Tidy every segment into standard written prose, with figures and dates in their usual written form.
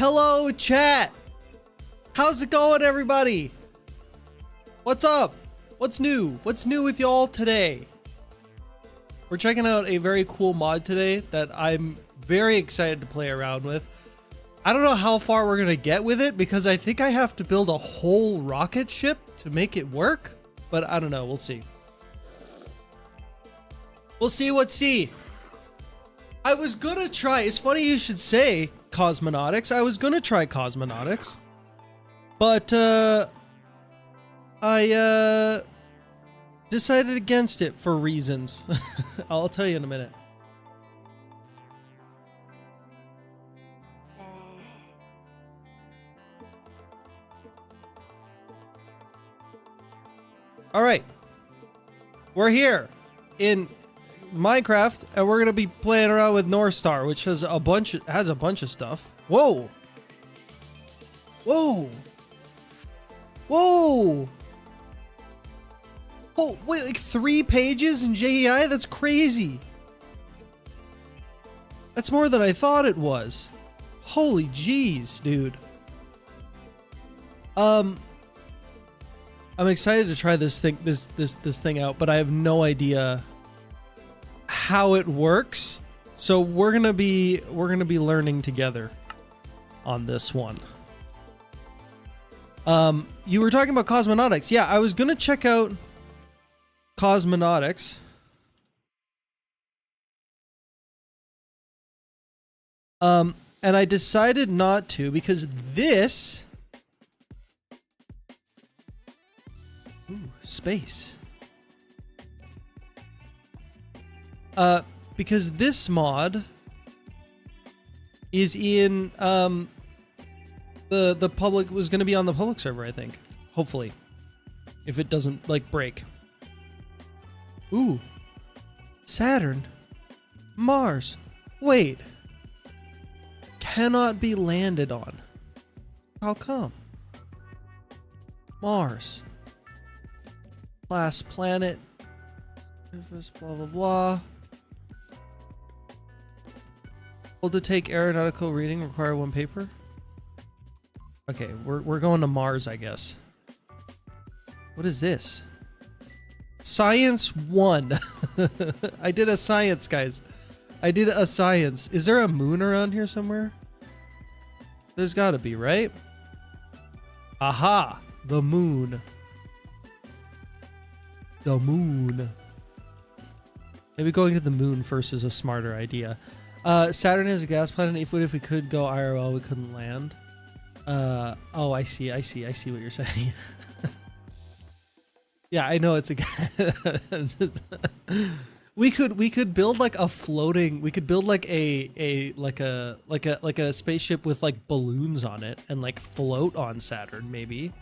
Hello, chat. How's it going, everybody? What's up? What's new? What's new with y'all today? We're checking out a very cool mod today that I'm very excited to play around with. I don't know how far we're gonna get with it because I think I have to build a whole rocket ship to make it work, but I don't know. We'll see. We'll see what see. I was gonna try, it's funny you should say cosmonautics. I was gonna try cosmonautics, but I decided against it for reasons. I'll tell you in a minute. All right, we're here in Minecraft, and we're gonna be playing around with North Star, which has a bunch of stuff. Whoa! Whoa! Whoa! Oh wait, like 3 pages in JEI? That's crazy. That's more than I thought it was. Holy jeez, dude. I'm excited to try this thing out, but I have no idea how it works. So we're gonna be learning together on this one. You were talking about cosmonautics. Yeah, I was gonna check out cosmonautics. And I decided not to because this space. Because this mod is in the public, was going to be on the public server, I think. Hopefully, if it doesn't like break. Ooh, Saturn, Mars. Wait, cannot be landed on. How come? Mars. Last planet, blah blah blah. Able to take aeronautical reading, require 1 paper. Okay, we're going to Mars, I guess. What is this? Science 1. I did a science, guys. I did a science. Is there a moon around here somewhere? There's gotta be, right? Aha! The moon. The moon. Maybe going to the moon first is a smarter idea. Saturn is a gas planet. If we could go IRL, we couldn't land. Oh, I see what you're saying. Yeah, I know it's a we could build like a floating, we could build like a spaceship with like balloons on it and like float on Saturn maybe.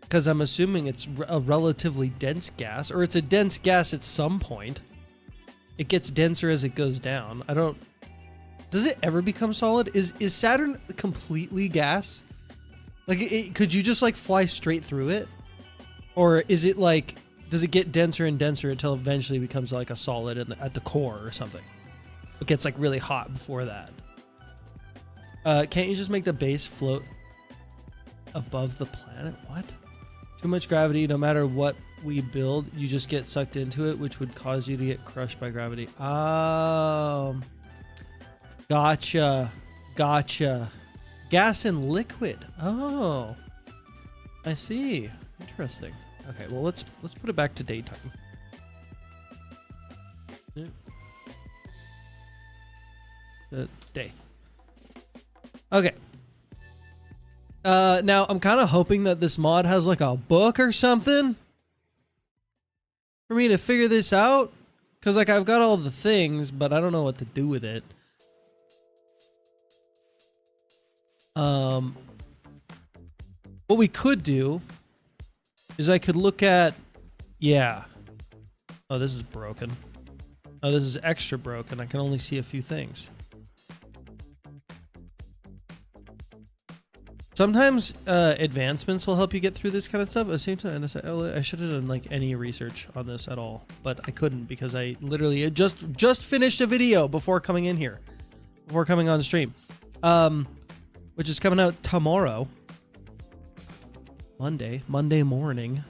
Because I'm assuming it's a relatively dense gas, or it's a dense gas at some point. It gets denser as it goes down. Does it ever become solid? Is Saturn completely gas? Like, could you just like fly straight through it? Or is it like, does it get denser and denser until eventually it becomes like a solid at the core or something? It gets like really hot before that. Can't you just make the base float above the planet? What? Too much gravity, no matter what we build, you just get sucked into it, which would cause you to get crushed by gravity. Oh, gotcha. Gas and liquid. Oh, I see. Interesting. Okay, well let's put it back to daytime. Day. Okay. Now I'm kind of hoping that this mod has like a book or something for me to figure this out, because like I've got all the things, but I don't know what to do with it. What we could do is I could look at, yeah. Oh, this is broken. Oh, this is extra broken. I can only see a few things. Sometimes advancements will help you get through this kind of stuff. At the same time, I should have done like any research on this at all, but I couldn't because I literally just finished a video before coming in here, before coming on stream. which is coming out tomorrow. Monday morning.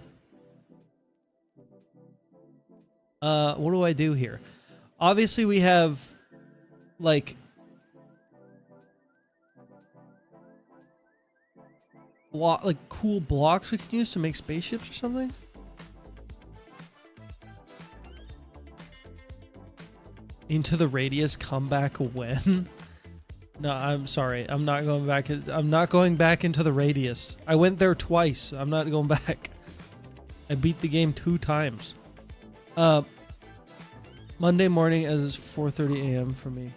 What do I do here? Obviously, we have, like, cool blocks we can use to make spaceships or something. Into the radius, come back when? No, I'm sorry. I'm not going back. I'm not going back into the radius. I went there twice. I'm not going back. I beat the game 2 times. Monday morning as 4:30 a.m. for me.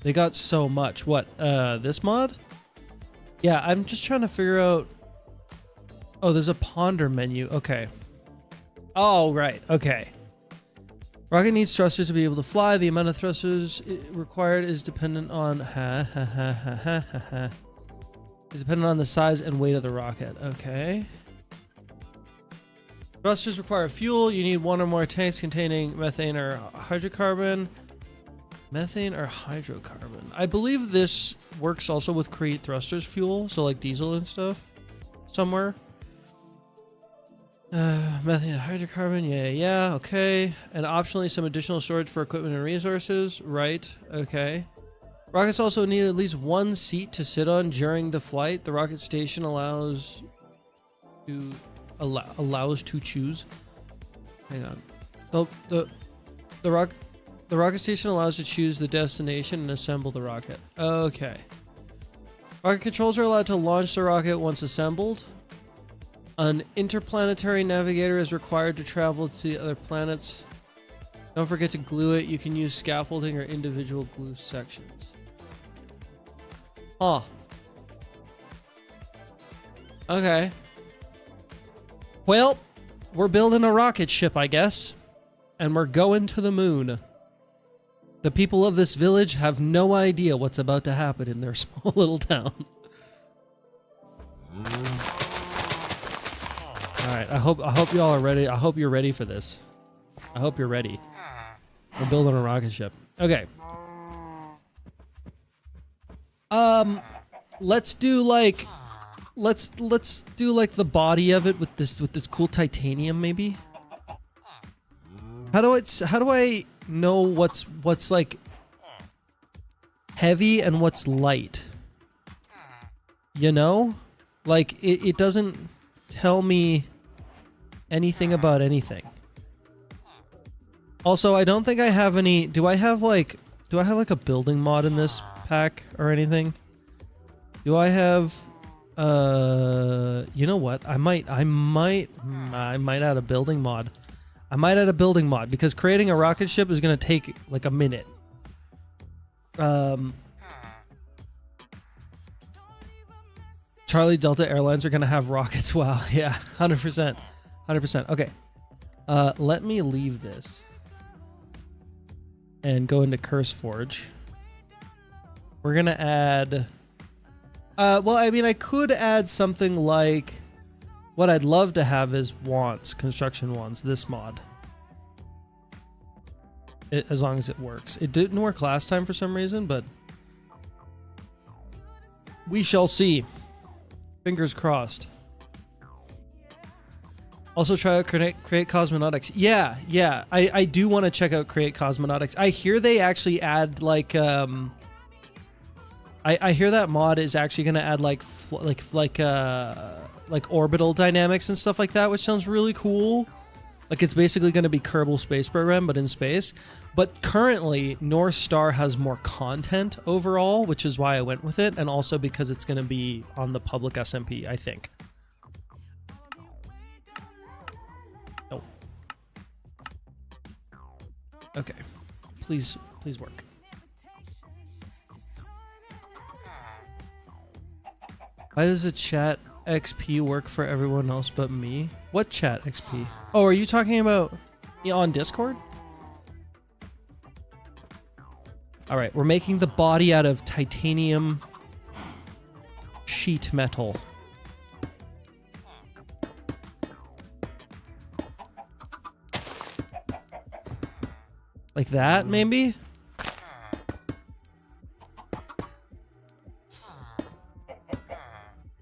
They got so much. What? This mod? Yeah, I'm just trying to figure out. Oh, there's a ponder menu. Okay. Oh, right. Okay. Rocket needs thrusters to be able to fly. The amount of thrusters required is dependent on is dependent on the size and weight of the rocket. Okay. Thrusters require fuel. You need 1 or more tanks containing methane or hydrocarbon. Methane or hydrocarbon. I believe this works also with create thrusters fuel, so like diesel and stuff somewhere. Methane and hydrocarbon, yeah, okay. And optionally some additional storage for equipment and resources, right, okay. Rockets also need at least 1 seat to sit on during the flight. The rocket station allows to choose. Hang on. The rocket station allows to choose the destination and assemble the rocket. Okay. Rocket controls are allowed to launch the rocket once assembled. An interplanetary navigator is required to travel to the other planets. Don't forget to glue it. You can use scaffolding or individual glue sections. Huh. Okay. Well, we're building a rocket ship, I guess. And we're going to the moon. The people of this village have no idea what's about to happen in their small little town. All right, I hope y'all are ready. I hope you're ready for this. I hope you're ready. We're building a rocket ship. Okay. Let's do like the body of it with this cool titanium maybe. How do I know what's like heavy and what's light? You know? Like it doesn't tell me anything about anything. Also, I don't think I have any. Do I have like a building mod in this pack or anything? Do I have you know what? I might add a building mod. I might add a building mod because creating a rocket ship is going to take like a minute. Charlie Delta Airlines are going to have rockets. Wow. Yeah. 100%. 100%. Okay. Let me leave this and go into CurseForge. We're going to add, well, I mean, I could add something like, what I'd love to have is wants, construction wants, this mod. As long as it works. It didn't work last time for some reason, but we shall see. Fingers crossed. Also try out Create Cosmonautics. Yeah. I do want to check out Create Cosmonautics. I hear they actually add like I hear that mod is actually going to add like orbital dynamics and stuff like that, which sounds really cool. Like it's basically going to be Kerbal Space Program but in space. But currently North Star has more content overall, which is why I went with it, and also because it's going to be on the public SMP, I think. Oh. Okay. Please work. Why does the chat XP work for everyone else but me? What chat XP? Oh, are you talking about on Discord? All right, we're making the body out of titanium sheet metal. Like that, maybe?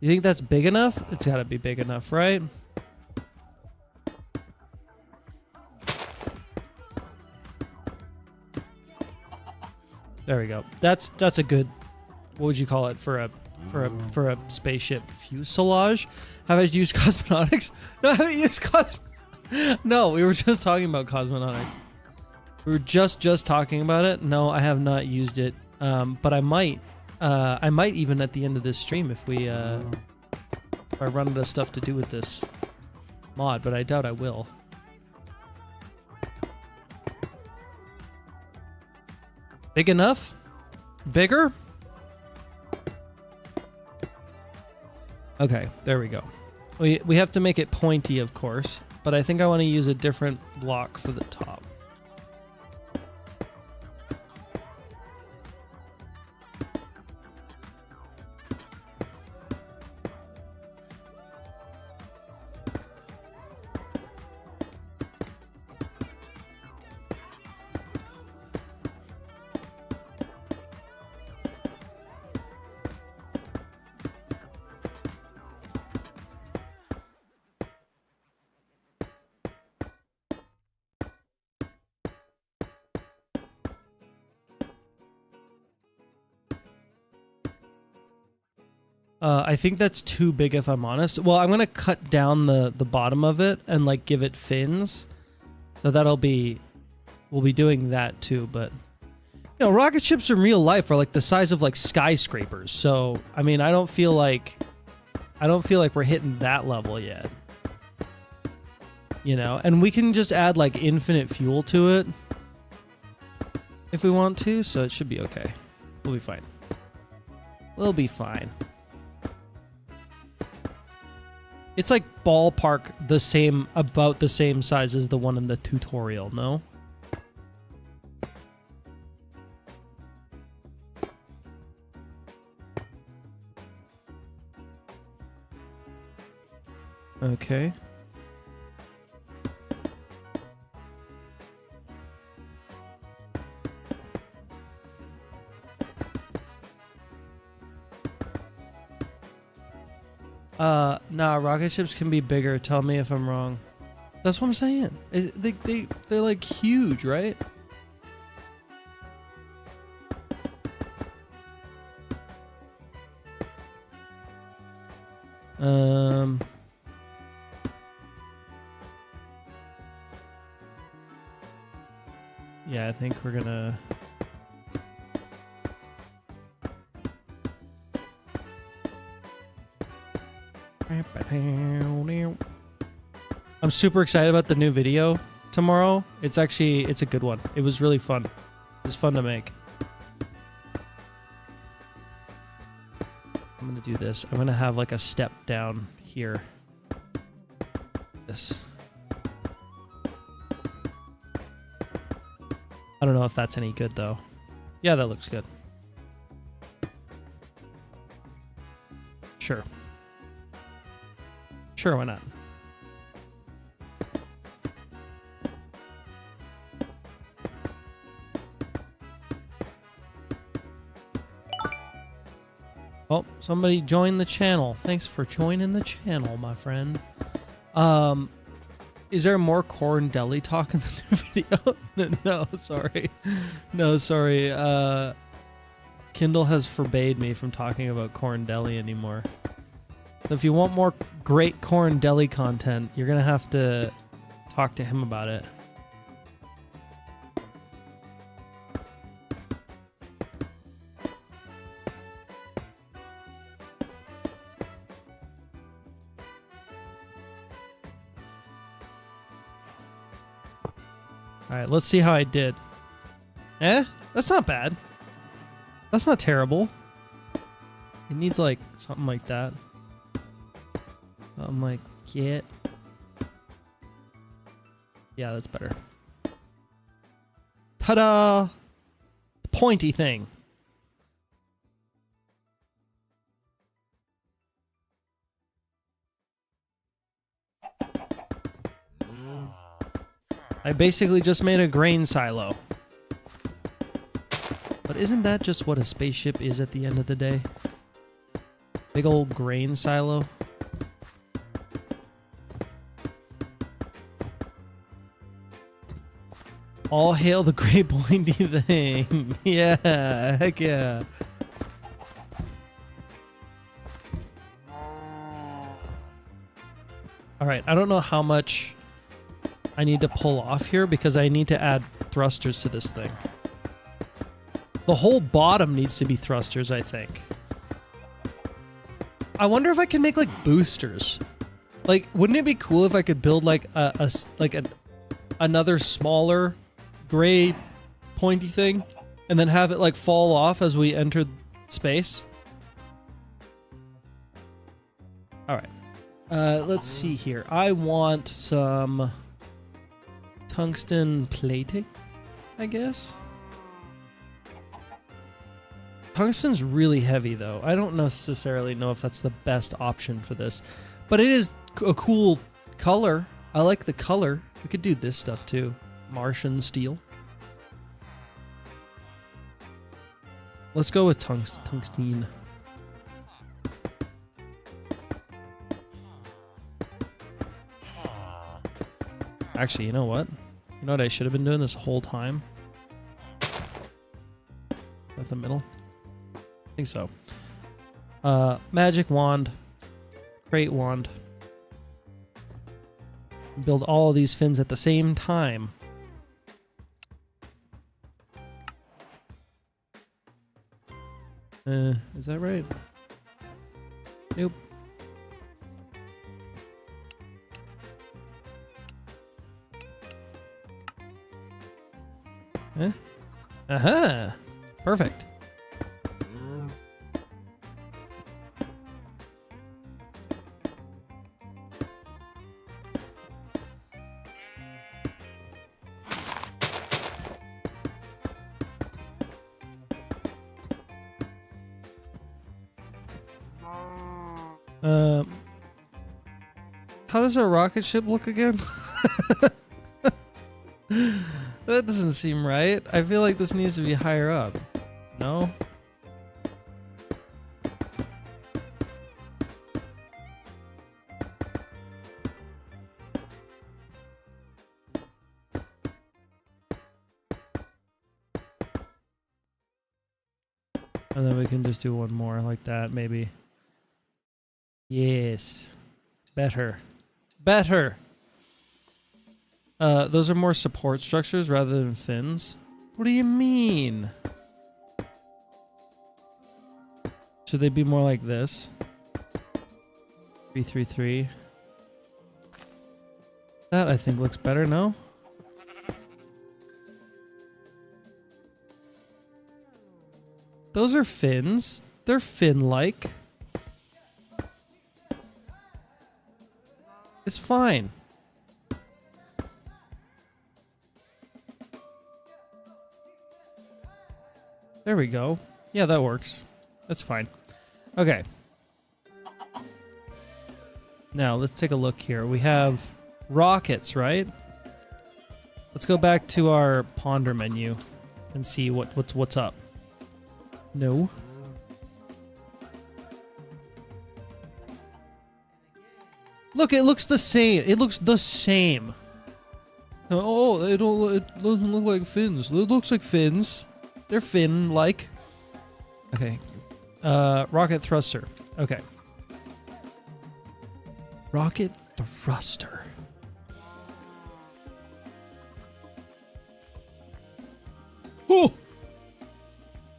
You think that's big enough? It's gotta be big enough, right? There we go. That's a good, what would you call it for a spaceship fuselage? Have I used cosmonauts? No, I haven't used No, we were just talking about cosmonauts. We were just talking about it. No, I have not used it. But I might. I might even at the end of this stream if we if I run out of stuff to do with this mod, but I doubt I will. Big enough? Bigger? Okay, there we go. We have to make it pointy, of course, but I think I want to use a different block for the top. I think that's too big if I'm honest. Well, I'm gonna cut down the bottom of it and like give it fins. So that'll be, we'll be doing that too, but you know, rocket ships in real life are like the size of like skyscrapers. So, I mean, I don't feel like we're hitting that level yet. You know, and we can just add like infinite fuel to it if we want to, so it should be okay. We'll be fine. We'll be fine. It's like ballpark the same, about the same size as the one in the tutorial, no? Okay. Nah, rocket ships can be bigger. Tell me if I'm wrong. That's what I'm saying. They're like huge, right? Yeah, I think we're gonna... I'm super excited about the new video tomorrow. It's a good one. It was really fun. It was fun to make. I'm gonna do this. I'm gonna have like a step down here. This. I don't know if that's any good though. Yeah, that looks good. Sure. Sure, why not? Oh, somebody joined the channel. Thanks for joining the channel, my friend. Is there more corn deli talk in the new video? No, sorry. No, sorry. Kindle has forbade me from talking about corn deli anymore. So if you want more great corn deli content, you're gonna have to talk to him about it. Alright, let's see how I did. That's not bad. That's not terrible. It needs like something like that. Something like it. Yeah, that's better. Ta-da! Pointy thing. I basically just made a grain silo. But isn't that just what a spaceship is at the end of the day? Big old grain silo. All hail the great pointy thing. Yeah, heck yeah. Alright, I don't know how much I need to pull off here because I need to add thrusters to this thing. The whole bottom needs to be thrusters, I think. I wonder if I can make like boosters. Like, wouldn't it be cool if I could build like another smaller gray pointy thing and then have it like fall off as we enter space? All right. Let's see here. I want some tungsten plating, I guess. Tungsten's really heavy though. I don't necessarily know if that's the best option for this, but it is a cool color. I like the color. We could do this stuff too. Martian steel. Let's go with tungsten. Actually, you know what? You know what I should have been doing this whole time? At the middle? I think so. Magic wand. Great wand. Build all of these fins at the same time. Is that right? Nope. Eh? Aha! Perfect. How does a rocket ship look again? That doesn't seem right. I feel like this needs to be higher up. No? And then we can just do one more like that, maybe. Yes. Better. Better! Those are more support structures rather than fins. What do you mean? Should they be more like this? 333. That I think looks better, no? Those are fins. They're fin-like. It's fine. There we go. Yeah, that works. That's fine. Okay. Now, let's take a look here. We have rockets, right? Let's go back to our ponder menu and see what's up. No. Look, it looks the same. It looks the same. Oh, it doesn't look like fins. It looks like fins. They're fin-like. Okay. Rocket thruster. Okay. Rocket thruster. Oh!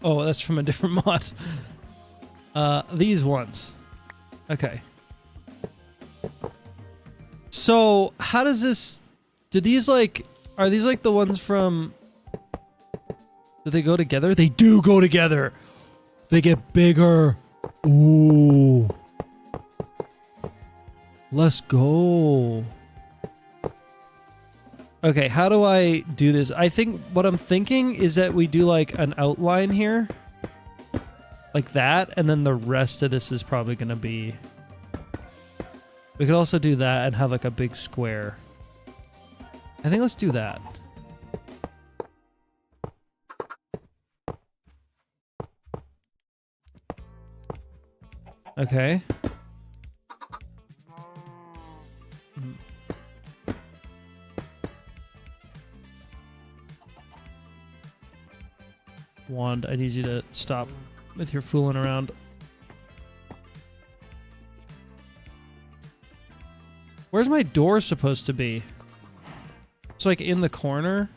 Oh, that's from a different mod. These ones. Okay. So, how does this... Do these, like... Are these, like, the ones from... Do they go together? They do go together! They get bigger! Ooh. Let's go. Okay, how do I do this? I think what I'm thinking is that we do, like, an outline here. Like that, and then the rest of this is probably gonna be... We could also do that and have like a big square. I think let's do that. Okay. Wand, I need you to stop with your fooling around. Where's my door supposed to be? It's like in the corner.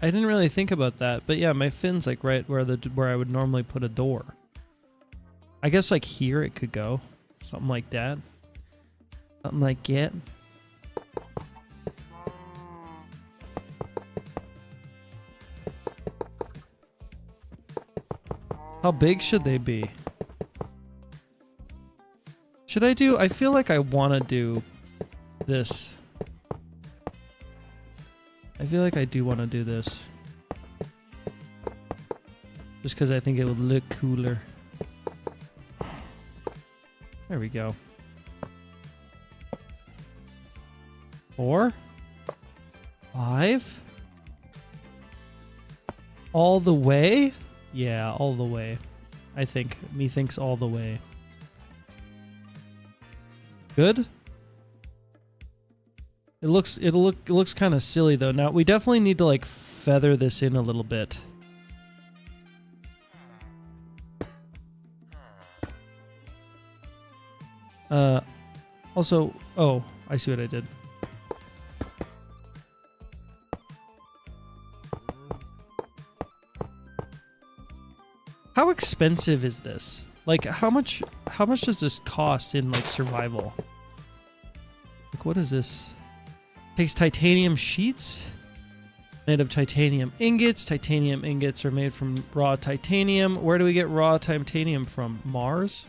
I didn't really think about that, but yeah, my fin's like right where I would normally put a door. I guess like here it could go. Something like that. Something like that. How big should they be? Should I do? I feel like I want to do this. I feel like I do want to do this. Just because I think it would look cooler. There we go. 4? 5? All the way? Yeah, all the way. I think. Methinks all the way. Good? It looks kind of silly though. Now we definitely need to like feather this in a little bit. Also, oh, I see what I did. How expensive is this? Like how much does this cost in like survival? Like what is this? Takes titanium sheets made of titanium ingots. Titanium ingots are made from raw titanium. Where do we get raw titanium from? Mars?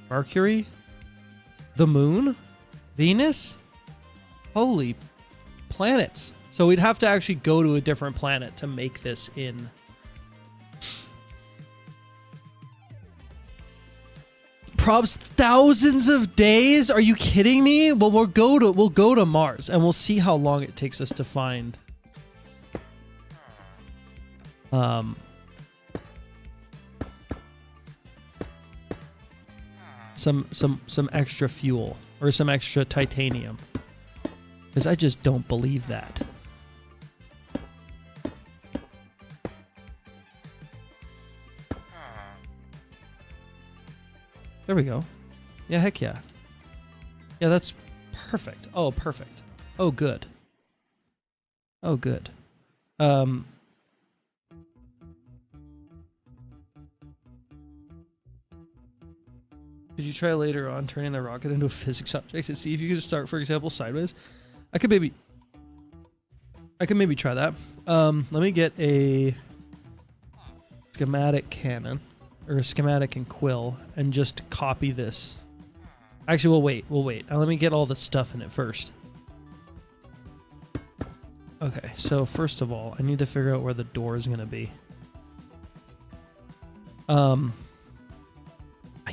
Mercury? The moon? Venus? Holy planets. So we'd have to actually go to a different planet to make this in. Probs thousands of days? Are you kidding me? Well, we'll go to Mars and we'll see how long it takes us to find some extra fuel or some extra titanium. Because I just don't believe that. There we go. Yeah, heck yeah. Yeah, that's perfect. Oh, perfect. Oh, good. Oh, good. Could you try later on turning the rocket into a physics object and see if you could start, for example, sideways? I could maybe try that. Let me get a schematic cannon. Or a schematic and quill and just copy this. Actually, we'll wait. Now let me get all the stuff in it first. Okay, so first of all, I need to figure out where the door is gonna be. I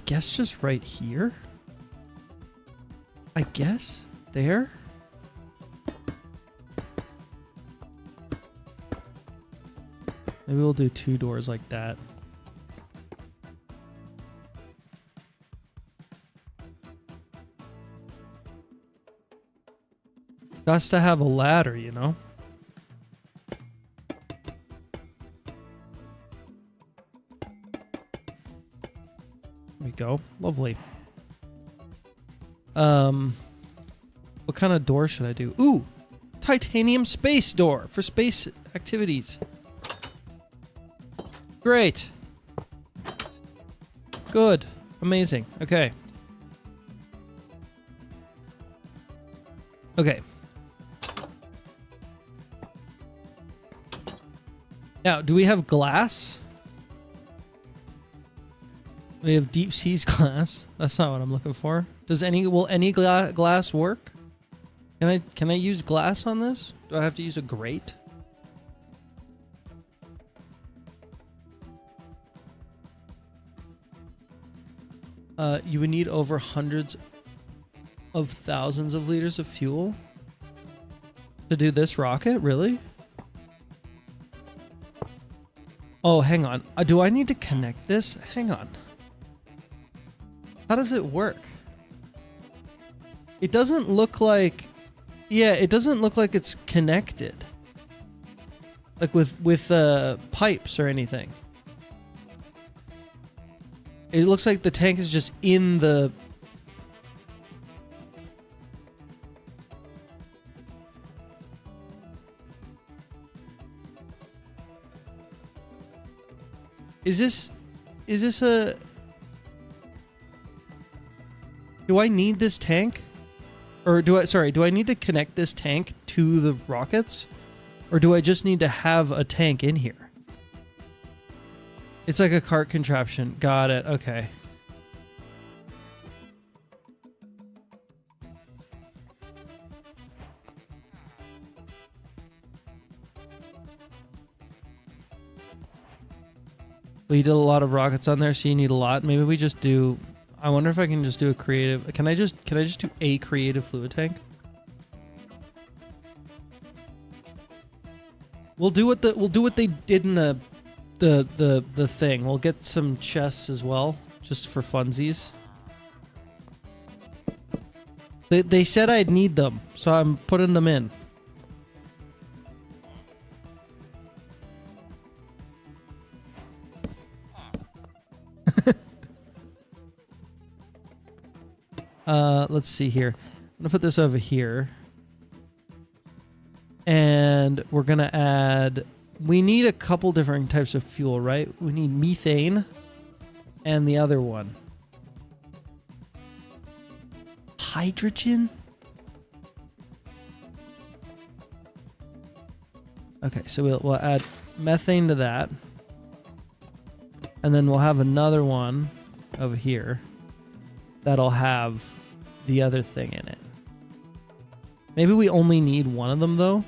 guess just right here? I guess? There? Maybe we'll do 2 doors like that. Got to have a ladder, you know? There we go. Lovely. What kind of door should I do? Ooh! Titanium space door for space activities. Great. Good. Amazing. Okay. Okay. Now, do we have glass? We have deep seas glass. That's not what I'm looking for. Will any glass work? Can I use glass on this? Do I have to use a grate? You would need over hundreds of thousands of liters of fuel to do this rocket? Really? Oh, hang on. Do I need to connect this? Hang on. How does it work? It doesn't look like... Yeah, it doesn't look like it's connected. Like with pipes or anything. It looks like the tank is just in the... Is this a... Do I need this tank? Or do I need to connect this tank to the rockets? Or do I just need to have a tank in here? It's like a cart contraption. Got it. Okay. Well, you did a lot of rockets on there, so you need a lot. Maybe we just do... I wonder if I can just do a creative... Can I just do a creative fluid tank? We'll do what they did in the thing. We'll get some chests as well, just for funsies. They said I'd need them, so I'm putting them in. Let's see here. I'm gonna put this over here. And we're gonna add... We need a couple different types of fuel, right? We need methane and the other one. Hydrogen? Okay, so we'll add methane to that. And then we'll have another one over here that'll have the other thing in it. Maybe we only need one of them, though.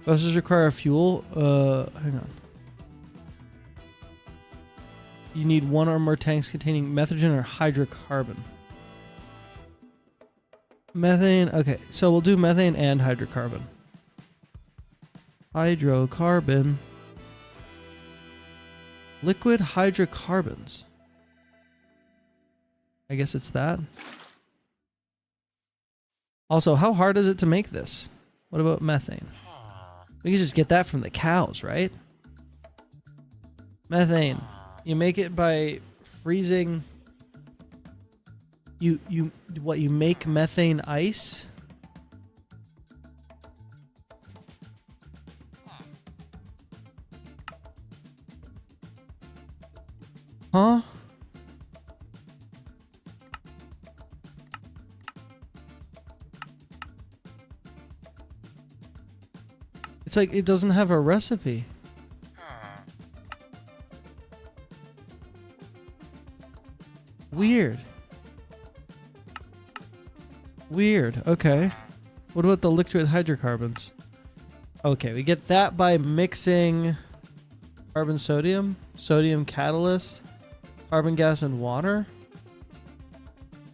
Buses require fuel. Hang on. You need one or more tanks containing methanogen or hydrocarbon. Methane. Okay, so we'll do methane and hydrocarbon. Hydrocarbon. Liquid hydrocarbons. I guess it's that. Also, how hard is it to make this? What about methane? We can just get that from the cows, right? Methane. You make it by freezing. You make methane ice? Huh? It's like it doesn't have a recipe. Weird. Weird. Okay. What about the liquid hydrocarbons? Okay, we get that by mixing carbon sodium, sodium catalyst, carbon gas, and water.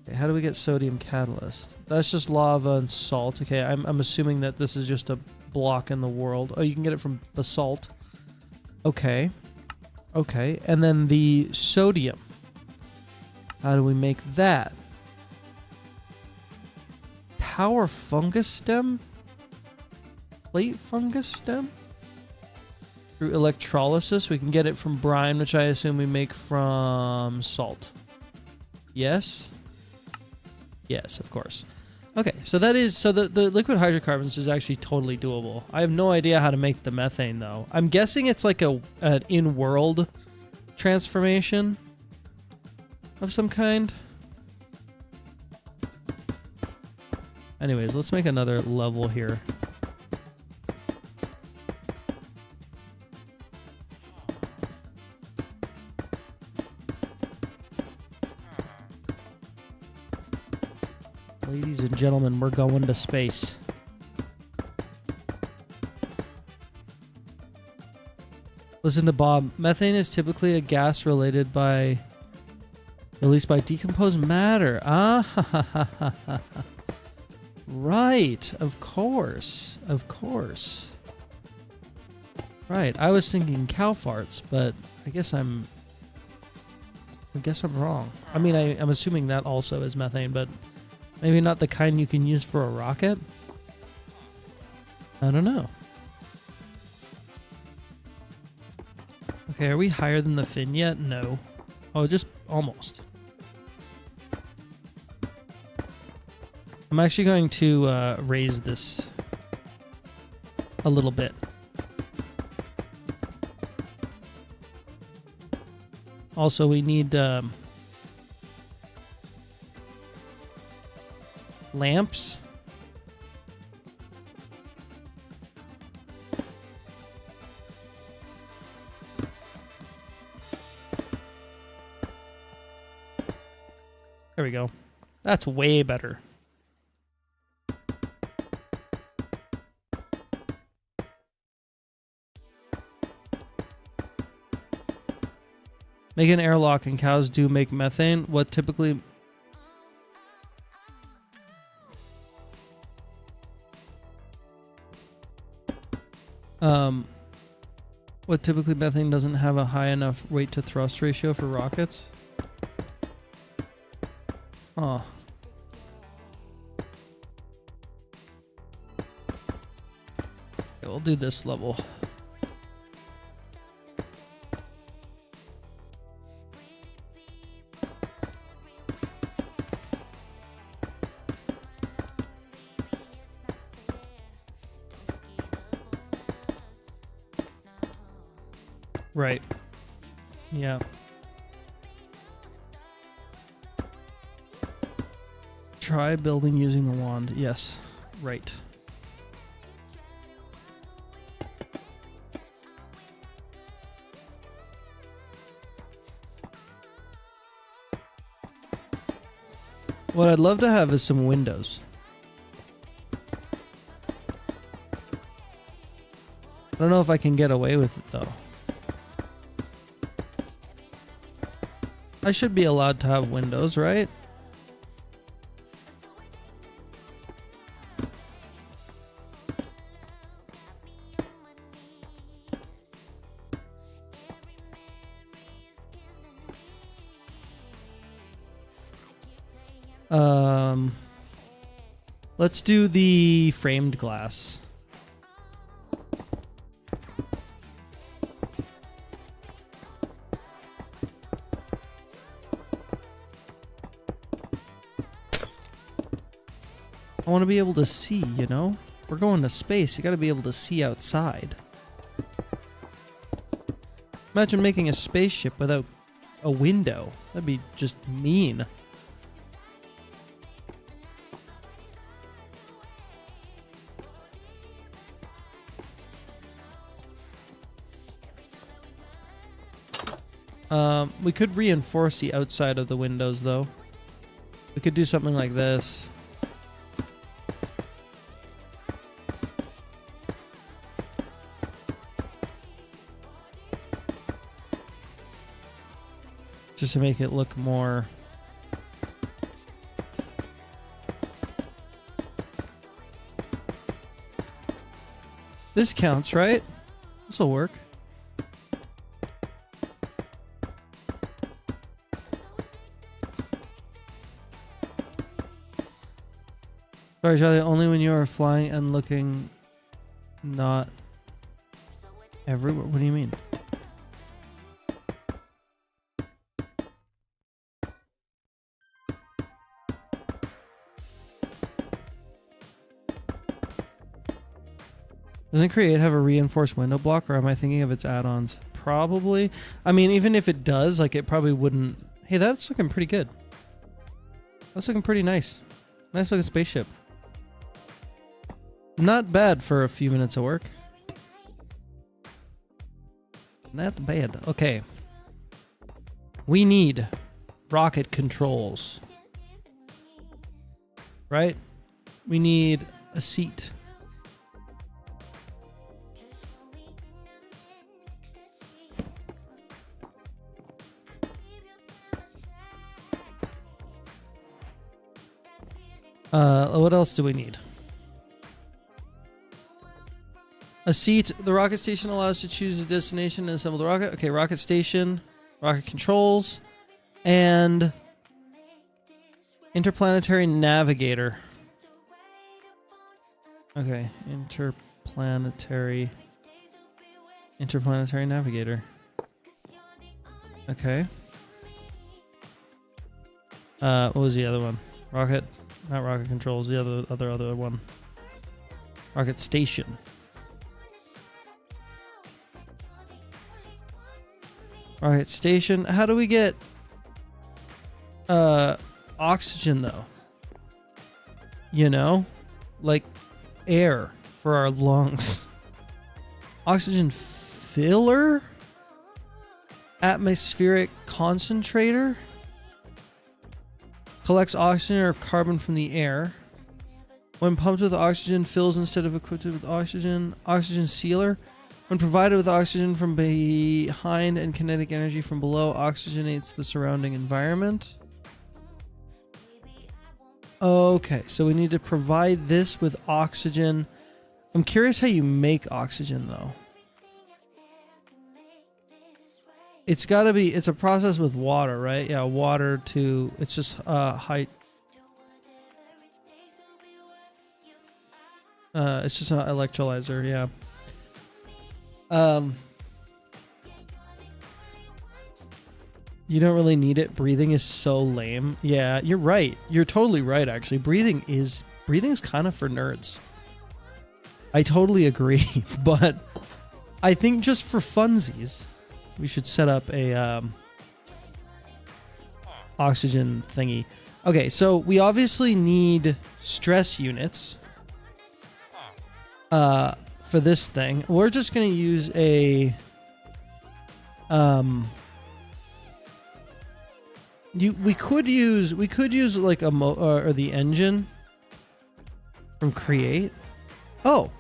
Okay, how do we get sodium catalyst? That's just lava and salt. Okay, I'm assuming that this is just a block in the world. Oh, you can get it from basalt. Okay. Okay, and then the sodium. How do we make that? Power fungus stem? Plate fungus stem? Through electrolysis, we can get it from brine, which I assume we make from salt. Yes? Yes, of course. Okay, so that is... So the liquid hydrocarbons is actually totally doable. I have no idea how to make the methane, though. I'm guessing it's like an in-world transformation of some kind. Anyways, let's make another level here. Ladies and gentlemen, we're going to space. Listen to Bob. Methane is typically a gas released by decomposed matter. Ah, right. Of course. Right. I was thinking cow farts, but I guess I'm wrong. I mean, I'm assuming that also is methane, but maybe not the kind you can use for a rocket. I don't know. Okay, are we higher than the fin yet? No. Oh, just almost. I'm actually going to raise this a little bit. Also, we need lamps. There we go. That's way better. Make an airlock and cows do make methane. What typically... What typically methane doesn't have a high enough weight to thrust ratio for rockets? Oh. Okay, we'll do this level. Right. Yeah. Try building using the wand. Yes. Right. What I'd love to have is some windows. I don't know if I can get away with it though. I should be allowed to have windows, right? Let's do the framed glass. I want to be able to see, you know? We're going to space, you gotta be able to see outside. Imagine making a spaceship without a window. That'd be just mean. We could reinforce the outside of the windows, though. We could do something like this. Just to make it look more... This counts, right? This'll work. Sorry, Charlie, only when you are flying and looking, not everywhere. What do you mean? Doesn't Create have a reinforced window block, or am I thinking of its add-ons? Probably. I mean, even if it does, like, it probably wouldn't... Hey, that's looking pretty good. That's looking pretty nice. Nice looking spaceship. Not bad for a few minutes of work. Not bad. Okay. We need rocket controls. Right? We need a seat. What else do we need? A seat. The rocket station allows us to choose a destination and assemble the rocket. Okay, rocket station, rocket controls, and interplanetary navigator. Okay, interplanetary navigator. Okay. What was the other one? Rocket, not rocket controls. The other one. Rocket station. Rocket station. How do we get oxygen though? You know, like air for our lungs. Oxygen filler? Atmospheric concentrator? Collects oxygen or carbon from the air. When pumped with oxygen, fills instead of equipped with oxygen. Oxygen sealer. When provided with oxygen from behind and kinetic energy from below, oxygenates the surrounding environment. Okay, so we need to provide this with oxygen. I'm curious how you make oxygen though. It's gotta be, it's a process with water, right? Yeah, water to, it's just height. It's just an electrolyzer, yeah. You don't really need it. Breathing is so lame. Yeah, you're right. You're totally right, actually. Breathing is kind of for nerds. I totally agree, but I think just for funsies, we should set up a oxygen thingy. Okay, so we obviously need stress units for this thing. We're just going to use a we could use like a or the engine from Create. Oh,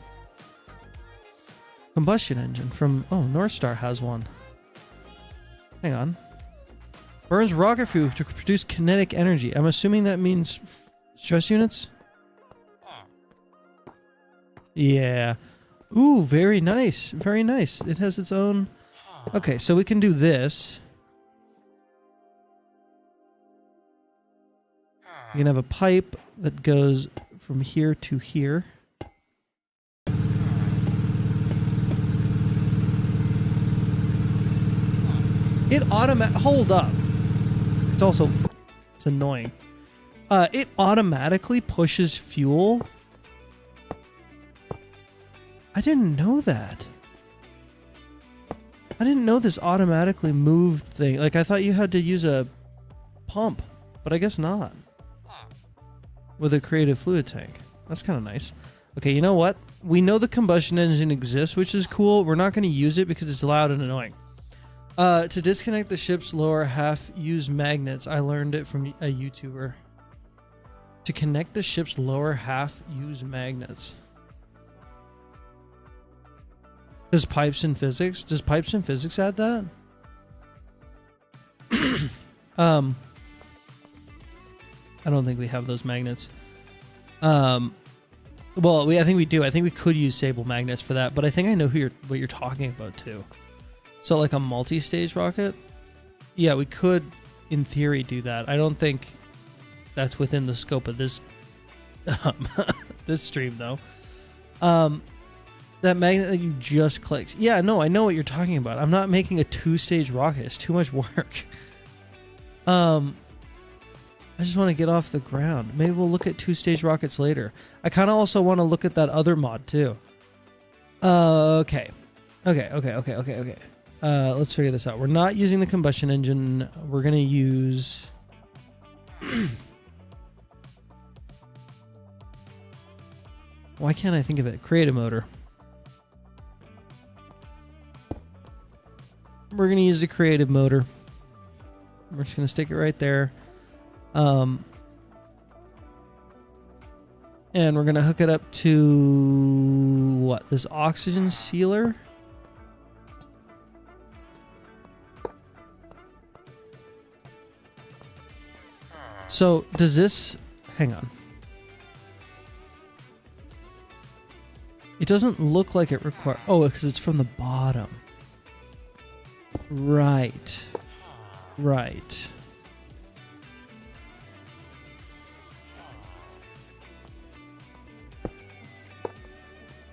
combustion engine from North Star has one. Hang on. Burns rocket fuel to produce kinetic energy. I'm assuming that means stress units. Yeah. Ooh, very nice. Very nice. It has its own. Okay, so we can do this. You can have a pipe that goes from here to here. Hold up. It's annoying. It automatically pushes fuel. I didn't know that. I didn't know this automatically moved thing. Like, I thought you had to use a pump, but I guess not. With a creative fluid tank. That's kind of nice. Okay, you know what? We know the combustion engine exists, which is cool. We're not going to use it because it's loud and annoying. To disconnect the ship's lower half, use magnets. I learned it from a YouTuber. To connect the ship's lower half, use magnets. Does Pipes in Physics add that? I don't think we have those magnets. Well, I think we do. I think we could use Sable magnets for that, but I think I know what you're talking about too. So like a multi-stage rocket? Yeah, we could, in theory, do that. I don't think that's within the scope of this this stream, though. That magnet that you just clicked. Yeah, no, I know what you're talking about. I'm not making a 2-stage rocket. It's too much work. I just want to get off the ground. Maybe we'll look at 2-stage rockets later. I kind of also want to look at that other mod, too. Okay. Let's figure this out. We're not using the combustion engine. We're going to use... Why can't I think of it? Create a motor. We're going to use the creative motor. We're just going to stick it right there. And we're going to hook it up to... what? This oxygen sealer? So, does this... Hang on. It doesn't look like it requires... Oh, because it's from the bottom. Right. Right.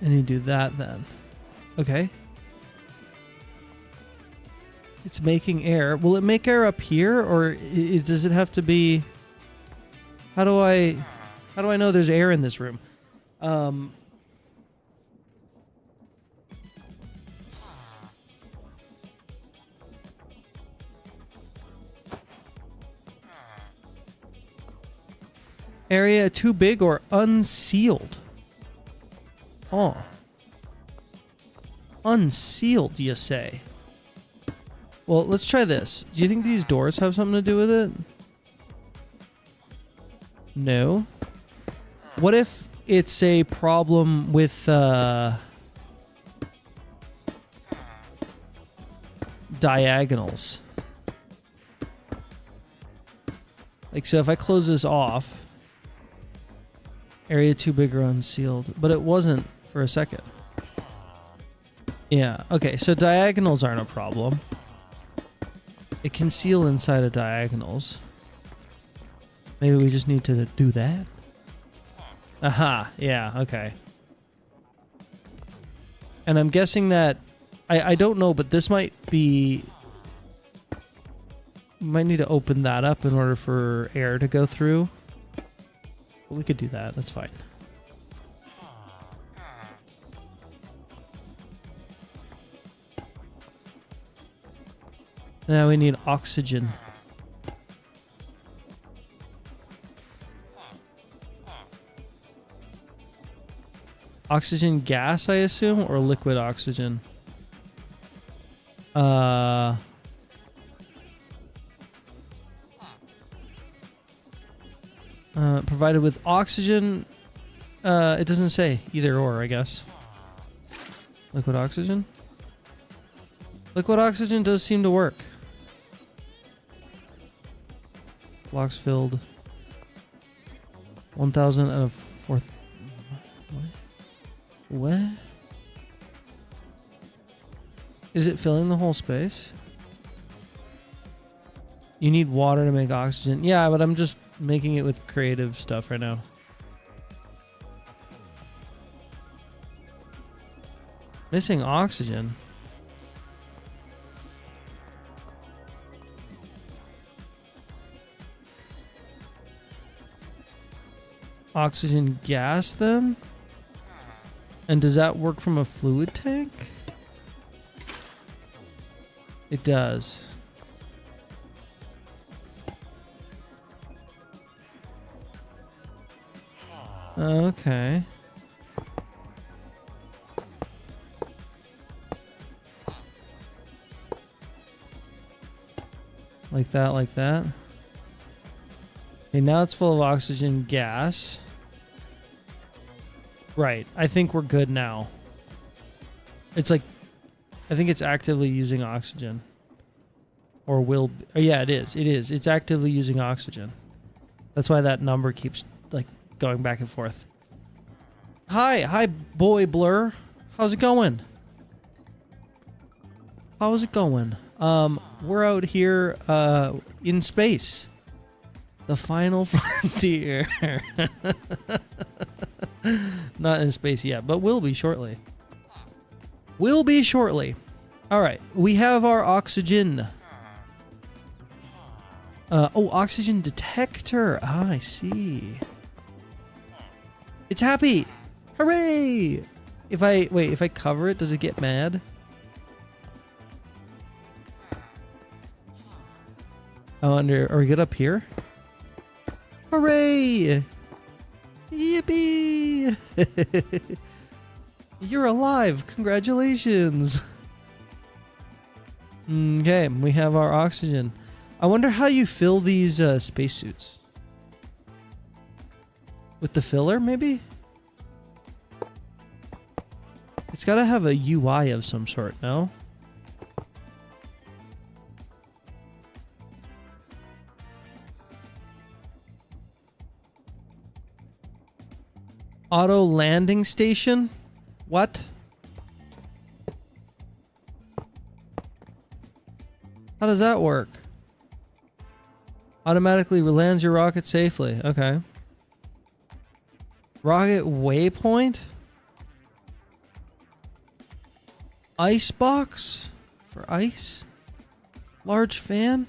And you do that then. Okay. It's making air. Will it make air up here, or does it have to be... How do I know there's air in this room? Area too big or unsealed? Oh. Unsealed, you say? Well, let's try this. Do you think these doors have something to do with it? No. What if it's a problem with diagonals? Like, so if I close this off, area too big or unsealed, but it wasn't for a second. Yeah, okay, so diagonals aren't a problem. It can seal inside of diagonals. Maybe we just need to do that. Aha, yeah, okay. And I'm guessing that, I don't know, but this might be... Might need to open that up in order for air to go through. But we could do that, that's fine. Now we need oxygen. Oxygen gas, I assume, or liquid oxygen? Provided with oxygen, it doesn't say either or, I guess. Liquid oxygen? Liquid oxygen does seem to work. Blocks filled. 1,000 out of 4. What? Is it filling the whole space? You need water to make oxygen. Yeah, but I'm just making it with creative stuff right now. Missing oxygen. Oxygen gas then? And does that work from a fluid tank? It does. Okay. Like that, like that. Okay, now it's full of oxygen gas. Right, I think we're good now. It's like, I think it's actively using oxygen. Or will be. Oh yeah, it is. It is. It's actively using oxygen. That's why that number keeps, like, going back and forth. Hi, boy Blur. How's it going? How's it going? We're out here, in space. The final frontier. Not in space yet, but will be shortly. Will be shortly. Alright, we have our oxygen. Oh, oxygen detector. Ah, I see. It's happy. Hooray! If I cover it, does it get mad? I wonder, are we good up here? Hooray! Yippee! You're alive! Congratulations! Okay, we have our oxygen. I wonder how you fill these spacesuits. With the filler, maybe? It's gotta have a UI of some sort, no? Auto landing station? What? How does that work? Automatically lands your rocket safely. Okay. Rocket waypoint? Ice box? For ice? Large fan?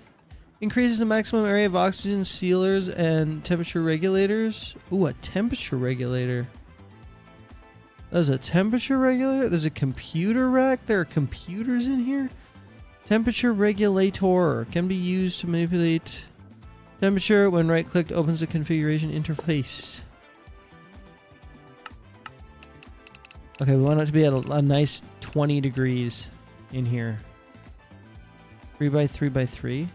Increases the maximum area of oxygen sealers and temperature regulators. Ooh, a temperature regulator. There's a temperature regulator? There's a computer rack? There are computers in here? Temperature regulator can be used to manipulate temperature. When right-clicked, opens the configuration interface. Okay, we want it to be at a nice 20 degrees in here. 3 by 3 by 3.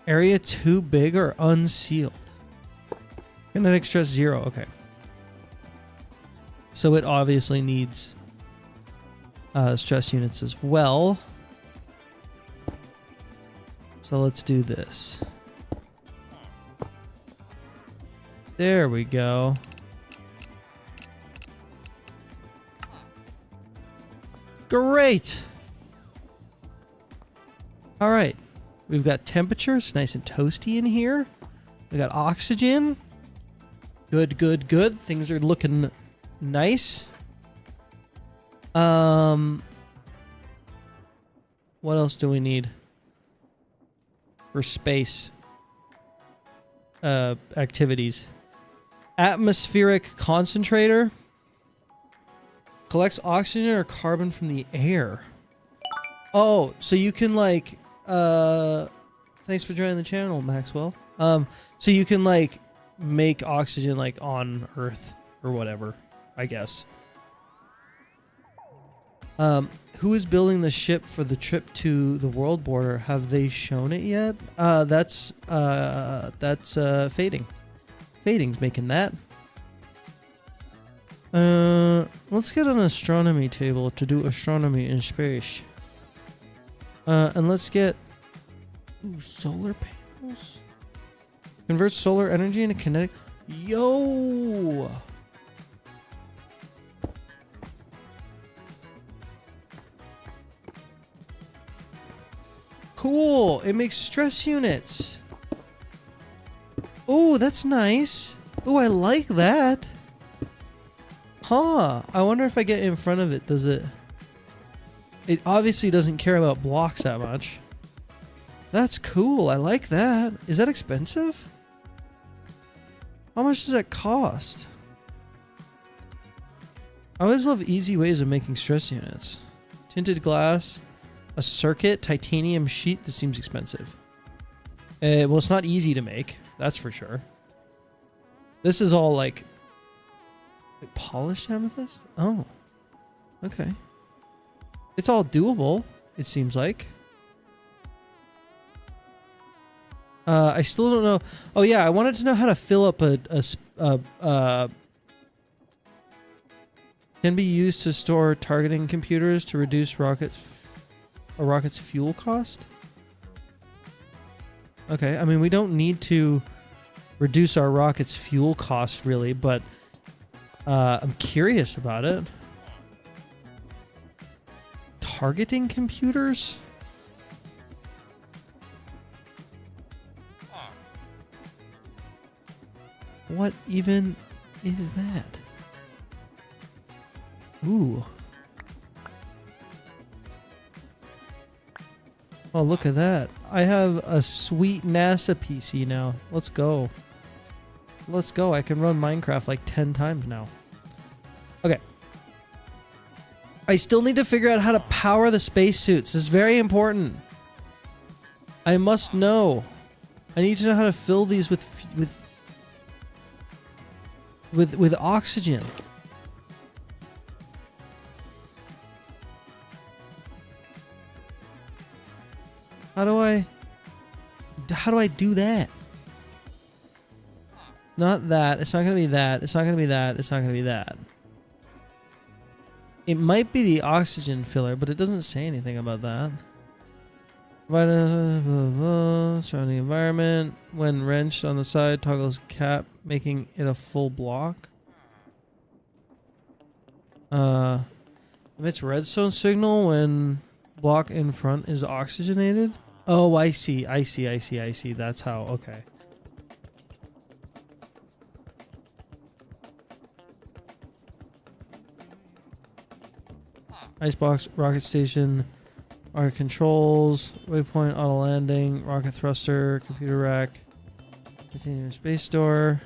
Area too big or unsealed? Kinetic stress 0. Okay. So it obviously needs stress units as well. So let's do this. There we go. Great. All right. We've got temperatures, nice and toasty in here. We got oxygen. Good, good, good. Things are looking nice. What else do we need for space activities? Atmospheric concentrator collects oxygen or carbon from the air. Oh, so you can like thanks for joining the channel, Maxwell. So you can like make oxygen like on Earth or whatever, I guess. Who is building the ship for the trip to the world border? Have they shown it yet? That's Fading. Fading's making that. Let's get an astronomy table to do astronomy in space. And let's get solar panels. Convert solar energy into kinetic. Yo! Cool. It makes stress units. Oh, that's nice. Oh, I like that. Huh. I wonder if I get in front of it, does it... It obviously doesn't care about blocks that much. That's cool. I like that. Is that expensive? How much does that cost? I always love easy ways of making stress units. Tinted glass, a circuit, titanium sheet. This seems expensive. Well, it's not easy to make. That's for sure. This is all like polished amethyst? Oh. Okay. It's all doable, it seems like. I still don't know. Oh yeah, I wanted to know how to fill up can be used to store targeting computers to reduce a rocket's fuel cost. Okay, I mean we don't need to reduce our rocket's fuel cost really, but I'm curious about it. Targeting computers? What even is that? Ooh. Oh, look at that. I have a sweet NASA PC now. Let's go. Let's go. I can run Minecraft like 10 times now. Okay. I still need to figure out how to power the spacesuits. This is very important. I must know. I need to know how to fill these with oxygen. How do I do that? Not that. It's not gonna be that. It's not gonna be that. It's not gonna be that. It might be the oxygen filler, but it doesn't say anything about that. Surrounding environment. When wrenched on the side, toggles cap, making it a full block. Emits redstone signal when block in front is oxygenated. Oh, I see. That's how. Okay. Icebox, rocket station, rocket controls, waypoint, auto landing, rocket thruster, computer rack, continuous space door.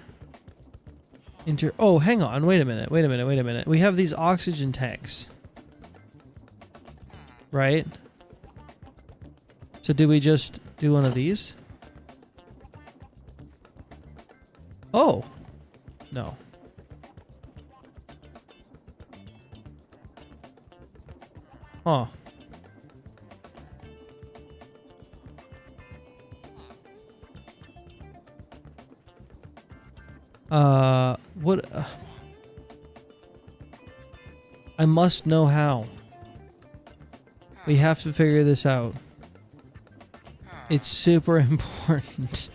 Oh, hang on. Wait a minute. We have these oxygen tanks. Right? So do we just do one of these? Oh. No. Huh. What? I must know how. We have to figure this out. It's super important.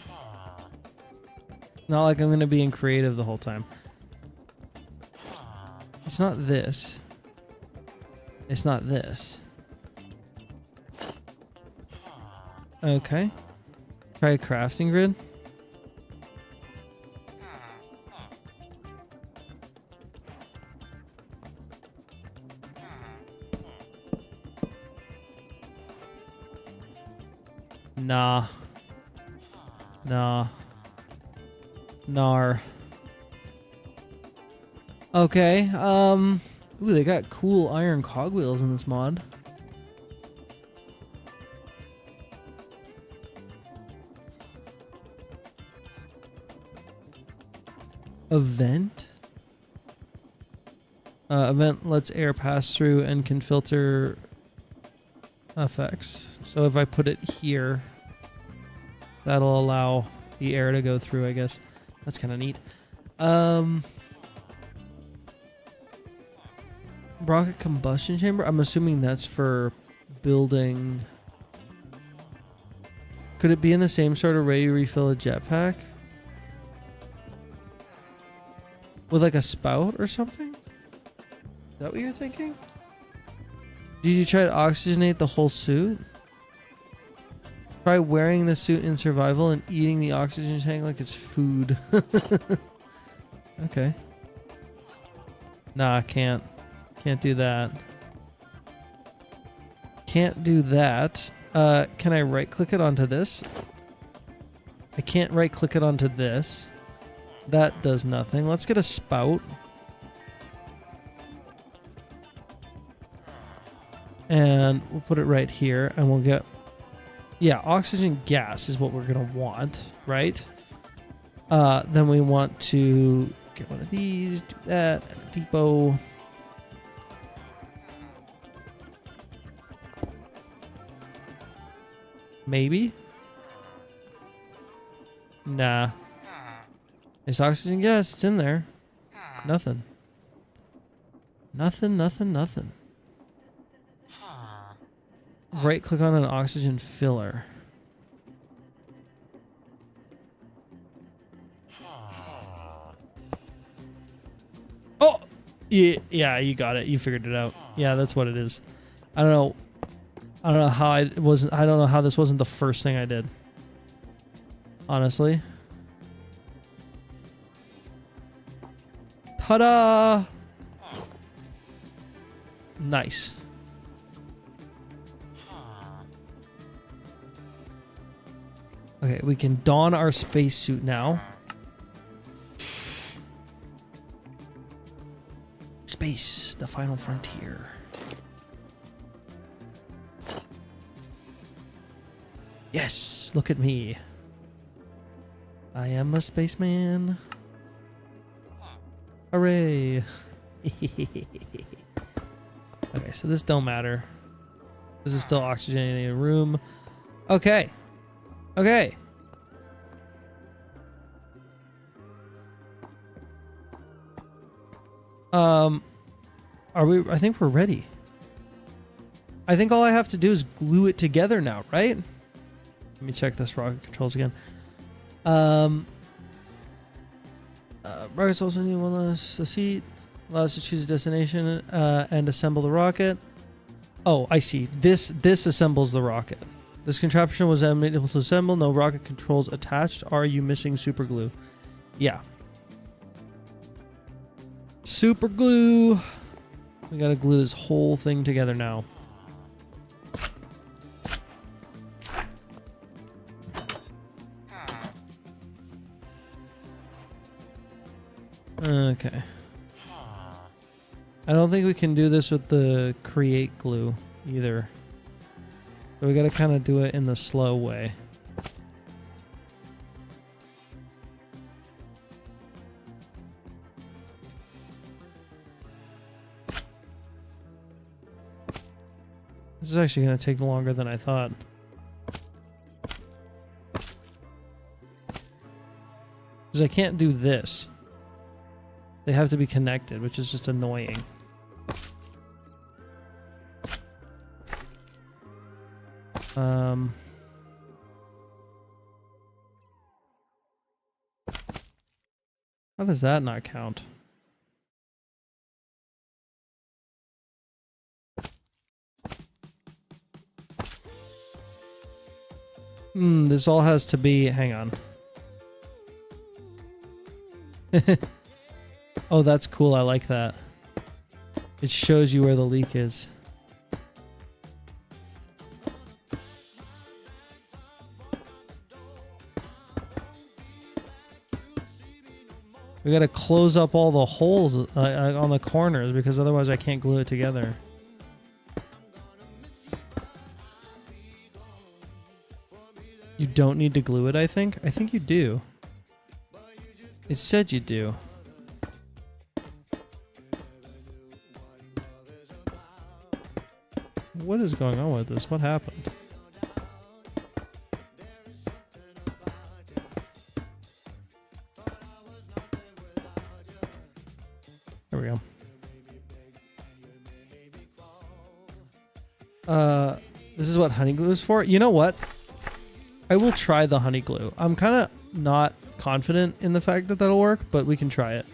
Not like I'm gonna be in creative the whole time. It's not this. It's not this. Okay. Try a crafting grid. Nah. Nar. Okay, ooh, they got cool iron cogwheels in this mod. Event? Event lets air pass through and can filter effects. So if I put it here, that'll allow the air to go through, I guess. That's kind of neat. Rocket combustion chamber? I'm assuming that's for building. Could it be in the same sort of way you refill a jetpack? With like a spout or something? Is that what you're thinking? Did you try to oxygenate the whole suit? Try wearing the suit in survival and eating the oxygen tank like it's food. Okay. Nah, I can't. Can't do that. Can't do that. Can I right click it onto this? I can't right click it onto this. That does nothing. Let's get a spout. And we'll put it right here and we'll get, yeah, oxygen gas is what we're gonna want, right? Then we want to get one of these, do that, and a depot. Maybe? Nah. It's oxygen gas, it's in there. Nothing. Nothing. Right click on an oxygen filler. Oh! Yeah, you got it. You figured it out. Yeah, that's what it is. I don't know how I don't know how this wasn't the first thing I did. Honestly. Ta-da! Nice. Okay, we can don our spacesuit now. Space, the final frontier. Yes, look at me. I am a spaceman. Hooray. Okay, so this don't matter. This is still oxygenating a room. Okay. Okay. Are we? I think we're ready. I think all I have to do is glue it together now, right? Let me check this rocket controls again. Rockets also need one less seat. Allows us to choose a destination and assemble the rocket. Oh, I see. This assembles the rocket. This contraption was able to assemble. No rocket controls attached. Are you missing super glue? Yeah. Super glue. We gotta glue this whole thing together now. Okay. I don't think we can do this with the create glue either. So we gotta kind of do it in the slow way. This is actually gonna take longer than I thought. Because I can't do this. They have to be connected, which is just annoying. How does that not count? This all has to be, hang on. Oh, that's cool. I like that. It shows you where the leak is. We gotta close up all the holes on the corners because otherwise I can't glue it together. You don't need to glue it, I think? I think you do. It said you do. What is going on with this? What happened? There we go. This is what honey glue is for. You know what? I will try the honey glue. I'm kind of not confident in the fact that that'll work, but we can try it.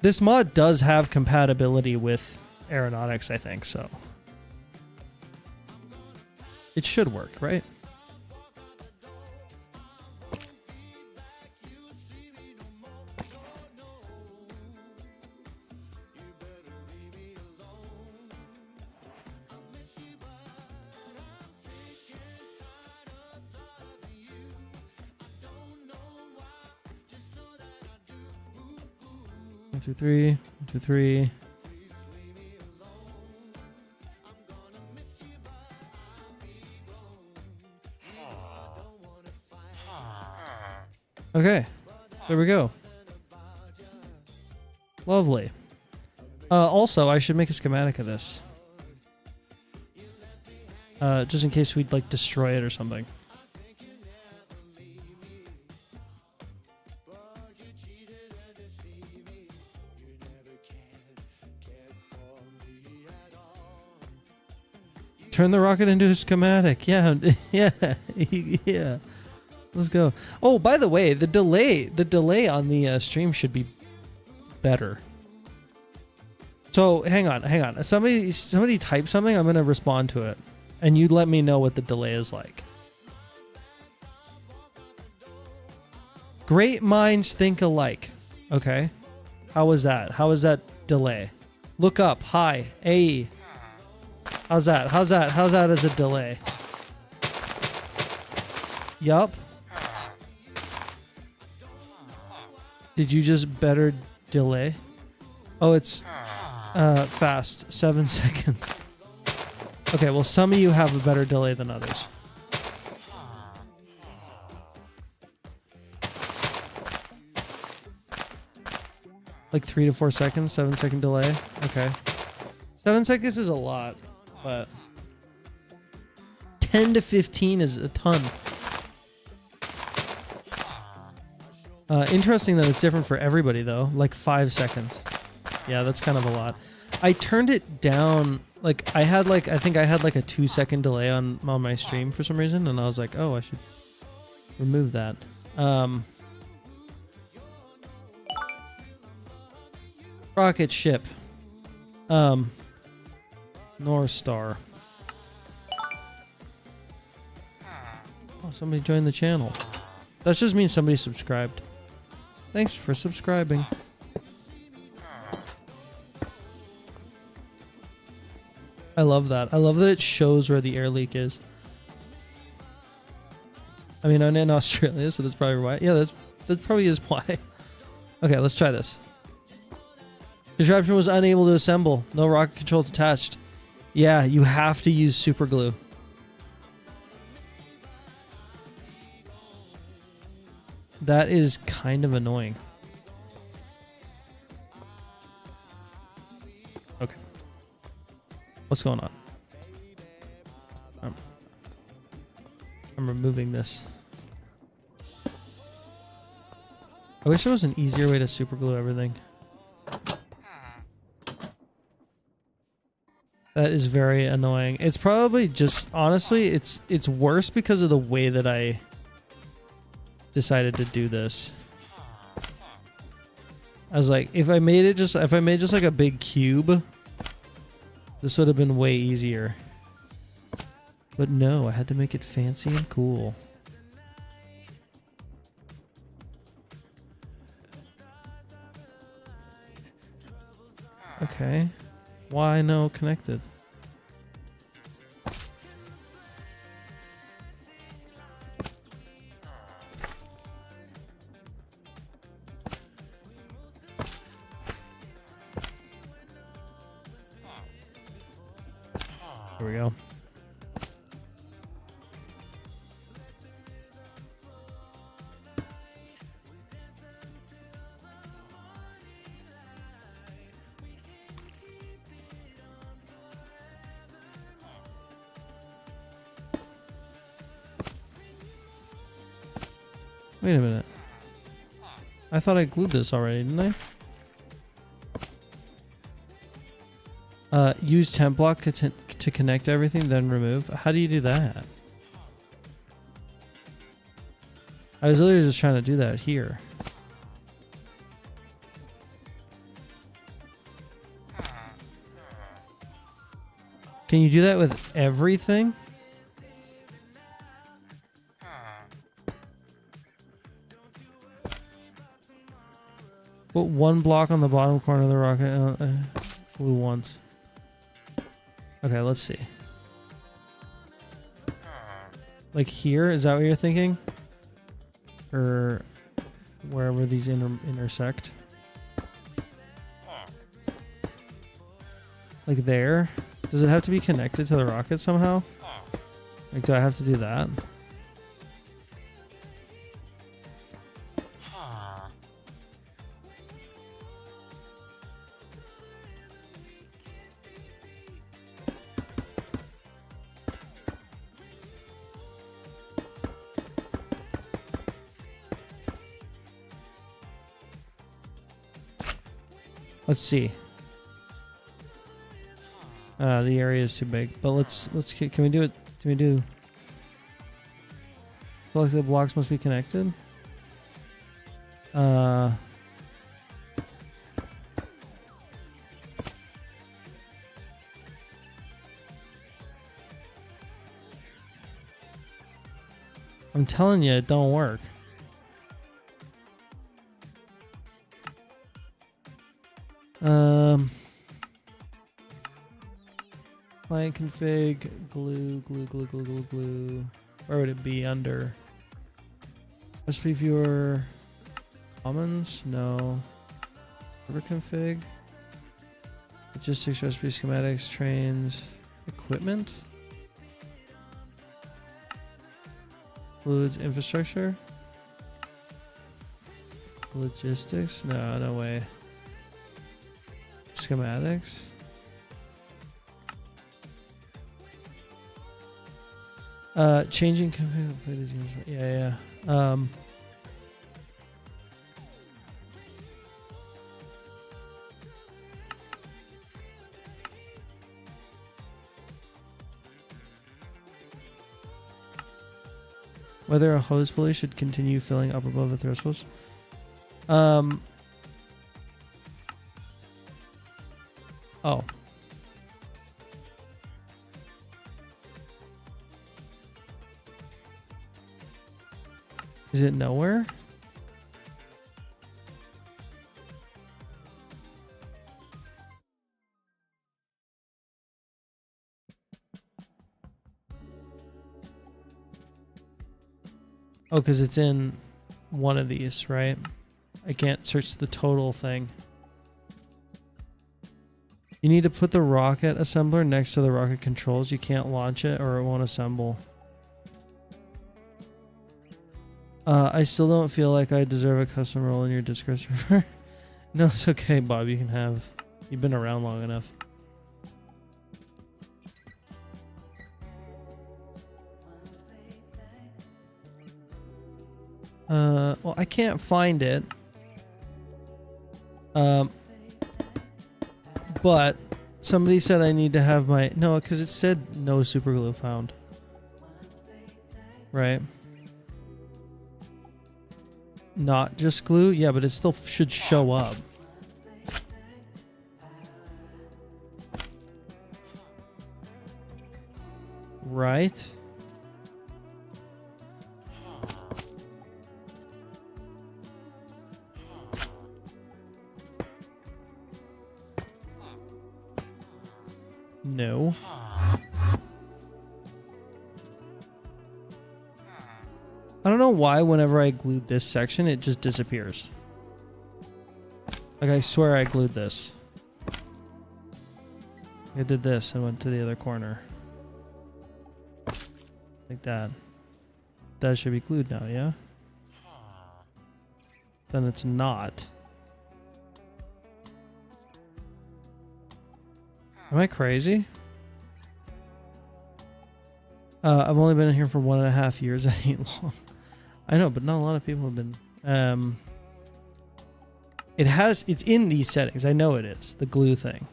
This mod does have compatibility with aeronautics, I think, so it should work, right? One, two, three. 1, 2, 3. Okay, there we go. Lovely. Also, I should make a schematic of this. Just in case we'd like destroy it or something. Turn the rocket into a schematic. Yeah, yeah, yeah. Let's go. Oh, by the way, the delay on the stream should be better. So hang on. Somebody type something. I'm gonna respond to it, and you let me know what the delay is like. Great minds think alike. Okay, how was that? How was that delay? Look up. Hi. Hey. How's that? How's that as a delay? Yup. Did you just better delay? Oh, it's fast. 7 seconds. Okay, well, some of you have a better delay than others. Like 3 to 4 seconds, 7-second delay. Okay. 7 seconds is a lot, but 10 to 15 is a ton. Interesting that it's different for everybody though, like 5 seconds. Yeah, that's kind of a lot. I turned it down. Like I think I had like a 2-second delay on my stream for some reason, and I was like, oh, I should remove that. Rocket ship. North Star. Oh, somebody joined the channel. That just means somebody subscribed. Thanks for subscribing. I love that. I love that it shows where the air leak is. I mean, I'm in Australia, so that's probably why. Yeah, that probably is why. Okay, let's try this. Contraption was unable to assemble. No rocket controls attached. Yeah, you have to use super glue. That is kind of annoying. Okay. What's going on? I'm removing this. I wish there was an easier way to super glue everything. That is very annoying. It's probably just, honestly, it's worse because of the way that I decided to do this. I was like, if I made just like a big cube, this would have been way easier. But no, I had to make it fancy and cool. Okay. Why no connected? Here we go. Wait a minute. I thought I glued this already, didn't I? Use temp block to connect everything, then remove. How do you do that? I was literally just trying to do that here. Can you do that with everything? Put one block on the bottom corner of the rocket. Glue once. Okay, let's see. Like here, is that what you're thinking? Or wherever these intersect? Like there? Does it have to be connected to the rocket somehow? Like, do I have to do that? Let's see. The area is too big, but can we do it? Can we do? Like the blocks must be connected. I'm telling you, it don't work. Client config, glue. Where would it be under? Recipe viewer, commons? No. Server config, logistics, recipe schematics, trains, equipment, fluids, infrastructure, logistics. No way. Schematics. Changing config. Yeah. Whether a hose pulley should continue filling up above the thresholds. Oh. Is it nowhere? Oh, because it's in one of these, right? I can't search the total thing. You need to put the rocket assembler next to the rocket controls. You can't launch it or it won't assemble. I still don't feel like I deserve a custom role in your Discord server. No, it's okay, Bob. You can have. You've been around long enough. Well, I can't find it. But somebody said I need to have my... No, because it said no super glue found. Right? Not just glue? Yeah, but it still should show up. Right? No. I don't know why whenever I glued this section, it just disappears. Like, I swear I glued this. I did this and went to the other corner. Like that. That should be glued now, yeah? Then it's not. Am I crazy? I've only been in here for 1.5 years. That ain't long. I know, but not a lot of people have been. It's in these settings. I know it is. The glue thing.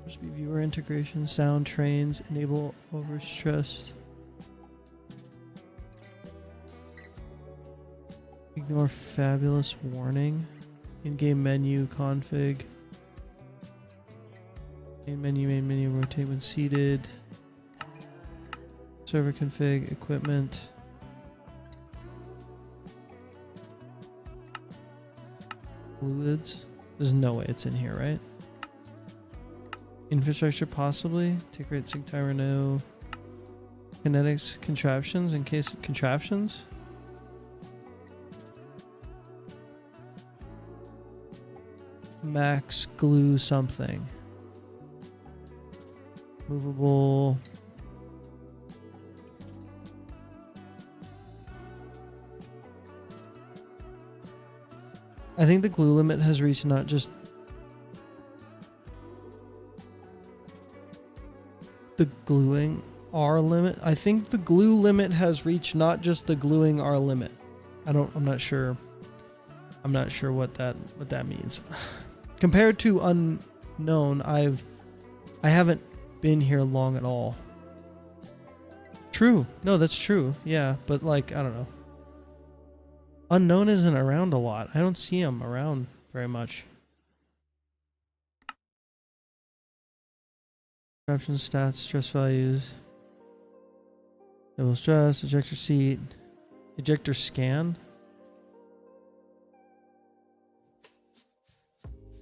Must be viewer integration, sound trains, enable overstressed. Ignore fabulous warning. In-game menu config. Main menu, rotate when seated. Server config, equipment. Fluids. There's no way it's in here, right? Infrastructure possibly. Take rate, sync timer, no. Kinetics, contraptions, in case of contraptions. Max glue something. Movable. I think the glue limit has reached not just the gluing R limit. I think the glue limit has reached not just the gluing R limit. I'm not sure. I'm not sure what that means. Compared to unknown, I haven't been here long at all. True. No, that's true. Yeah, but like, I don't know. Unknown isn't around a lot. I don't see him around very much. Options, stats, stress values. Double stress, ejector seat, ejector scan.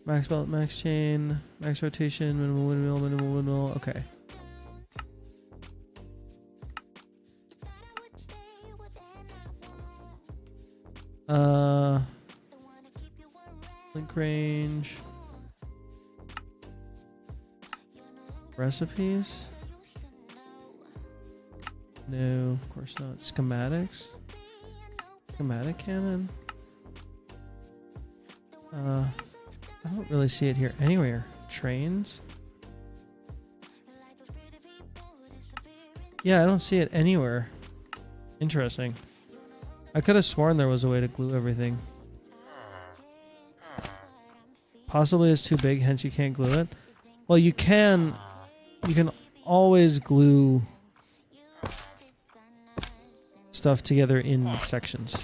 Max belt, max chain, max rotation, minimal windmill, okay. Link range. Recipes? No, of course not. Schematics? Schematic cannon? I don't really see it here anywhere. Trains? Yeah, I don't see it anywhere. Interesting. I could have sworn there was a way to glue everything. Possibly it's too big, hence you can't glue it. Well, you can always glue stuff together in sections.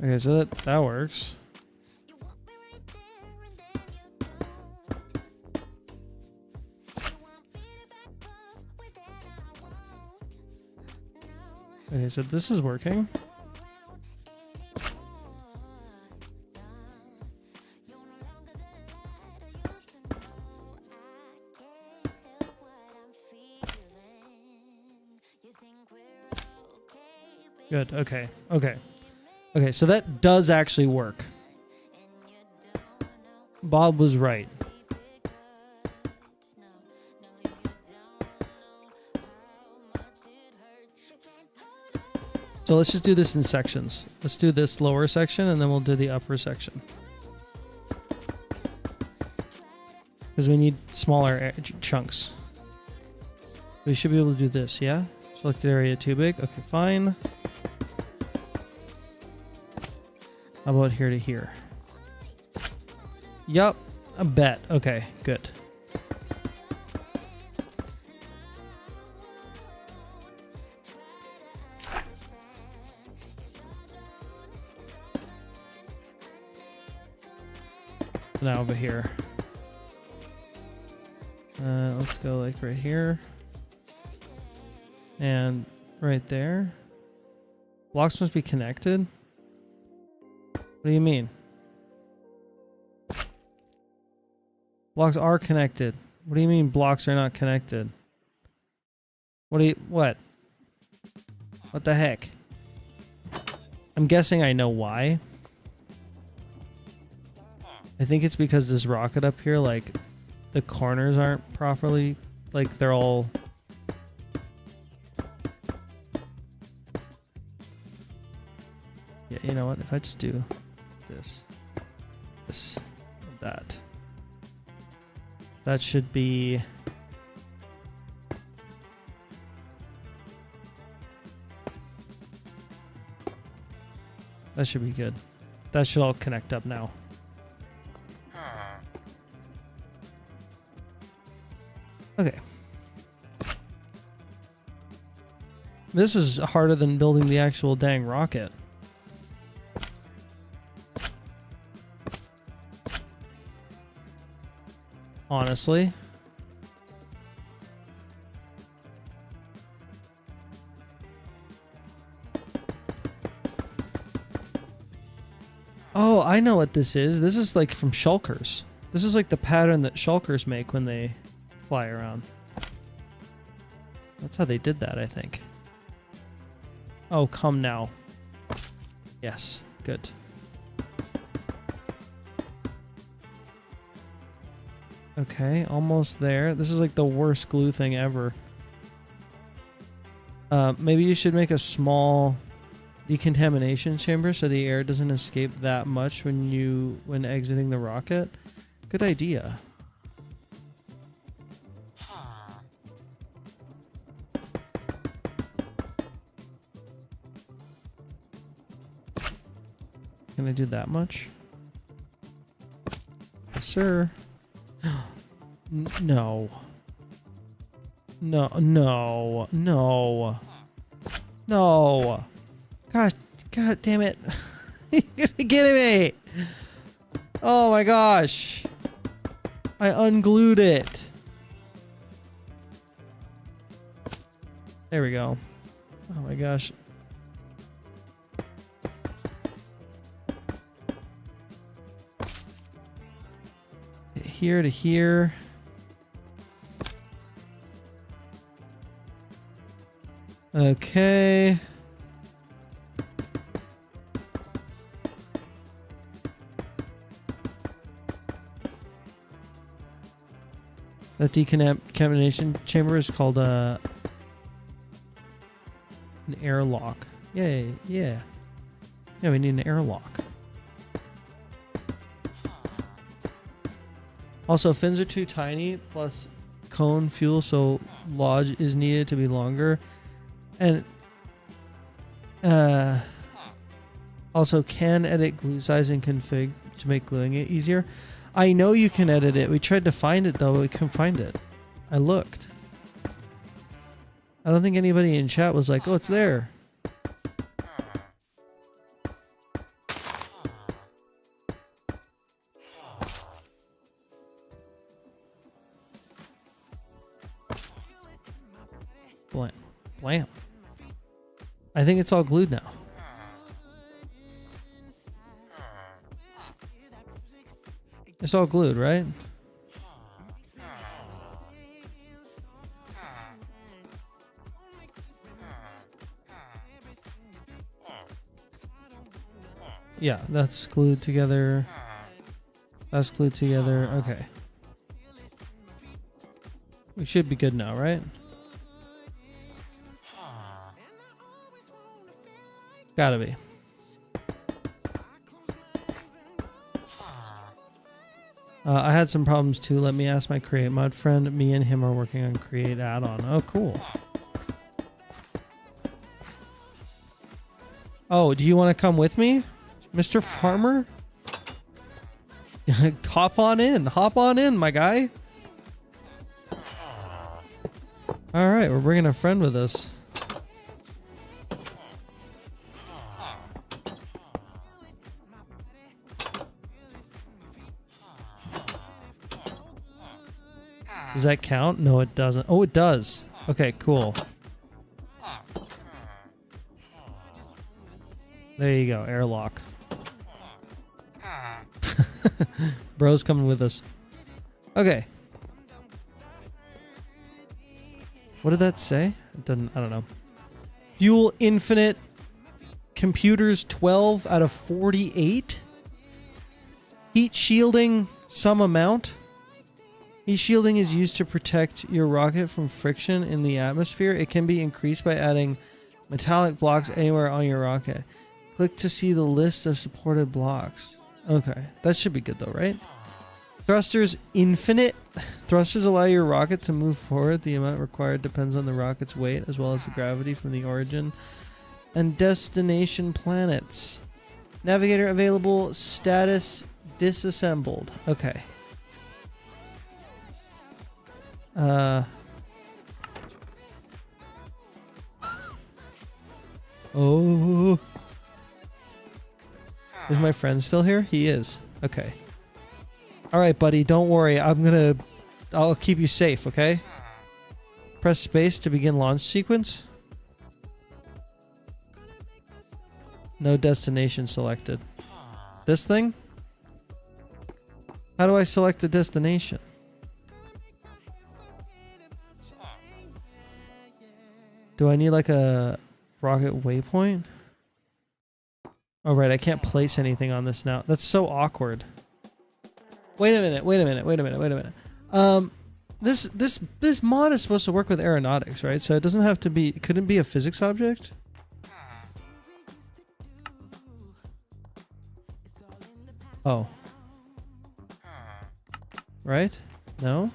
Okay, so that works. Okay, so this is working. Good, okay, okay. Okay, so that does actually work. Bob was right. So let's just do this in sections. Let's do this lower section and then we'll do the upper section. Because we need smaller chunks. We should be able to do this, yeah? Selected area too big. Okay, fine. How about here to here? Yup, I bet. Okay, good. Now over here. Let's go like right here. And right there. Blocks must be connected. What do you mean? Blocks are connected. What do you mean blocks are not connected? What? What the heck? I'm guessing I know why. I think it's because this rocket up here, like, the corners aren't properly, like, they're all... Yeah, you know what? If I just do this, that should be... That should be good. That should all connect up now. Okay. This is harder than building the actual dang rocket. Honestly. Oh, I know what this is. This is like from shulkers. This is like the pattern that shulkers make when they fly around. That's how they did that, I think. Oh, come now. Yes, good. Okay, almost there. This is like the worst glue thing ever. Maybe you should make a small decontamination chamber so the air doesn't escape that much when exiting the rocket. Good idea. Can I do that much? Yes, sir. No. No, no, no. No. Gosh, God damn it. You're kidding me. Oh my gosh. I unglued it. There we go. Oh my gosh. Here to here. Okay. That decontamination chamber is called an airlock. Yay, yeah. Yeah, we need an airlock. Also, fins are too tiny, plus cone fuel, so lodge is needed to be longer. And also can edit glue size and config to make gluing it easier. I know you can edit it. We tried to find it though, but we couldn't find it. I looked. I don't think anybody in chat was like, oh, it's there. Blam. Blam. I think it's all glued now. It's all glued, right? Yeah, that's glued together. That's glued together. Okay. We should be good now, right? Gotta be. I had some problems too. Let me ask my create mod friend. Me and him are working on create add-on. Oh, cool. Oh, do you want to come with me, Mr. Farmer? Hop on in, my guy. All right, we're bringing a friend with us. Does that count? No, it doesn't. Oh, it does. Okay, cool. There you go, airlock. Bro's coming with us. Okay. What did that say? It doesn't, I don't know. Fuel infinite. Computers 12 out of 48. Heat shielding some amount. Heat shielding is used to protect your rocket from friction in the atmosphere. It can be increased by adding metallic blocks anywhere on your rocket. Click to see the list of supported blocks. Okay, that should be good though, right? Thrusters infinite. Thrusters allow your rocket to move forward. The amount required depends on the rocket's weight as well as the gravity from the origin and destination planets. Navigator available. Status disassembled. Okay. Oh. Is my friend still here? He is. Okay. All right, buddy. Don't worry. I'll keep you safe, okay? Press space to begin launch sequence. No destination selected. This thing? How do I select the destination? Do I need like a rocket waypoint? Oh, right. I can't place anything on this now. That's so awkward. Wait a minute. This mod is supposed to work with aeronautics, right? So it doesn't have to be, couldn't it be a physics object? Oh. Right? No?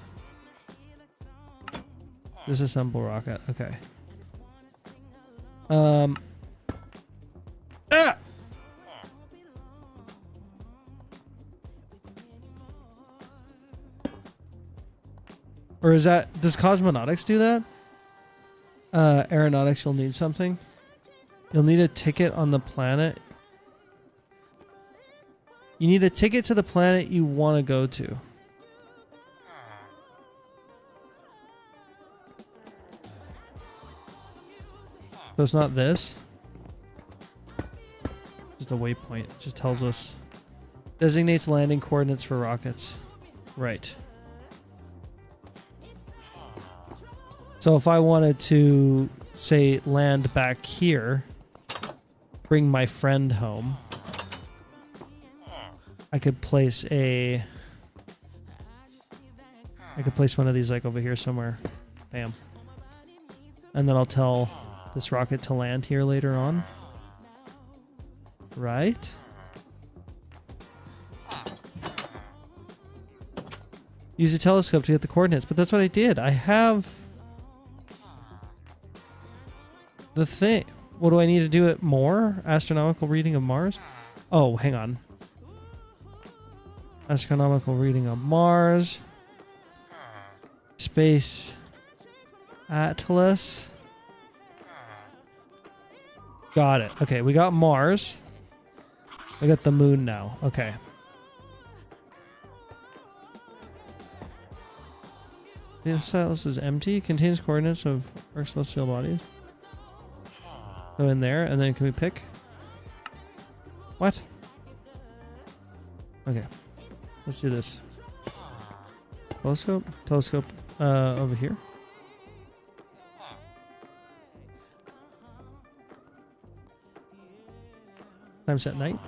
Disassemble rocket. Okay. Ah! Or is that, does cosmonautics do that? Aeronautics, you'll need something. You'll need a ticket on the planet. You need a ticket to the planet you want to go to. So it's not this. Just a waypoint. It just tells us. Designates landing coordinates for rockets. Right. So if I wanted to, say, land back here, bring my friend home, I could place a I could place one of these like over here somewhere. Bam. And then I'll tell this rocket to land here later on. Right? Use a telescope to get the coordinates, but that's what I did. I have the thing. What do I need to do it more? Astronomical reading of Mars? Oh, hang on. Astronomical reading of Mars. Space Atlas. Got it. Okay, we got Mars. We got the moon now. Okay. This atlas is empty. Contains coordinates of our celestial bodies. Go in there, and then can we pick? What? Okay. Let's do this. Telescope? Telescope over here. Time set night.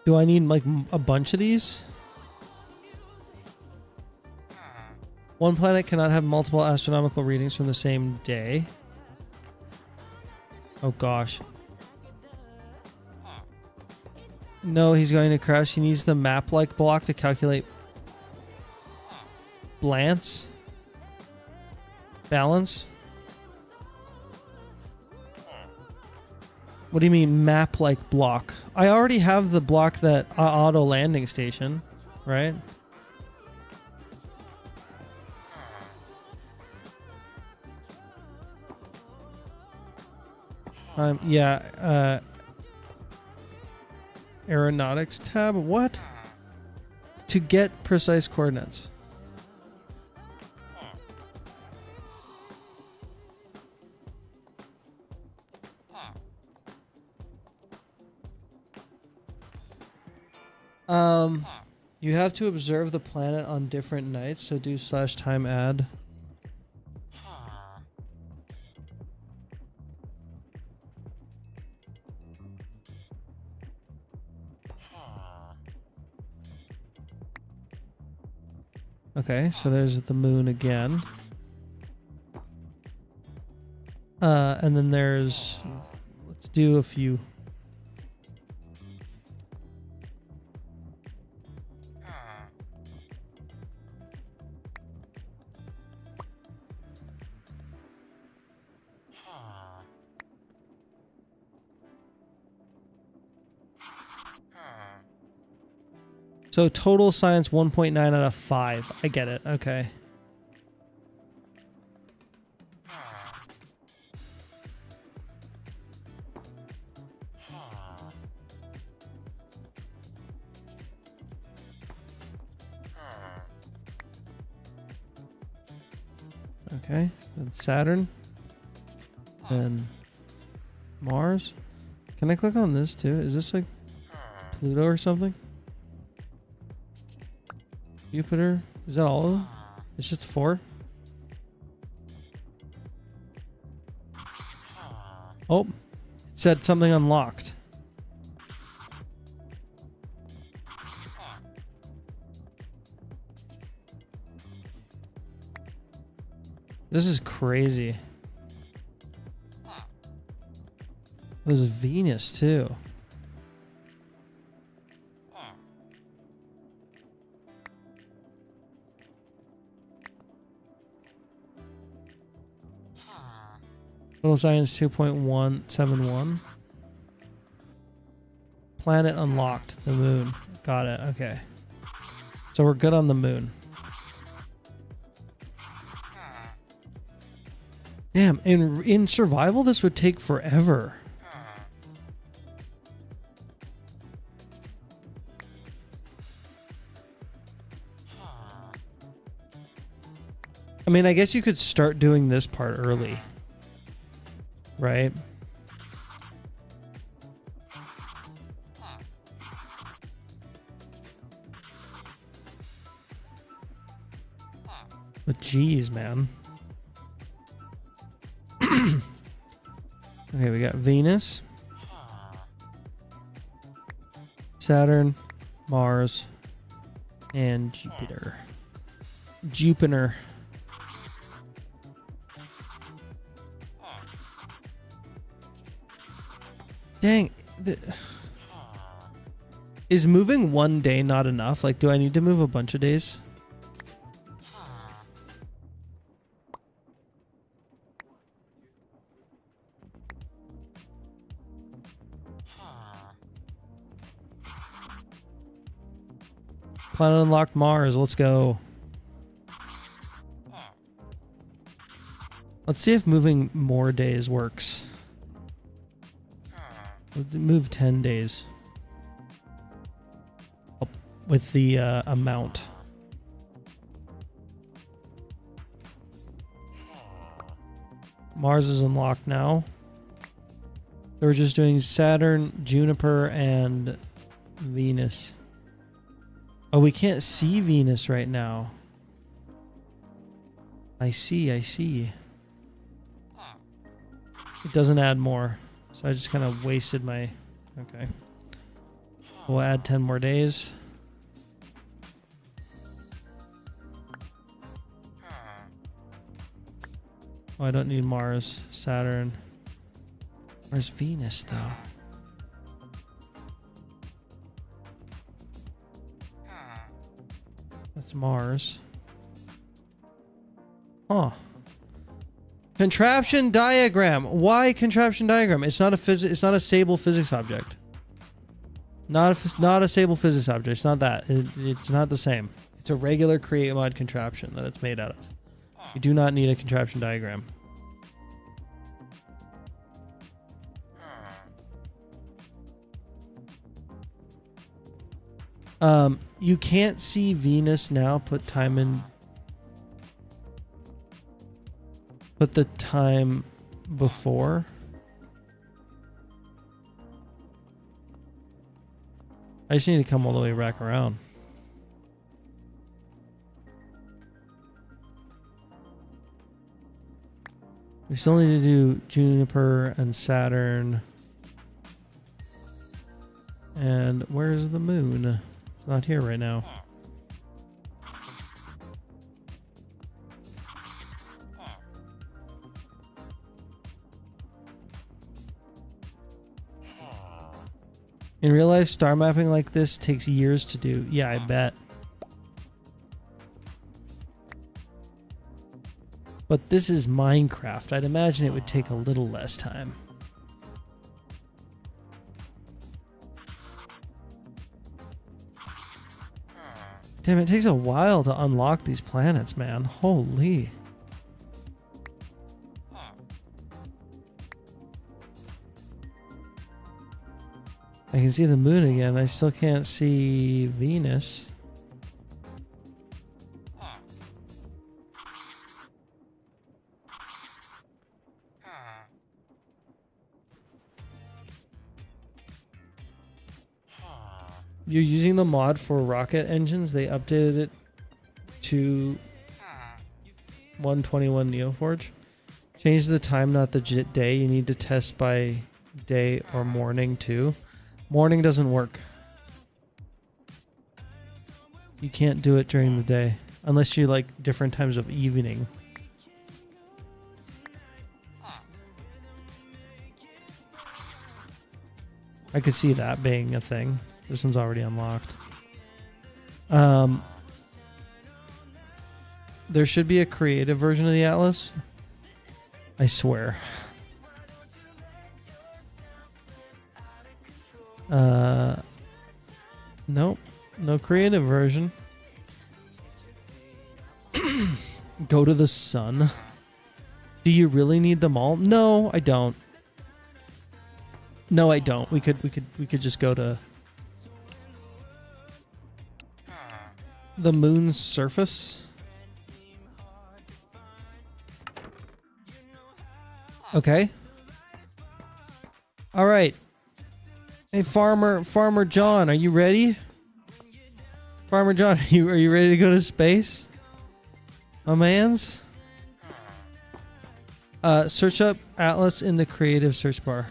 Do I need like a bunch of these? One planet cannot have multiple astronomical readings from the same day. Oh gosh. No, he's going to crash. He needs the map-like block to calculate balance. What do you mean map-like block? I already have the block that auto landing station, right? Yeah, aeronautics tab, what? To get precise coordinates. You have to observe the planet on different nights, so do /time add. Okay, so there's the moon again. And then there's, let's do a few. So total science 1.9 out of 5. I get it. Okay. Okay. Then Saturn. Then Mars. Can I click on this too? Is this like Pluto or something? Jupiter? Is that all of them? It's just 4? Oh, it said something unlocked. This is crazy. There's Venus too. Total science 2.171. Planet unlocked. The moon. Got it. Okay. So we're good on the moon. Damn, in survival this would take forever. I mean, I guess you could start doing this part early. Right? But geez, man. Okay, we got Venus. Saturn, Mars, and Jupiter. Jupiter. Dang. Is moving one day not enough? Like, do I need to move a bunch of days? Planet unlocked Mars. Let's go. Let's see if moving more days works. Let's move 10 days. With the amount. Mars is unlocked now. So we're just doing Saturn, Juniper, and Venus. Oh, we can't see Venus right now. I see. It doesn't add more. So I just kind of wasted my... Okay. We'll add 10 more days. Oh, I don't need Mars, Saturn. Where's Venus, though? That's Mars. Huh. Contraption diagram. Why contraption diagram? It's not a it's not a stable physics object. Not a stable physics object. It's not that. It's not the same. It's a regular create mod contraption that it's made out of. You do not need a contraption diagram. You can't see Venus now. Put time in. Put the time before. I just need to come all the way back around. We still need to do Juniper and Saturn. And where's the moon? It's not here right now. In real life, star mapping like this takes years to do. Yeah, I bet. But this is Minecraft. I'd imagine it would take a little less time. Damn, it takes a while to unlock these planets, man. Holy. I can see the moon again. I still can't see Venus. You're using the mod for rocket engines. They updated it to 121 Neoforge. Change the time, not the day. You need to test by day or morning too. Morning doesn't work. You can't do it during the day unless you like different times of evening. I could see that being a thing. This one's already unlocked. There should be a creative version of the Atlas. I swear. Nope. No creative version. Go to the sun. Do you really need them all? No, I don't. No, I don't. We could just go to the moon's surface. Okay. All right. Hey, Farmer John, are you ready? Farmer John, are you ready to go to space? My mans? Search up Atlas in the creative search bar.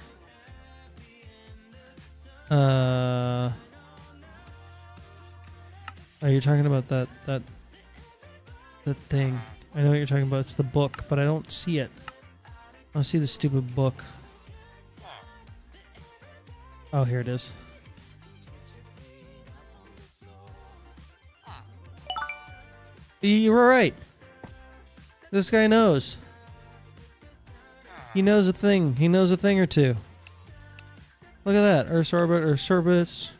Oh, you're talking about that thing. I know what you're talking about. It's the book, but I don't see it. I don't see the stupid book. Oh, here it is. You were right. This guy knows. He knows a thing. He knows a thing or two. Look at that. Earth's orbit, Earth's orbit.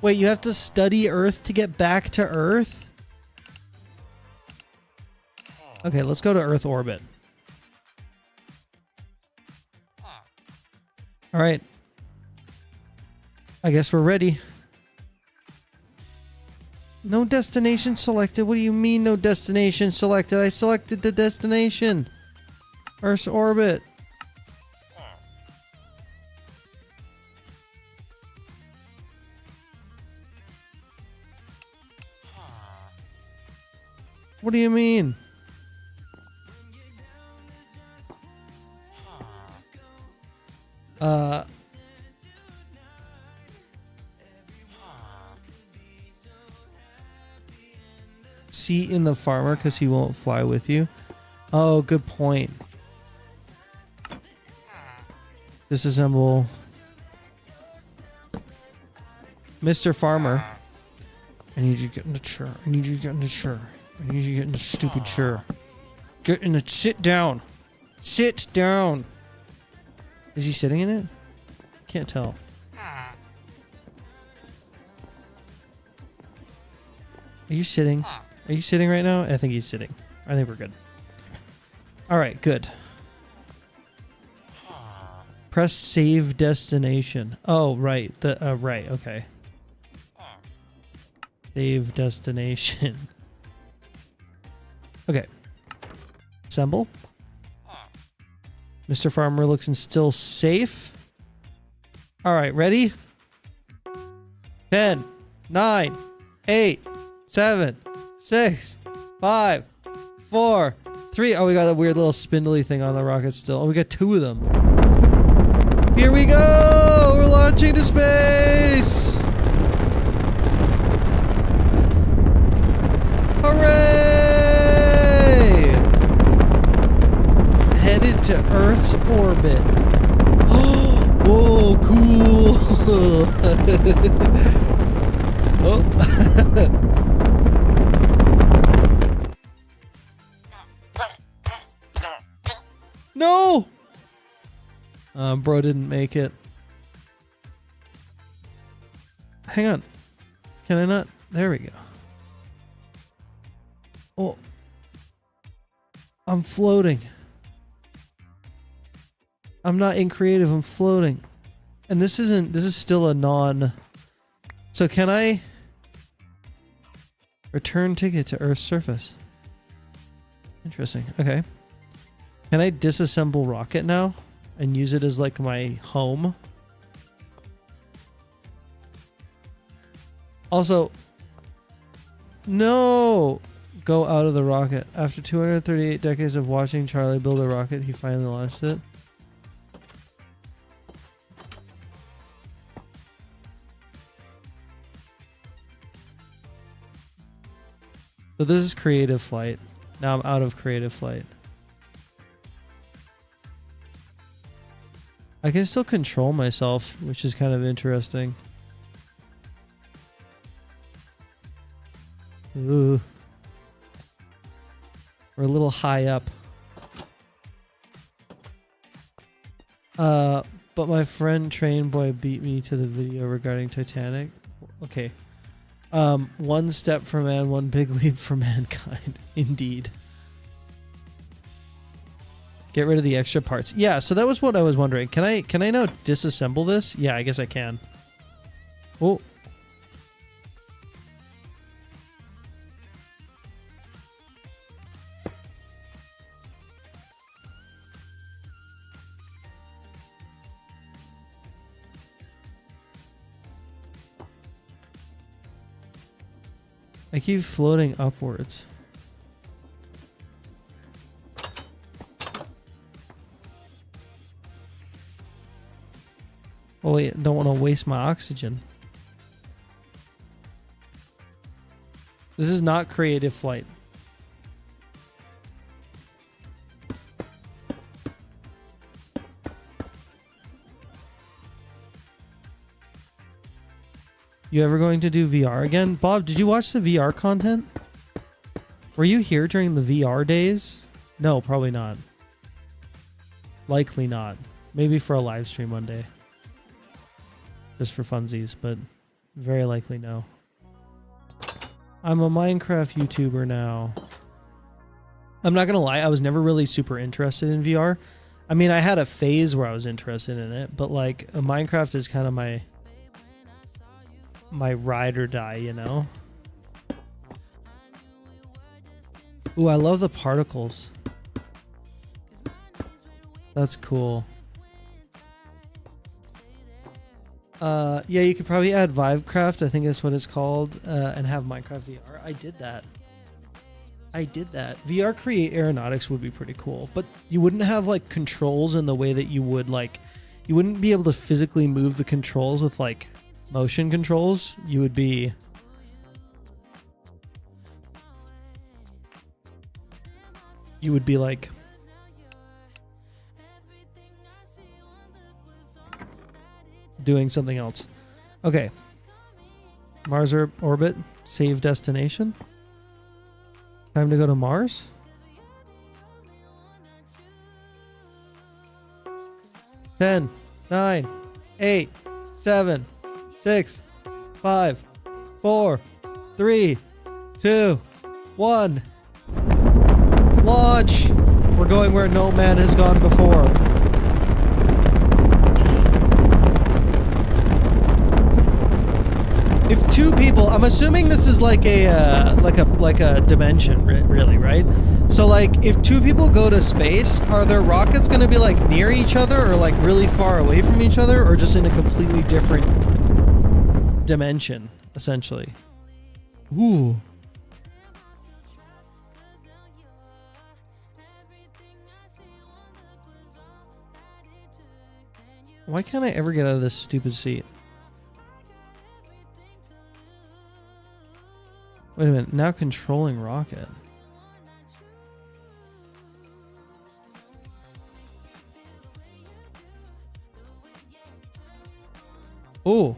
Wait, you have to study Earth to get back to Earth? Okay, let's go to Earth orbit. Alright. I guess we're ready. No destination selected. What do you mean no destination selected? I selected the destination. Earth's orbit. What do you mean? Seat in the farmer because he won't fly with you. Oh, good point. Disassemble. Mr. Farmer. I need you to get in the chair. I need you to get in the chair. I need you to get in the stupid chair. Get in the... Sit down. Sit down. Is he sitting in it? Can't tell. Are you sitting? Are you sitting right now? I think he's sitting. I think we're good. Alright, good. Press save destination. Oh, right. Right, okay. Save destination. Okay. Assemble. Mr. Farmer looks and still safe. Alright, ready? 10, 9, 8, 7, 6, 5, 4, 3. Oh, we got that weird little spindly thing on the rocket still. Oh, we got 2 of them. Here we go! We're launching to space! Hooray! Headed to Earth's orbit. Whoa, cool! Oh. No! Bro didn't make it. Hang on. Can I not? There we go. Oh. I'm floating. I'm not in creative, I'm floating. And this is still a non... So can I... Return ticket to Earth's surface. Interesting. Okay. Can I disassemble rocket now? And use it as like my home? Also... No! Go out of the rocket. After 238 decades of watching Charlie build a rocket, he finally launched it. So this is creative flight. Now I'm out of creative flight. I can still control myself, which is kind of interesting. Ooh. We're a little high up. But my friend Train Boy beat me to the video regarding Titanic. Okay. One step for man, one big leap for mankind. Indeed. Get rid of the extra parts. Yeah, so that was what I was wondering. Can I now disassemble this? Yeah, I guess I can. Oh. I keep floating upwards. Oh wait, don't want to waste my oxygen. This is not creative flight. You ever going to do VR again? Bob, did you watch the VR content? Were you here during the VR days? No, probably not. Likely not. Maybe for a live stream one day. Just for funsies, but very likely no. I'm a Minecraft YouTuber now. I'm not gonna lie, I was never really super interested in VR. I mean, I had a phase where I was interested in it, but like Minecraft is kind of my ride or die, you know? Ooh, I love the particles. That's cool. Yeah, you could probably add Vivecraft, I think that's what it's called, and have Minecraft VR. I did that. VR Create Aeronautics would be pretty cool, but you wouldn't have like controls in the way that you would like, you wouldn't be able to physically move the controls with like motion controls. You would be like doing something else. Okay. Mars orbit, save destination. Time to go to Mars. Ten, 9, 8, 7, 6, 5, 4, 3, 2, 1. Launch! We're going where no man has gone before. If two people, I'm assuming this is like a dimension, really, right? So like, if two people go to space, are their rockets going to be like near each other, or like really far away from each other, or just in a completely different dimension, essentially? Ooh. Why can't I ever get out of this stupid seat? Wait a minute, now controlling rocket. Oh.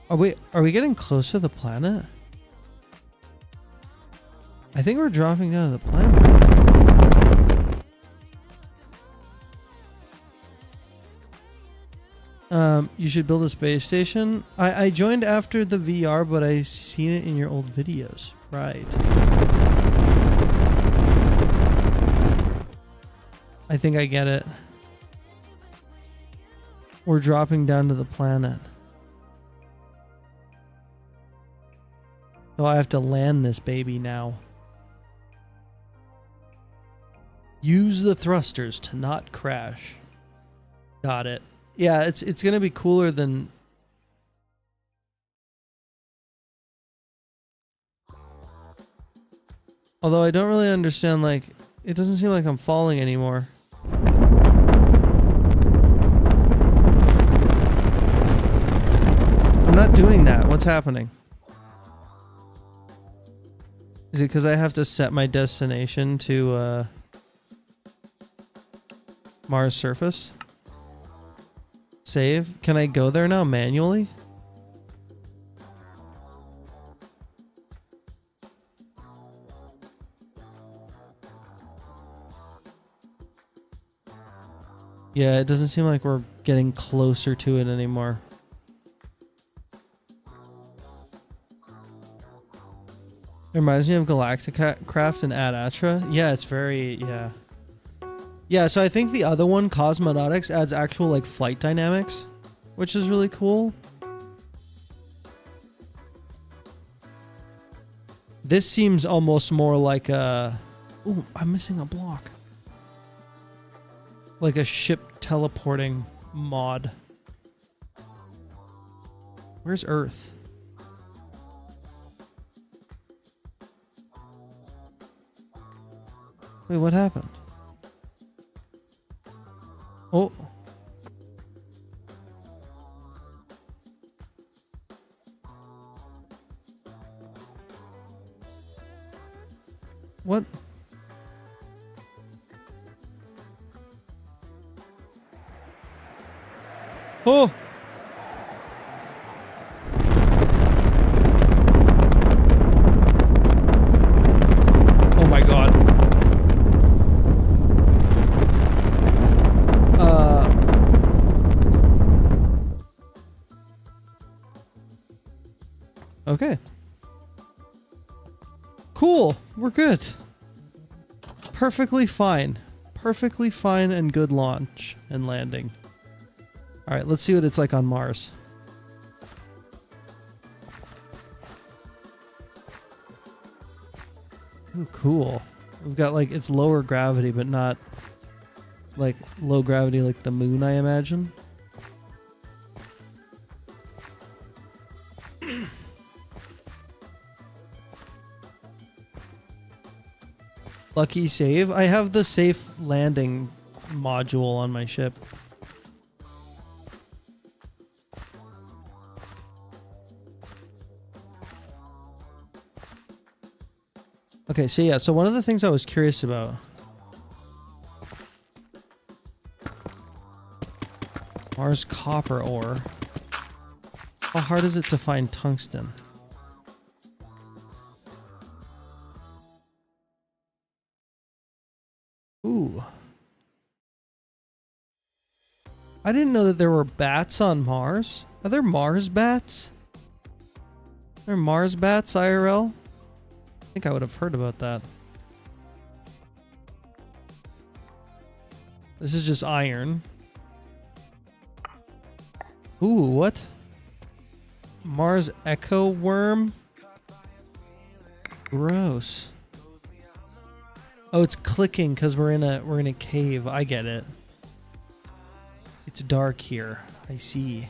Are we getting close to the planet? I think we're dropping down to the planet. You should build a space station. I joined after the VR, but I seen it in your old videos. Right. I think I get it. We're dropping down to the planet. So I have to land this baby now. Use the thrusters to not crash. Got it. Yeah, it's gonna be cooler than... Although I don't really understand, like, it doesn't seem like I'm falling anymore. I'm not doing that. What's happening? Is it because I have to set my destination to Mars surface? Save? Can I go there now manually? Yeah, it doesn't seem like we're getting closer to it anymore. It reminds me of Galacticraft and Ad Atra. Yeah, it's very, yeah. Yeah, so I think the other one, Cosmonautics, adds actual like flight dynamics, which is really cool. This seems almost more like a... Ooh, I'm missing a block. Like a ship teleporting mod. Where's Earth? Wait, what happened? Oh. What? Oh! Oh my god. Okay. Cool. We're good. Perfectly fine. Perfectly fine and good launch and landing. Alright, let's see what it's like on Mars. Ooh, cool. We've got like, it's lower gravity, but not like low gravity like the moon, I imagine. Lucky save. I have the safe landing module on my ship. Okay, so yeah, so one of the things I was curious about. Mars copper ore. How hard is it to find tungsten? Ooh. I didn't know that there were bats on Mars. Are there Mars bats? Are there Mars bats IRL? I think I would have heard about that. This is just iron. Ooh, what? Mars echo worm? Gross. Oh, it's clicking because we're in a cave. I get it. It's dark here. I see.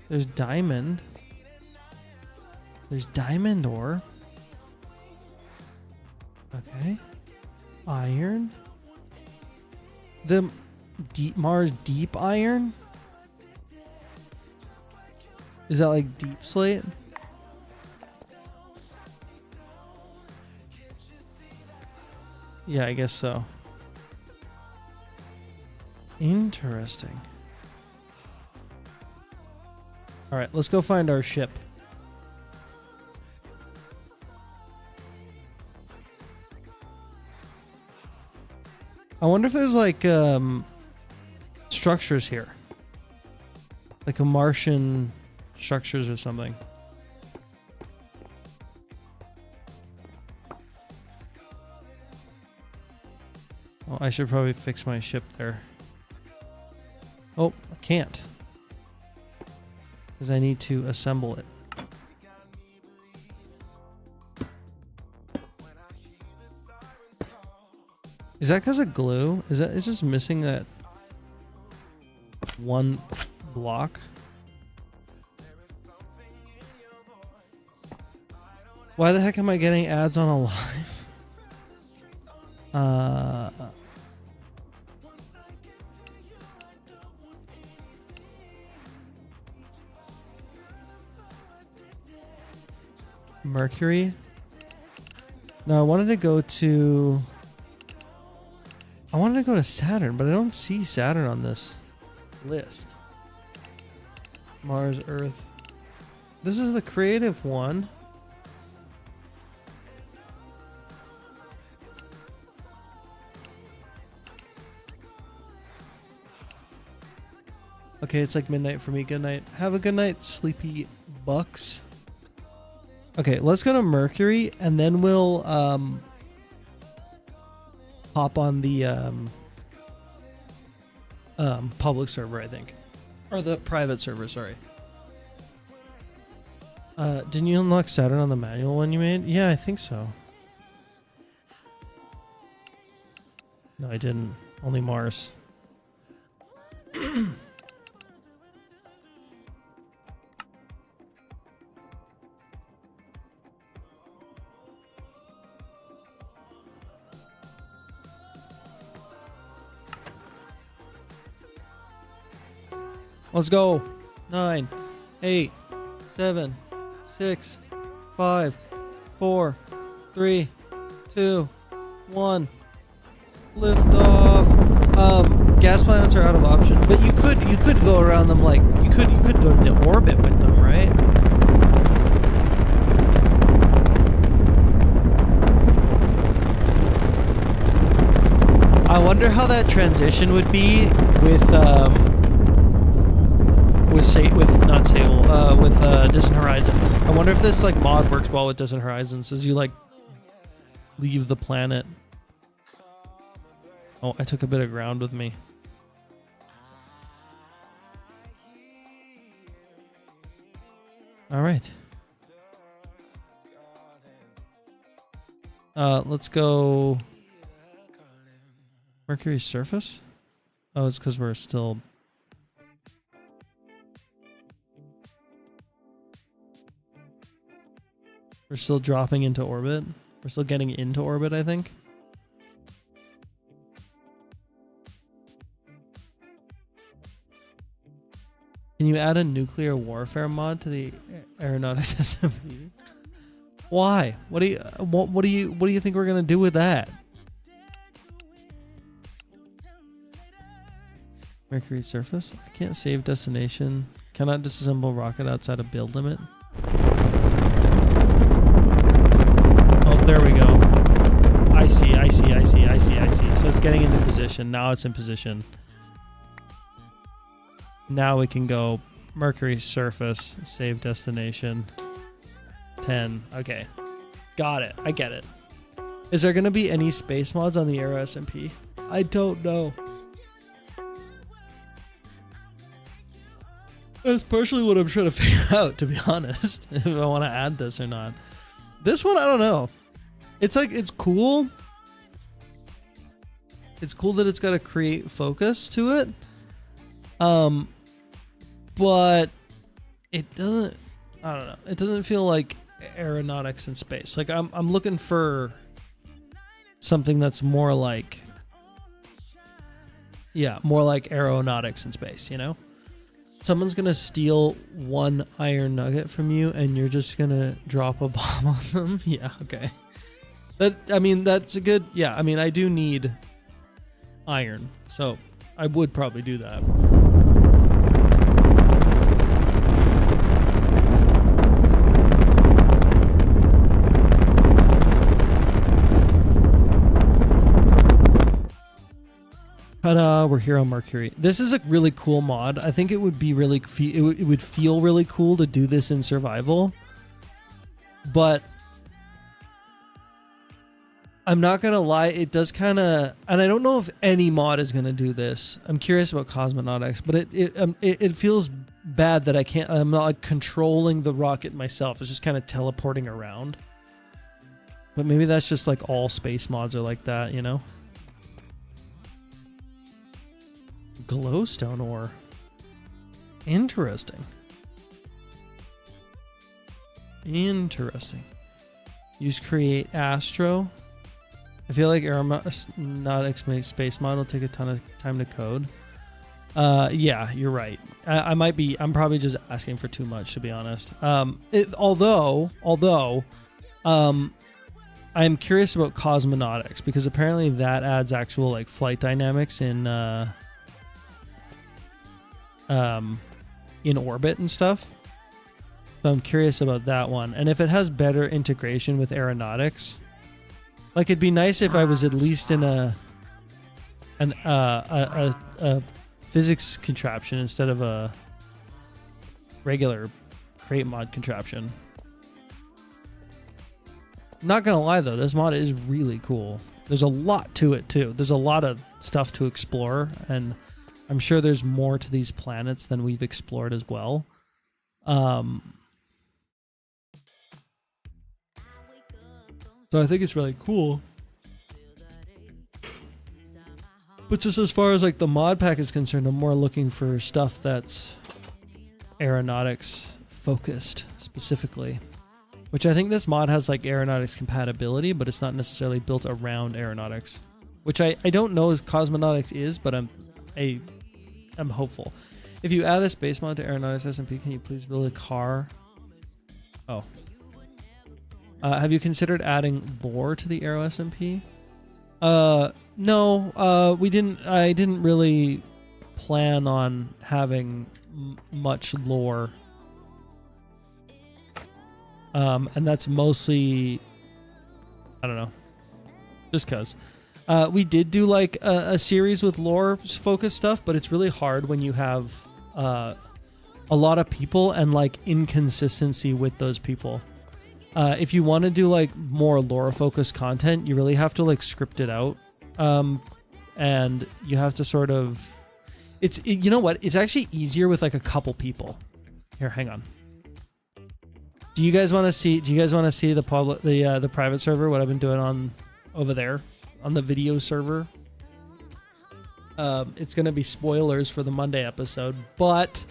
There's diamond. There's diamond ore. Okay. Iron. The deep Mars deep iron? Is that like deep slate? Yeah, I guess so. Interesting. All right, let's go find our ship. I wonder if there's like structures here. Like a Martian structures or something. Well, I should probably fix my ship there. Oh, I can't. Because I need to assemble it. Is that because of glue? Is that, it's just missing that one block? Why the heck am I getting ads on Alive? Mercury? No, I wanted to go to Saturn, but I don't see Saturn on this list. Mars, Earth. This is the creative one. Okay, it's like midnight for me. Good night. Have a good night, sleepy bucks. Okay, let's go to Mercury, and then we'll hop on the public server, I think. Or the private server, sorry. Didn't you unlock Saturn on the manual one you made? Yeah, I think so. No, I didn't. Only Mars. Let's go. 9, 8, 7, 6, 5, 4, 3, 2, 1. Lift off. Gas planets are out of option, but you could go around them like you could go into orbit with them, right? I wonder how that transition would be with Distant Horizons. I wonder if this like mod works well with Distant Horizons as you like leave the planet. Oh, I took a bit of ground with me. All right. Let's go Mercury's surface. Oh, it's because we're still. We're still dropping into orbit. We're still getting into orbit, I think. Can you add a nuclear warfare mod to the aeronautics SMP? Why? What do you think we're gonna do with that? Mercury surface. I can't save destination. Cannot disassemble rocket outside of build limit. Oh, there we go. I see. So it's getting into position. Now it's in position. Now we can go Mercury surface, save destination, 10. Okay, got it. I get it. Is there going to be any space mods on the Aero SMP? I don't know. That's partially what I'm trying to figure out, to be honest, if I want to add this or not. This one, I don't know. It's like, it's cool. It's cool that it's got a create focus to it. But it doesn't, I don't know. It doesn't feel like aeronautics in space. Like I'm looking for something that's more like, yeah, more like aeronautics in space, you know? Someone's going to steal one iron nugget from you and you're just going to drop a bomb on them. Yeah. Okay. That's a good, yeah. I mean, I do need iron, so I would probably do that. Ta-da, we're here on Mercury. This is a really cool mod. I think it would be really, it would feel really cool to do this in survival. But I'm not going to lie, it does kind of, and I don't know if any mod is going to do this. I'm curious about cosmonautics, but it feels bad that I'm not like controlling the rocket myself. It's just kind of teleporting around. But maybe that's just like all space mods are like that, you know? Glowstone ore. Interesting. Interesting. Use create astro. I feel like aeronautics space mod will take a ton of time to code. Yeah, you're right. I'm probably just asking for too much, to be honest. Although I'm curious about cosmonautics because apparently that adds actual like flight dynamics in orbit and stuff. So I'm curious about that one. And if it has better integration with aeronautics, like it'd be nice if I was at least in a physics contraption instead of a regular crate mod contraption. Not gonna lie though, this mod is really cool. There's a lot to it too. There's a lot of stuff to explore, and I'm sure there's more to these planets than we've explored as well. So I think it's really cool. But just as far as like the mod pack is concerned, I'm more looking for stuff that's aeronautics focused specifically. Which I think this mod has like aeronautics compatibility, but it's not necessarily built around aeronautics. Which I don't know if cosmonautics is, but I'm hopeful. If you add a space mod to aeronautics SMP, can you please build a car? Oh. Have you considered adding lore to the Arrow SMP? No, we didn't. I didn't really plan on having much lore. And that's mostly, I don't know, just cause. We did do like a series with lore focused stuff, but it's really hard when you have a lot of people and like inconsistency with those people. If you want to do like more lore focused content, you really have to like script it out. And you have to sort of, you know what? It's actually easier with like a couple people. Here, hang on. Do you guys want to see the public, the private server, what I've been doing on over there on the video server? It's going to be spoilers for the Monday episode, but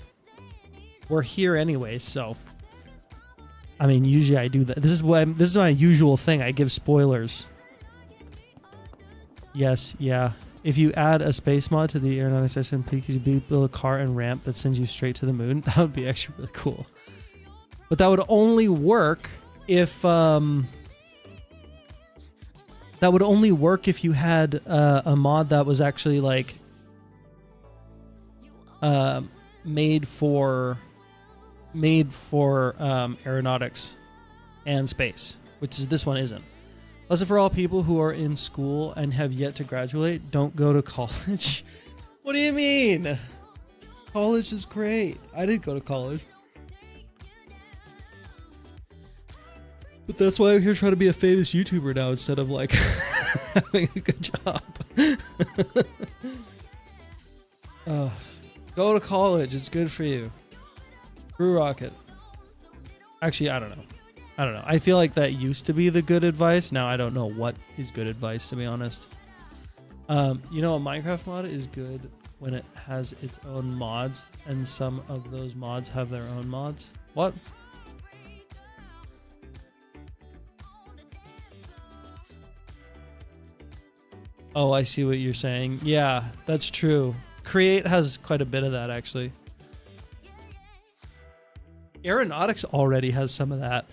we're here anyway, so I mean, usually I do that. This is my usual thing. I give spoilers. Yes, yeah. If you add a space mod to the Aeronautics SMP, could you build a car and ramp that sends you straight to the moon? That would be actually really cool. But that would only work if you had a mod that was actually like made for aeronautics and space, which is this one isn't. Lesson for all people who are in school and have yet to graduate: don't go to college. What do you mean? College is great. I didn't go to college. But that's why I'm here trying to be a famous YouTuber now instead of like having a good job. Go to college. It's good for you. Screw Rocket. Actually, I don't know. I feel like that used to be the good advice. Now I don't know what is good advice, to be honest. You know, a Minecraft mod is good when it has its own mods, and some of those mods have their own mods. What? Oh, I see what you're saying. Yeah, that's true. Create has quite a bit of that, actually. Aeronautics already has some of that,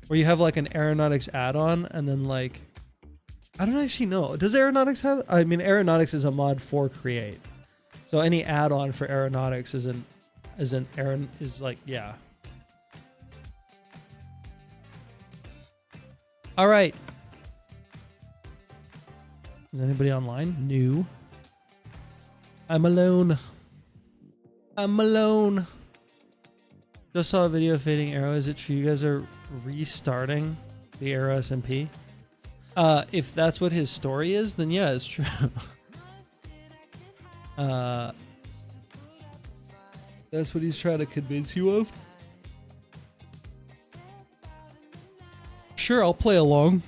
where you have like an aeronautics add-on, and then like, I don't actually know. Does aeronautics have? I mean, aeronautics is a mod for Create, so any add-on for aeronautics is like, yeah. All right. Is anybody online? New. I'm alone. Just saw a video of Fading Arrow. Is it true you guys are restarting the Arrow SMP? If that's what his story is, then yeah, it's true. That's what he's trying to convince you of? Sure, I'll play along.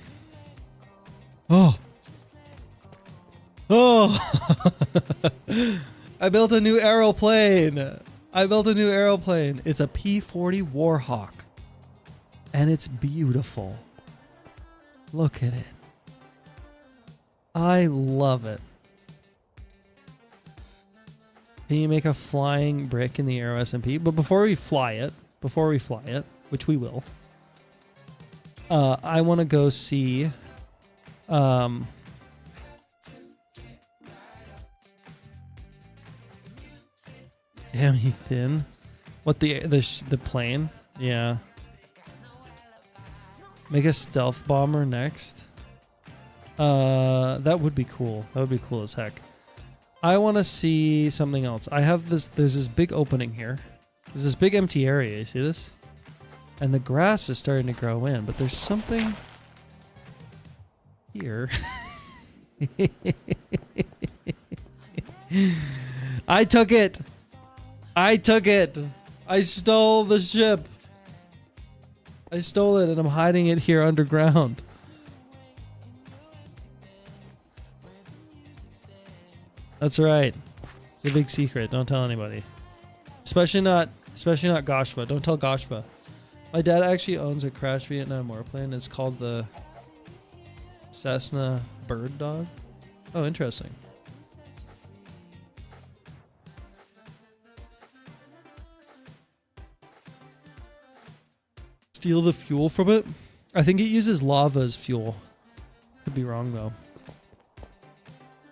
Oh. I built a new aeroplane. It's a P-40 Warhawk. And it's beautiful. Look at it. I love it. Can you make a flying brick in the Aero SMP? But before we fly it, which we will, I want to go see damn, he thin. What, the plane? Yeah. Make a stealth bomber next. That would be cool. That would be cool as heck. I want to see something else. I have this. There's this big opening here. There's this big empty area. You see this? And the grass is starting to grow in, but there's something here. I took it. I stole the ship. I stole it and I'm hiding it here underground. That's right. It's a big secret. Don't tell anybody. Especially not Goshva. Don't tell Goshva. My dad actually owns a Crash Vietnam warplane. It's called the Cessna Bird Dog. Oh, interesting. Steal the fuel from it? I think it uses lava as fuel. Could be wrong though.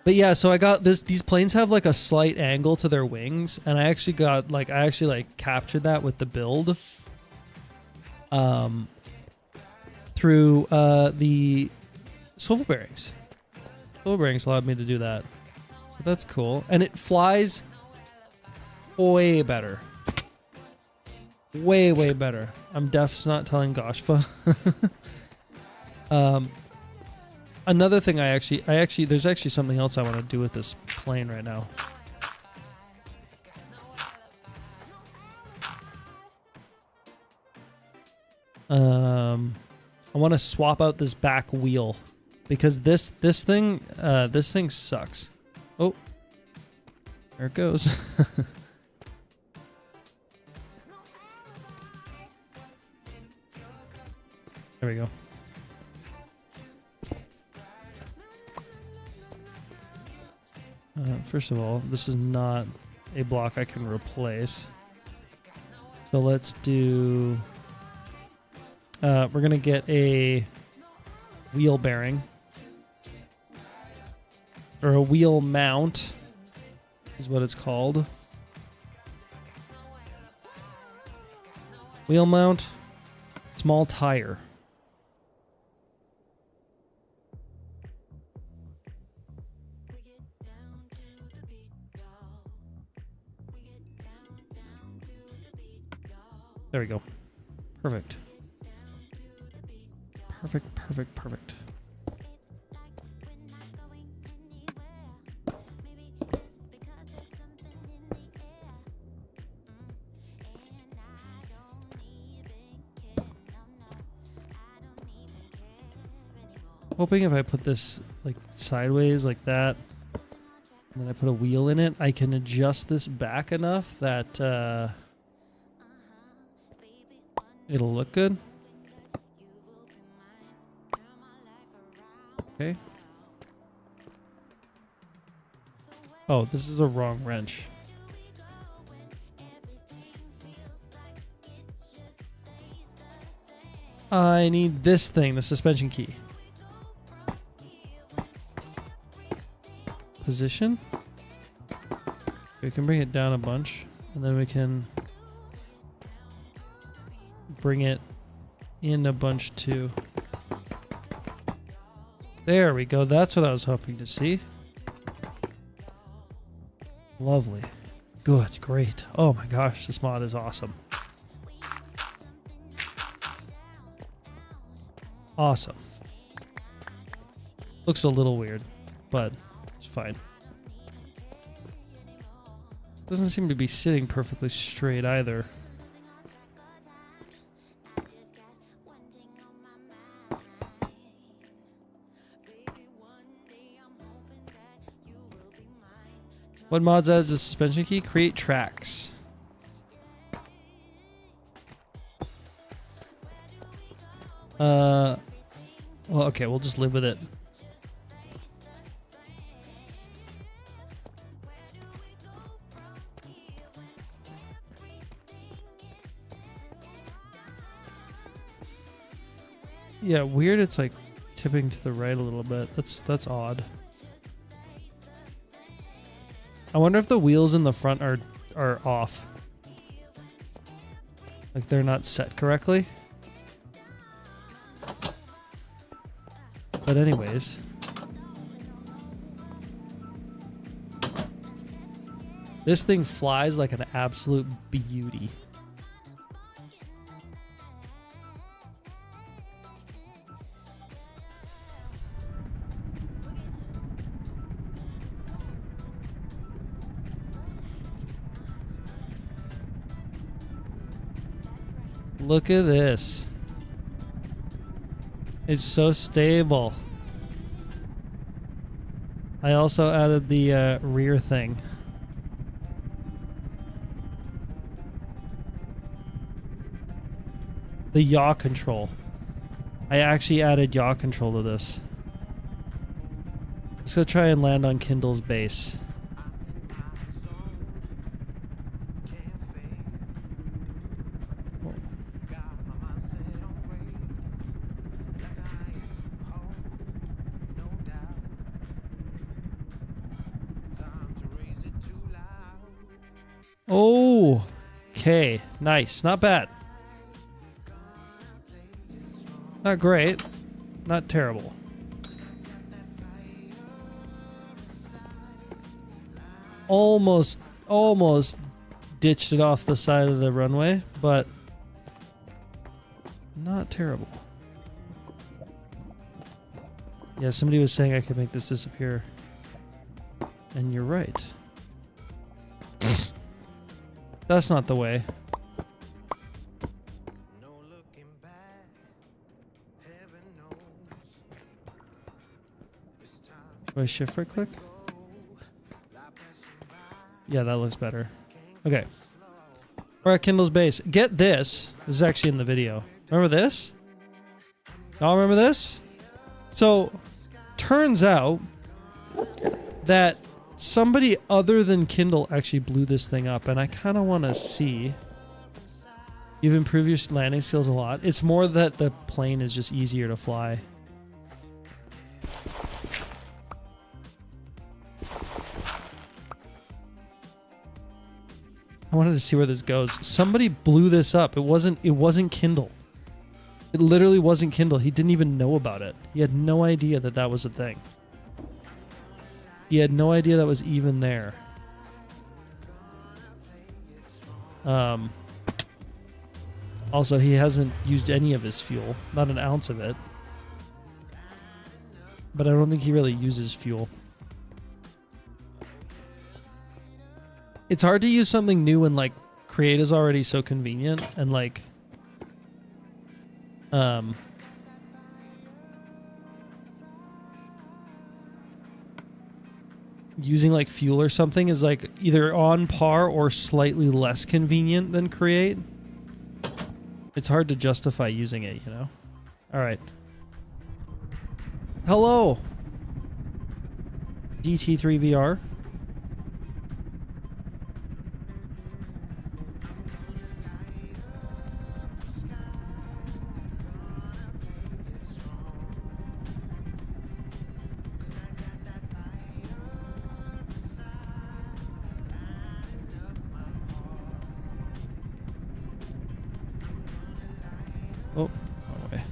But yeah, so I got this. These planes have like a slight angle to their wings, and I actually captured that with the build. Through the swivel bearings. Swivel bearings allowed me to do that, so that's cool. And it flies way better. Way better. I'm definitely not telling Goshfa. Another thing there's actually something else I want to do with this plane right now. I want to swap out this back wheel because this thing sucks. Oh, there it goes. There we go. First of all, this is not a block I can replace. So let's do... we're going to get a wheel bearing. Or a wheel mount is what it's called. Wheel mount, small tire. There we go. Perfect. Perfect. Hoping if I put this like sideways like that, and then I put a wheel in it, I can adjust this back enough that it'll look good. Okay. Oh, this is the wrong wrench. I need this thing, the suspension key. Position. We can bring it down a bunch, and then we can bring it in a bunch too. There we go. That's what I was hoping to see. Lovely. Good. Great. Oh my gosh, this mod is awesome. Awesome. Looks a little weird, but it's fine. Doesn't seem to be sitting perfectly straight either. What mods adds the suspension key? Create tracks. Well, okay, we'll just live with it. Yeah, weird. It's like tipping to the right a little bit. That's odd. I wonder if the wheels in the front are off. Like they're not set correctly. But anyways. This thing flies like an absolute beauty. Look at this. It's so stable. I also added the rear thing. The yaw control. I actually added yaw control to this. Let's go try and land on Kindle's base. Okay, nice. Not bad. Not great. Not terrible. Almost ditched it off the side of the runway, but not terrible. Yeah, somebody was saying I could make this disappear. And you're right. That's not the way. Do I shift right click? Yeah, that looks better. Okay. We're at Kindle's base. Get this. This is actually in the video. Remember this? Y'all remember this? So, turns out that somebody other than Kindle actually blew this thing up, and I kind of want to see. You've improved your landing skills a lot. It's more that the plane is just easier to fly. I wanted to see where this goes. Somebody blew this up. It wasn't Kindle. It literally wasn't Kindle. He didn't even know about it. He had no idea that that was a thing. He had no idea that was even there. Also, he hasn't used any of his fuel. Not an ounce of it. But I don't think he really uses fuel. It's hard to use something new when, like, Create is already so convenient and, like, using, like, fuel or something is, like, either on par or slightly less convenient than Create. It's hard to justify using it, you know? Alright. Hello! DT3 VR. Oh, wrong way.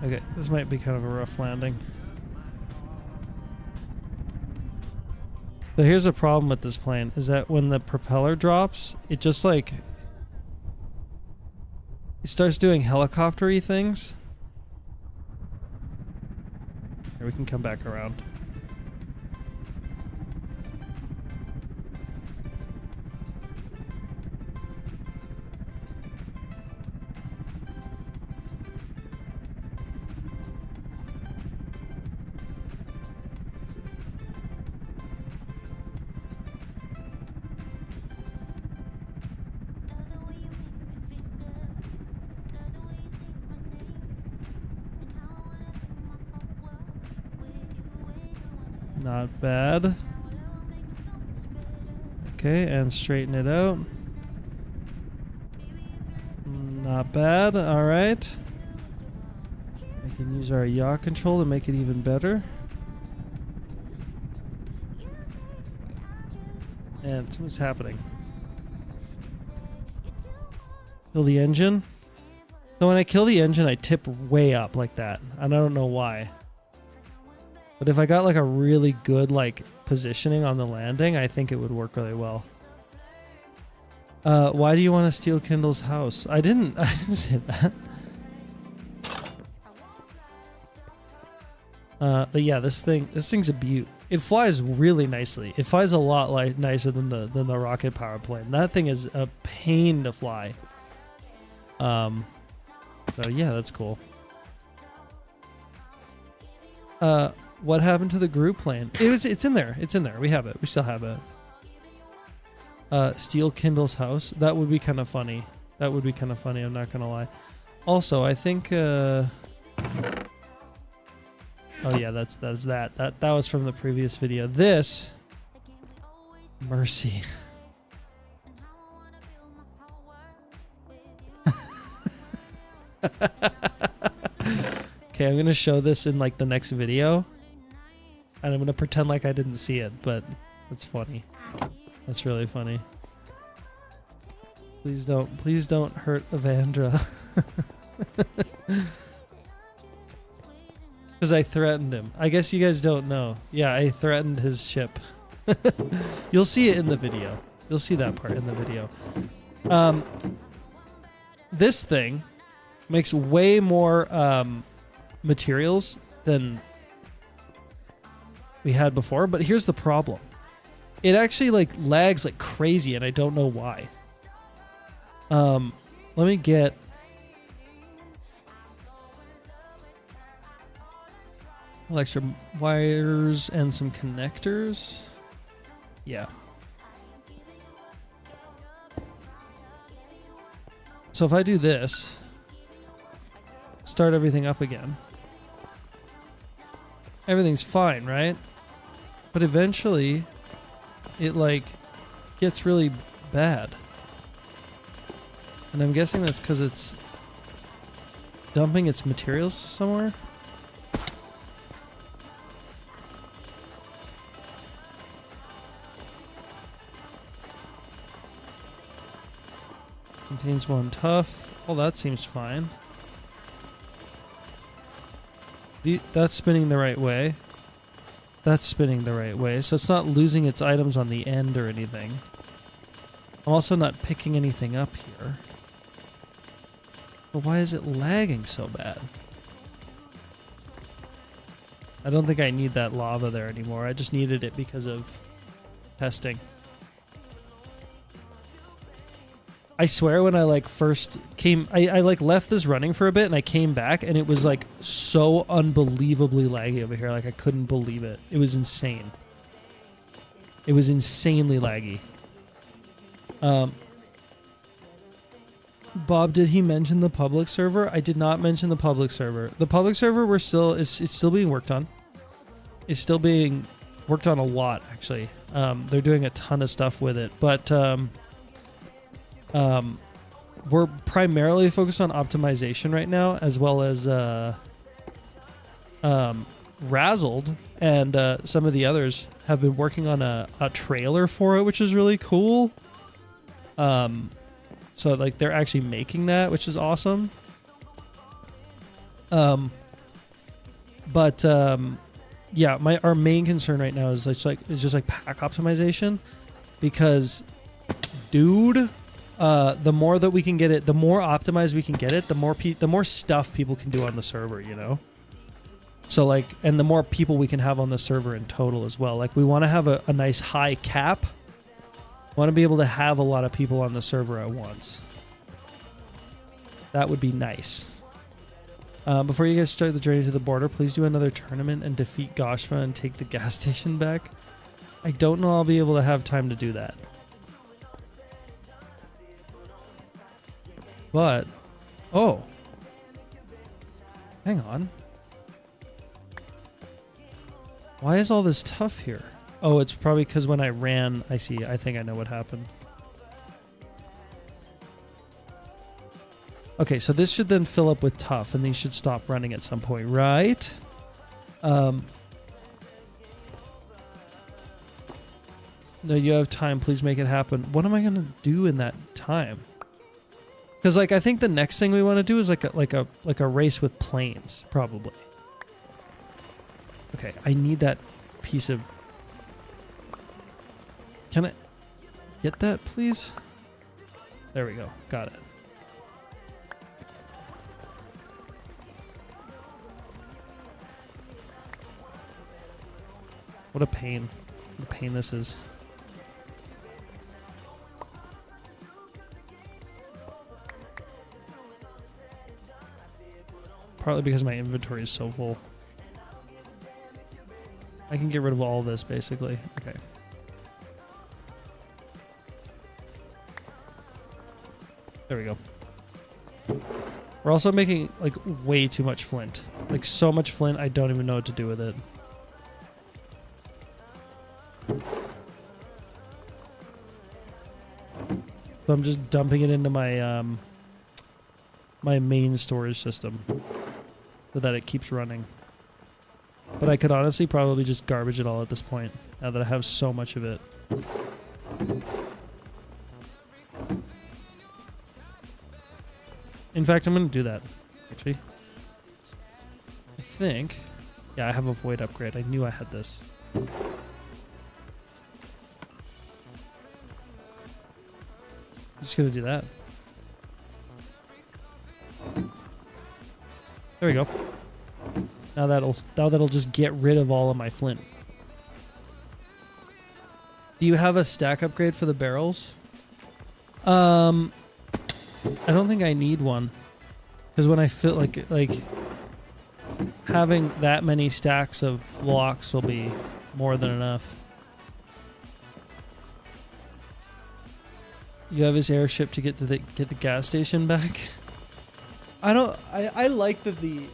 Okay, this might be kind of a rough landing. So here's a problem with this plane, is that when the propeller drops, it just like... it starts doing helicopter-y things. Here, we can come back around. Not bad. Okay, and straighten it out. Not bad, alright. We can use our yaw control to make it even better. And something's happening. Kill the engine. So when I kill the engine, I tip way up like that. And I don't know why. But if I got like a really good like positioning on the landing, I think it would work really well. Why do you want to steal Kindle's house? I didn't say that. But yeah, this thing's a beaut. It flies really nicely. It flies a lot like nicer than the rocket power plane. That thing is a pain to fly. So yeah, that's cool. What happened to the group plane? It's in there. It's in there. We have it. We still have it. Steal Kindle's house. That would be kind of funny. That would be kind of funny. I'm not gonna lie. Also, I think. Oh yeah, that's that. That was from the previous video. This. Mercy. Okay, I'm gonna show this in like the next video, and I'm gonna pretend like I didn't see it, but it's funny. That's really funny. Please don't hurt Evandra. Because I threatened him. I guess you guys don't know. Yeah, I threatened his ship. You'll see it in the video. You'll see that part in the video. This thing makes way more materials than we had before, but here's the problem. It actually like lags like crazy, and I don't know why. Let me get extra wires and some connectors. Yeah. So if I do this, start everything up again, everything's fine, right? But eventually it like gets really bad. And I'm guessing that's because it's dumping its materials somewhere. Contains one tough. Well, that seems fine. That's spinning the right way. That's spinning the right way. So it's not losing its items on the end or anything. I'm also not picking anything up here. But why is it lagging so bad? I don't think I need that lava there anymore. I just needed it because of testing. I swear when I like first came, I like left this running for a bit and I came back and it was like so unbelievably laggy over here. Like I couldn't believe it. It was insane. It was insanely laggy. Bob, did he mention the public server? I did not mention the public server. The public server it's still being worked on. It's still being worked on a lot, actually. They're doing a ton of stuff with it, but we're primarily focused on optimization right now, as well as Razzled and some of the others have been working on a trailer for it, which is really cool. So like they're actually making that, which is awesome. Yeah, our main concern right now is just like pack optimization, because dude, the more that we can get it, the more optimized we can get it, the more stuff people can do on the server, you know? So like, and the more people we can have on the server in total as well. Like we want to have a nice high cap. Want to be able to have a lot of people on the server at once. That would be nice. Before you guys start the journey to the border, please do another tournament and defeat Goshva and take the gas station back. I don't know I'll be able to have time to do that. But, oh. Hang on. Why is all this tough here? Oh, it's probably because when I ran, I see, I think I know what happened. Okay, so this should then fill up with tough, and these should stop running at some point, right? No, you have time, please make it happen. What am I gonna do in that time? Because like I think the next thing we want to do is like a race with planes, probably. Okay, I need that piece of. Can I get that, please? There we go. Got it. What a pain. What a pain this is. Partly because my inventory is so full. I can get rid of all of this, basically. Okay. There we go. We're also making, like, way too much flint. Like, so much flint, I don't even know what to do with it. So I'm just dumping it into my, my main storage system. so that it keeps running. But I could honestly probably just garbage it all at this point, now that I have so much of it. In fact, I'm going to do that, actually. I think... Yeah, I have a void upgrade. I knew I had this. Just going to do that. There we go. Now that'll just get rid of all of my flint. Do you have a stack upgrade for the barrels? I don't think I need one, because when I feel like having that many stacks of blocks will be more than enough. You have his airship to get the gas station back. I like that the.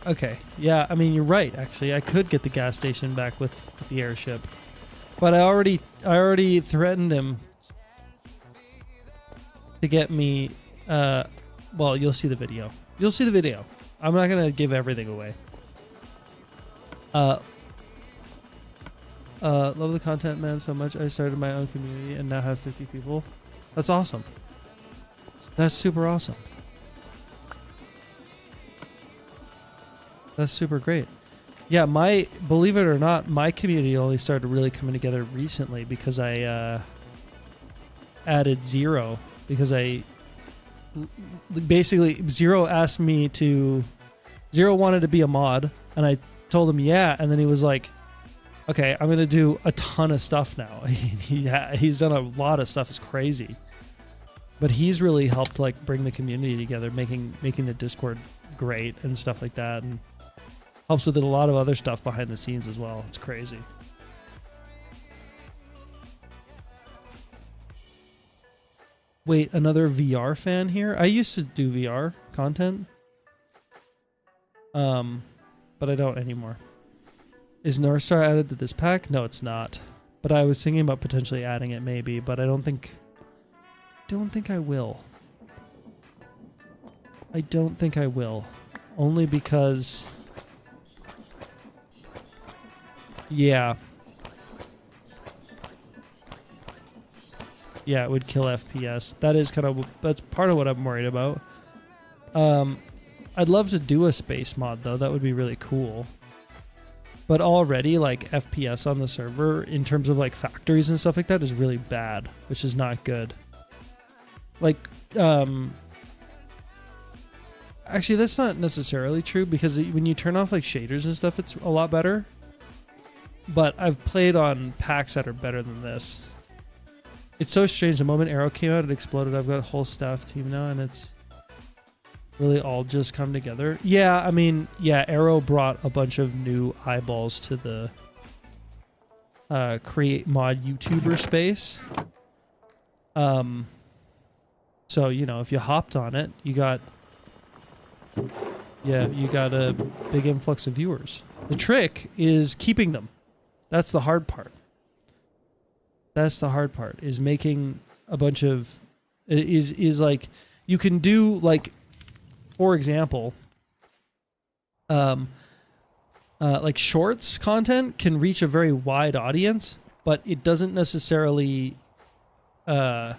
Okay, yeah, I mean you're right. Actually, I could get the gas station back with the airship, but I already threatened him to get me. Well, you'll see the video. You'll see the video. I'm not gonna give everything away. Love the content, man, so much. I started my own community and now have 50 people. That's awesome. That's super awesome. That's super great. Yeah, believe it or not, my community only started really coming together recently because I added Zero, because basically Zero asked me to. Zero wanted to be a mod, and I told him yeah, and then he was like, "Okay, I'm gonna do a ton of stuff now." He's done a lot of stuff. It's crazy, but he's really helped like bring the community together, making the Discord great and stuff like that, and helps with a lot of other stuff behind the scenes as well. It's crazy. Wait, another VR fan here? I used to do VR content. But I don't anymore. Is North Star added to this pack? No, it's not. But I was thinking about potentially adding it maybe, but I don't think I will. I don't think I will. Only because... Yeah. Yeah, it would kill FPS. That's part of what I'm worried about. I'd love to do a space mod though. That would be really cool. But already like FPS on the server in terms of like factories and stuff like that is really bad, which is not good. Like actually that's not necessarily true, because when you turn off like shaders and stuff it's a lot better. But I've played on packs that are better than this. It's so strange. The moment Arrow came out, it exploded. I've got a whole staff team now, and it's really all just come together. Yeah, I mean, yeah, Arrow brought a bunch of new eyeballs to the create mod YouTuber space. So, you know, if you hopped on it, you got a big influx of viewers. The trick is keeping them. That's the hard part. That's the hard part, is making a bunch of, is like, you can do like, for example, like shorts content can reach a very wide audience, but it doesn't necessarily add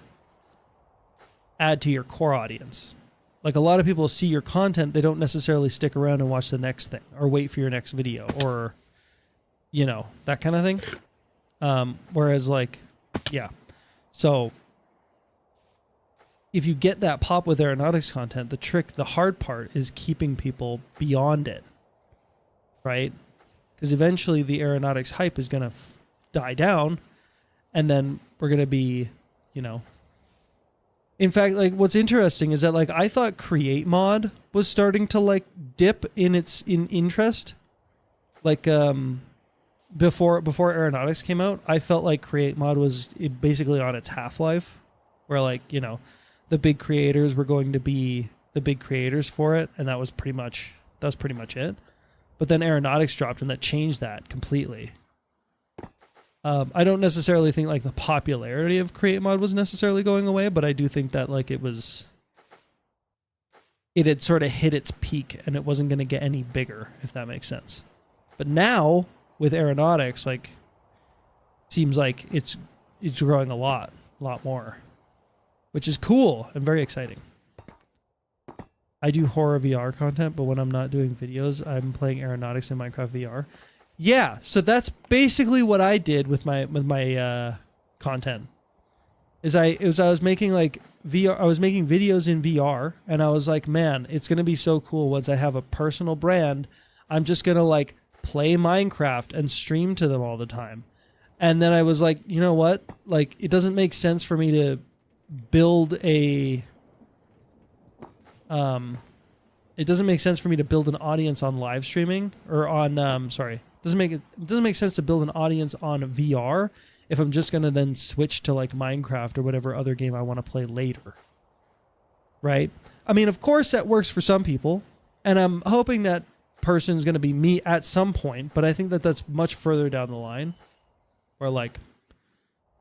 to your core audience. Like a lot of people see your content, they don't necessarily stick around and watch the next thing or wait for your next video or, you know, that kind of thing. Whereas like, yeah. So if you get that pop with aeronautics content, the hard part is keeping people beyond it, right? Because eventually the aeronautics hype is going to die down, and then we're going to be, you know. In fact, like what's interesting is that like I thought Create Mod was starting to like dip in interest, like before aeronautics came out. I felt like Create Mod was basically on its half-life, where like, you know, the big creators were going to be the big creators for it, and that was pretty much it. But then aeronautics dropped, and that changed that completely. I don't necessarily think like the popularity of Create Mod was necessarily going away, but I do think that like it was it had sort of hit its peak and it wasn't going to get any bigger, if that makes sense. But now with aeronautics, like, seems like it's growing a lot more, which is cool and very exciting. I do horror VR content, but when I'm not doing videos, I'm playing aeronautics in Minecraft VR. Yeah, so that's basically what I did with my content. I was making like VR. I was making videos in VR, and I was like, man, it's gonna be so cool once I have a personal brand. I'm just gonna like play Minecraft and stream to them all the time. And then I was like, you know what? Like, it doesn't make sense for me to build a it doesn't make sense for me to build an audience on live streaming or on it doesn't make sense to build an audience on VR if I'm just going to then switch to like Minecraft or whatever other game I want to play later. Right? I mean, of course that works for some people, and I'm hoping that person's going to be me at some point, but I think that that's much further down the line where like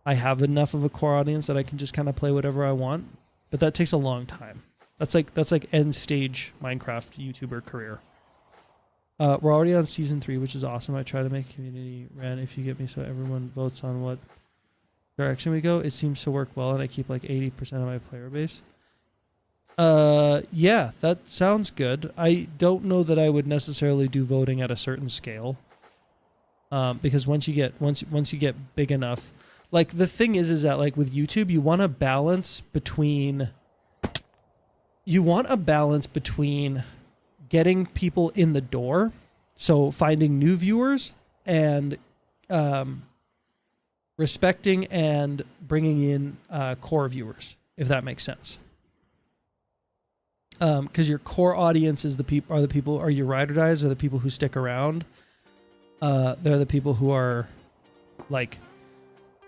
I have enough of a core audience that I can just kind of play whatever I want, but that takes a long time. That's like end stage Minecraft YouTuber career. We're already on season 3, which is awesome. I try to make community ran if you get me so everyone votes on what direction we go. It seems to work well, and I keep like 80% of my player base. Yeah, that sounds good. I don't know that I would necessarily do voting at a certain scale. Because once you get big enough, like the thing is that like with YouTube, you want a balance between getting people in the door, so finding new viewers, and respecting and bringing in core viewers, if that makes sense. Because your core audience is are your ride or dies, are the people who stick around. They're the people who are like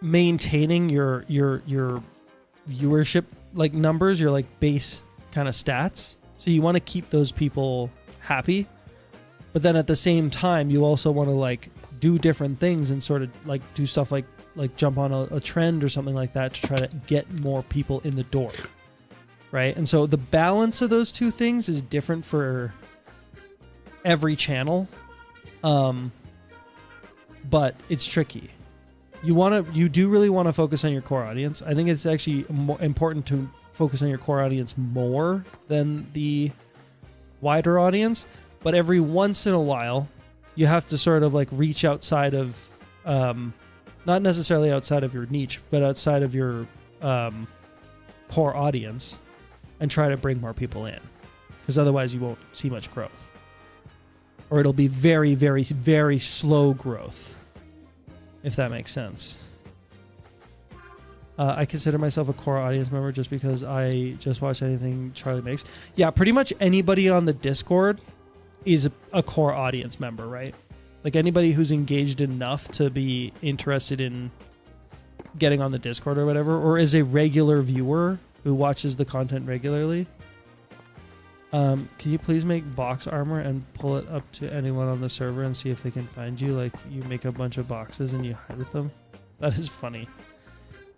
maintaining your viewership like numbers, your like base kind of stats. So you want to keep those people happy, but then at the same time you also want to like do different things and sort of like do stuff like jump on a trend or something like that to try to get more people in the door, right? And so the balance of those two things is different for every channel, but it's tricky. You do really want to focus on your core audience. I think it's actually more important to focus on your core audience more than the wider audience, but every once in a while you have to sort of like reach outside of not necessarily outside of your niche, but outside of your core audience and try to bring more people in, because otherwise you won't see much growth, or it'll be very, very, very slow growth, if that makes sense. I consider myself a core audience member just because I just watch anything Charlie makes. Yeah, pretty much anybody on the Discord is a core audience member, right? Like anybody who's engaged enough to be interested in getting on the Discord or whatever, or is a regular viewer who watches the content regularly. Can you please make box armor and pull it up to anyone on the server and see if they can find you? Like you make a bunch of boxes and you hide with them. That is funny.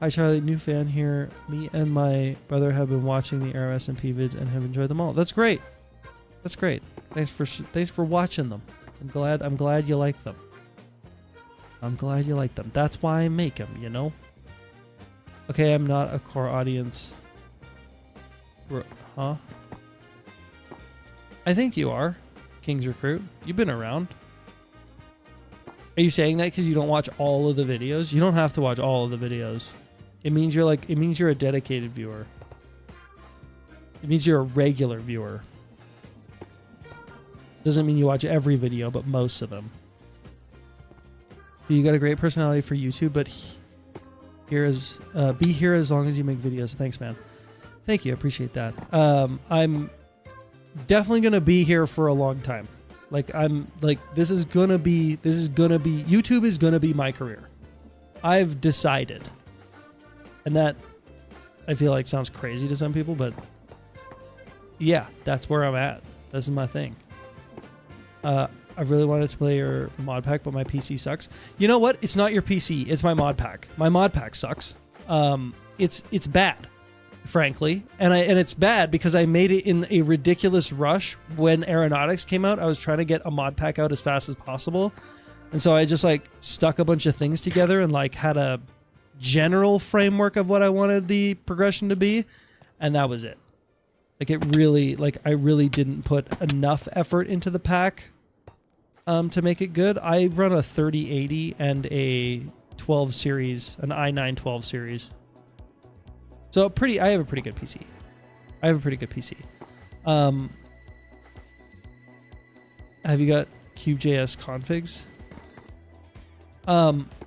Hi Charlie, new fan here. Me and my brother have been watching the RS and P vids and have enjoyed them all. That's great. That's great. Thanks for watching them. I'm glad you like them. I'm glad you like them. That's why I make them, you know? Okay, I'm not a core audience. Huh? I think you are, King's Recruit. You've been around. Are you saying that because you don't watch all of the videos? You don't have to watch all of the videos. It means you're a dedicated viewer. It means you're a regular viewer. Doesn't mean you watch every video, but most of them. You got a great personality for YouTube, but be here as long as you make videos. Thanks, man. Thank you. I appreciate that. I'm definitely gonna be here for a long time. This is gonna be YouTube is gonna be my career. I've decided. And that I feel like sounds crazy to some people, but yeah, that's where I'm at. This is my thing. I really wanted to play your mod pack, but my PC sucks. You know what? It's not your PC. It's my mod pack. My mod pack sucks. It's bad. frankly. And it's bad because I made it in a ridiculous rush when Aeronautics came out. I was trying to get a mod pack out as fast as possible. And so I just like stuck a bunch of things together and like had a general framework of what I wanted the progression to be. And that was it. Like it really, like I really didn't put enough effort into the pack to make it good. I run a 3080 and a 12 series, an i9 12 series. So I have a pretty good PC. Have you got CubeJS configs?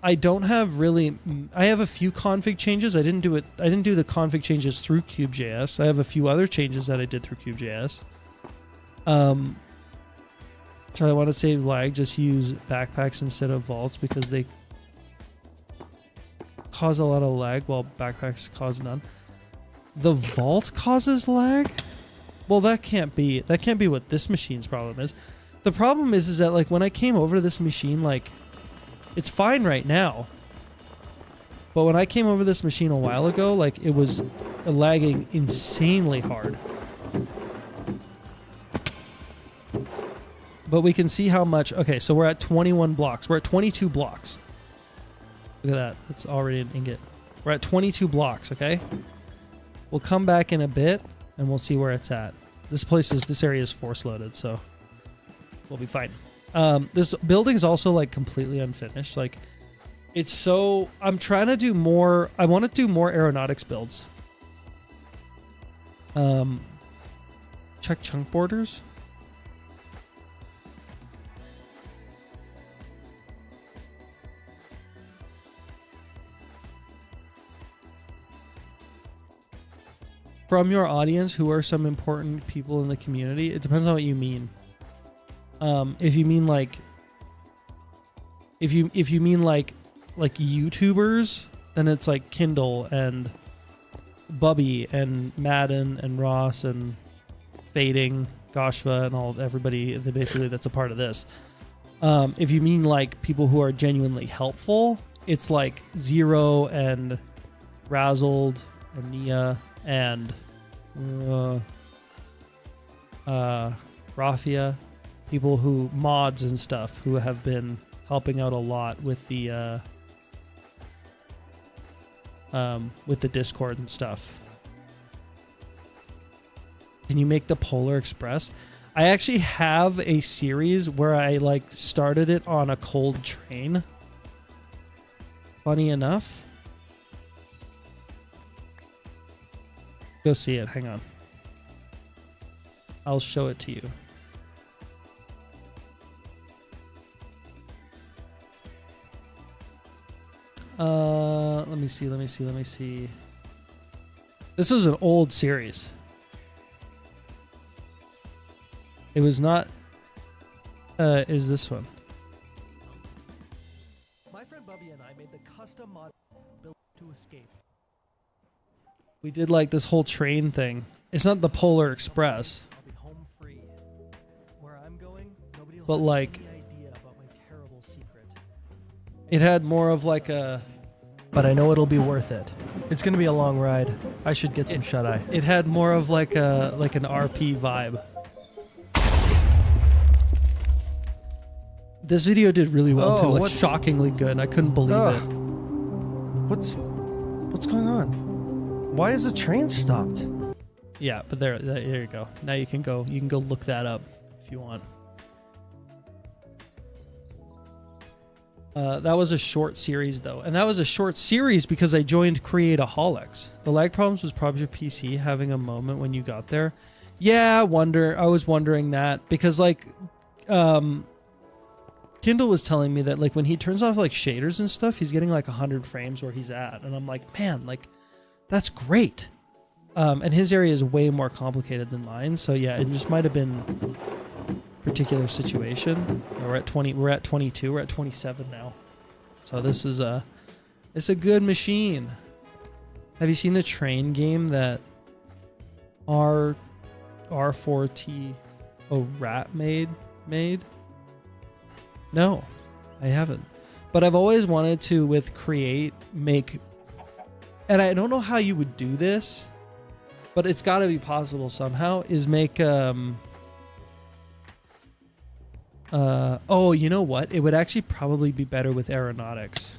I don't have really. I have a few config changes. I didn't do the config changes through CubeJS. I have a few other changes that I did through CubeJS. So I want to save lag. Just use backpacks instead of vaults because they cause a lot of lag while backpacks cause none. The vault causes lag? Well, that can't be what this machine's problem is. The problem is that like when I came over to this machine, like it's fine right now. But when I came over this machine a while ago, like it was lagging insanely hard. But we can see how much. Okay, so we're at 21 blocks. We're at 22 blocks. Look at that. That's already an ingot. We're at 22 blocks, okay? We'll come back in a bit and we'll see where it's at. This area is force loaded, so we'll be fine. This building's also like completely unfinished. Like it's so, I'm trying to do more. I want to do more aeronautics builds. Check chunk borders. From your audience, who are some important people in the community? It depends on what you mean. If you mean like, if you mean like YouTubers, then it's like Kindle and Bubby and Madden and Ross and Fading, Goshva and everybody basically that's a part of this. If you mean like people who are genuinely helpful, it's like Zero and Razzled and Nia and Rafia, people who mods and stuff who have been helping out a lot with the Discord and stuff. Can you make the Polar Express? I actually have a series where I like started it on a cold train. Funny enough. Go see it. Hang on. I'll show it to you. Let me see. This was an old series. It was not. Is this one? My friend Bubby and I made the custom mod built to escape. We did like this whole train thing. It's not the Polar Express. I'll be home free. Where I'm going, nobody will have any idea about my terrible secret. It had more of like a. But I know it'll be worth it. It's gonna be a long ride. I should get some shut eye. It had more of like an RP vibe. This video did really well too. Like shockingly good. I couldn't believe it. What's going on? Why is the train stopped? Yeah, but there you go. Now you can go look that up if you want. That was a short series though, and that was a short series because I joined Create-a-Holics. The lag problems was probably your PC having a moment when you got there. Yeah, I was wondering that because like, Kindle was telling me that like when he turns off like shaders and stuff, he's getting like 100 frames where he's at, and I'm like, man, like. That's great. And his area is way more complicated than mine. So yeah, it just might have been a particular situation. We're at 20, we're at 22, we're at 27 now. So this is it's a good machine. Have you seen the train game that R4T rat made? No, I haven't. But I've always wanted to with Create make. And I don't know how you would do this, but it's got to be possible somehow, is make oh, you know what? It would actually probably be better with aeronautics.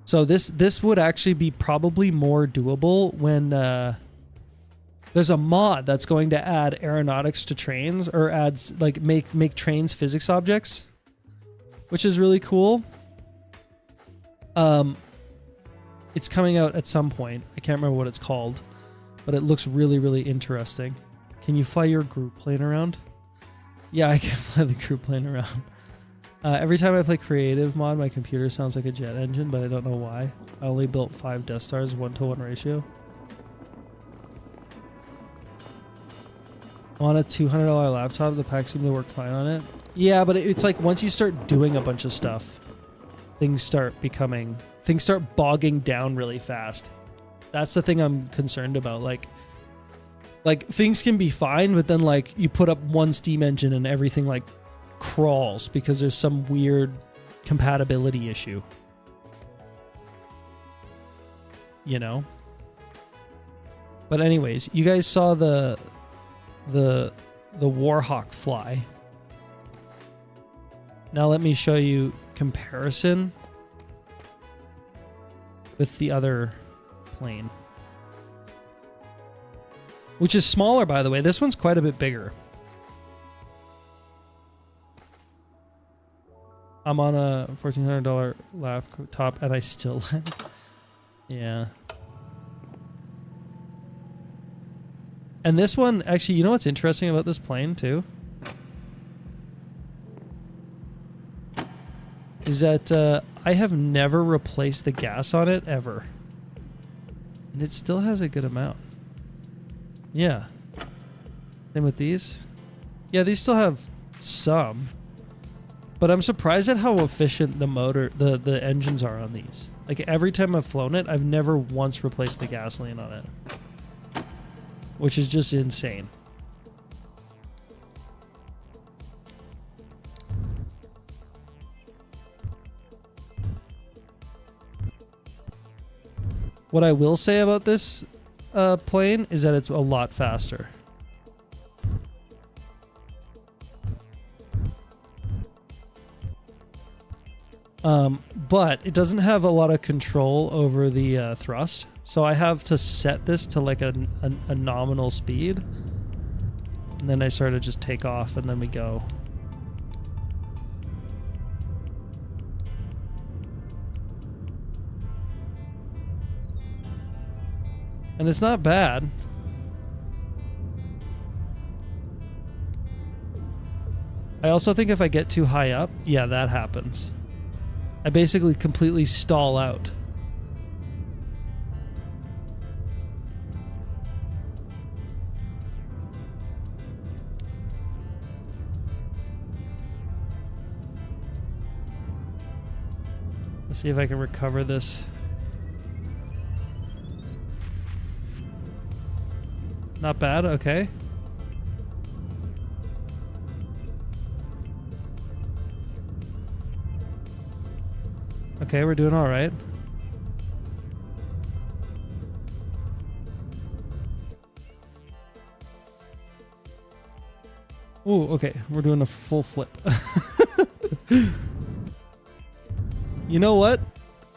So this would actually be probably more doable when there's a mod that's going to add aeronautics to trains, or adds like make trains physics objects, which is really cool. It's coming out at some point. I can't remember what it's called, but it looks really, really interesting. Can you fly your group plane around? Yeah, I can fly the group plane around. Every time I play creative mod, my computer sounds like a jet engine, but I don't know why. I only built 5 Death Stars, 1-to-1 ratio. On a $200 laptop, the packs seem to work fine on it. Yeah, but it's like once you start doing a bunch of stuff, things start bogging down really fast. That's the thing I'm concerned about. Like things can be fine, but then like you put up one Steam engine and everything like crawls because there's some weird compatibility issue. You know? But anyways, you guys saw the Warhawk fly. Now let me show you comparison with the other plane, which is smaller, by the way. This one's quite a bit bigger. I'm on a $1,400 laptop and I still lag. Yeah. And this one, actually, you know what's interesting about this plane too? Is that I have never replaced the gas on it ever. And it still has a good amount. Yeah. Same with these. Yeah, these still have some. But I'm surprised at how efficient the motor, the engines are on these. Like every time I've flown it, I've never once replaced the gasoline on it. Which is just insane. What I will say about this plane is that it's a lot faster. But it doesn't have a lot of control over the thrust. So I have to set this to like a nominal speed. And then I sort of just take off and then we go. And it's not bad. I also think if I get too high up, yeah, that happens. I basically completely stall out. Let's see if I can recover this. Not bad, okay. Okay, we're doing all right. Ooh, okay, we're doing a full flip. You know what?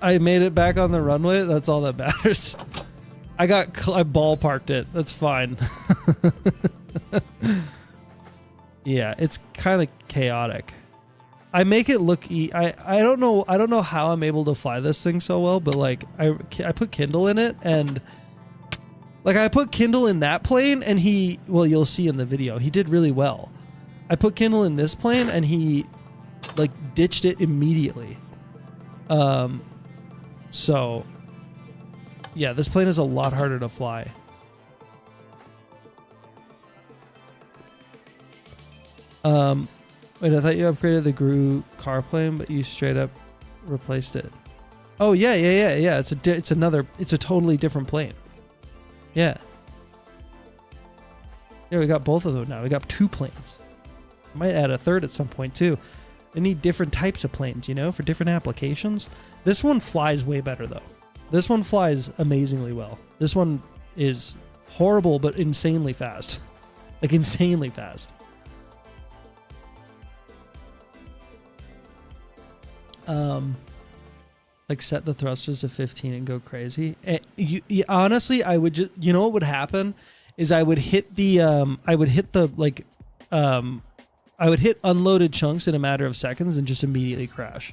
I made it back on the runway. That's all that matters. I ballparked it. That's fine. Yeah, it's kind of chaotic. I make it look I don't know how I'm able to fly this thing so well, but like I put Kindle in it, and like I put Kindle in that plane and well, you'll see in the video, he did really well. I put Kindle in this plane and he like ditched it immediately. So yeah, this plane is a lot harder to fly. Wait, I thought you upgraded the GRU car plane, but you straight up replaced it. Oh yeah. It's a totally different plane. Yeah. Yeah, we got both of them now. We got 2 planes. Might add a third at some point too. They need different types of planes, you know, for different applications. This one flies way better though. This one flies amazingly well. This one is Horrible, but insanely fast. Like insanely fast. Like set the thrusters to 15 and go crazy. Honestly, I would just, you know what would happen is I would hit unloaded chunks in a matter of seconds and just immediately crash.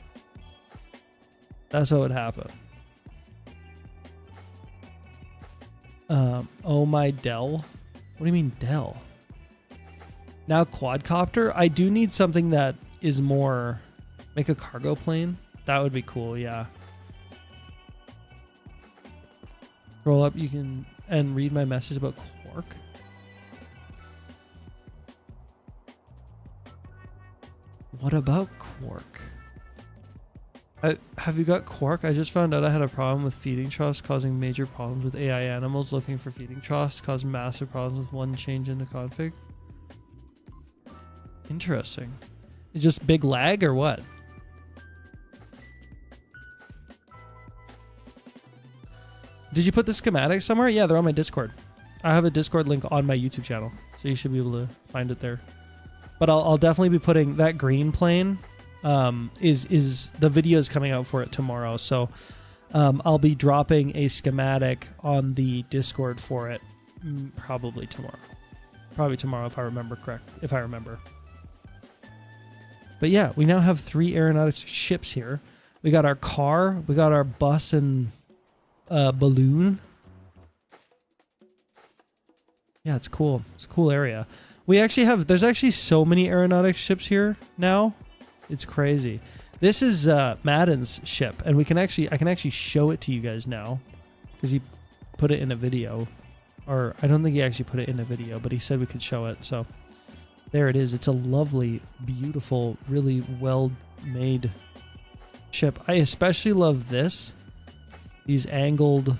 That's what would happen. Oh my Dell. What do you mean Dell? Now quadcopter. I do need something that is more, make a cargo plane. That would be cool. Yeah. Roll up. You can, and read my message about Quark. What about Quark? Have you got Quark? I just found out I had a problem with feeding troughs, causing major problems with AI animals looking for feeding troughs, caused massive problems with one change in the config. Interesting. It's just big lag or what? Did you put the schematics somewhere? Yeah, they're on my Discord. I have a Discord link on my YouTube channel, so you should be able to find it there. But I'll definitely be putting that green plane. Is the video is coming out for it tomorrow, so I'll be dropping a schematic on the Discord for it probably tomorrow. Probably tomorrow if I remember correct. If I remember. But yeah, we now have 3 aeronautics ships here. We got our car, we got our bus and balloon. Yeah, it's cool. It's a cool area. We actually have, there's actually so many aeronautics ships here now. It's crazy. This is Madden's ship, and I can actually show it to you guys now because he put it in a video, or I don't think he actually put it in a video, but he said we could show it. So there it is. It's a lovely, beautiful, really well made ship. I especially love this. These angled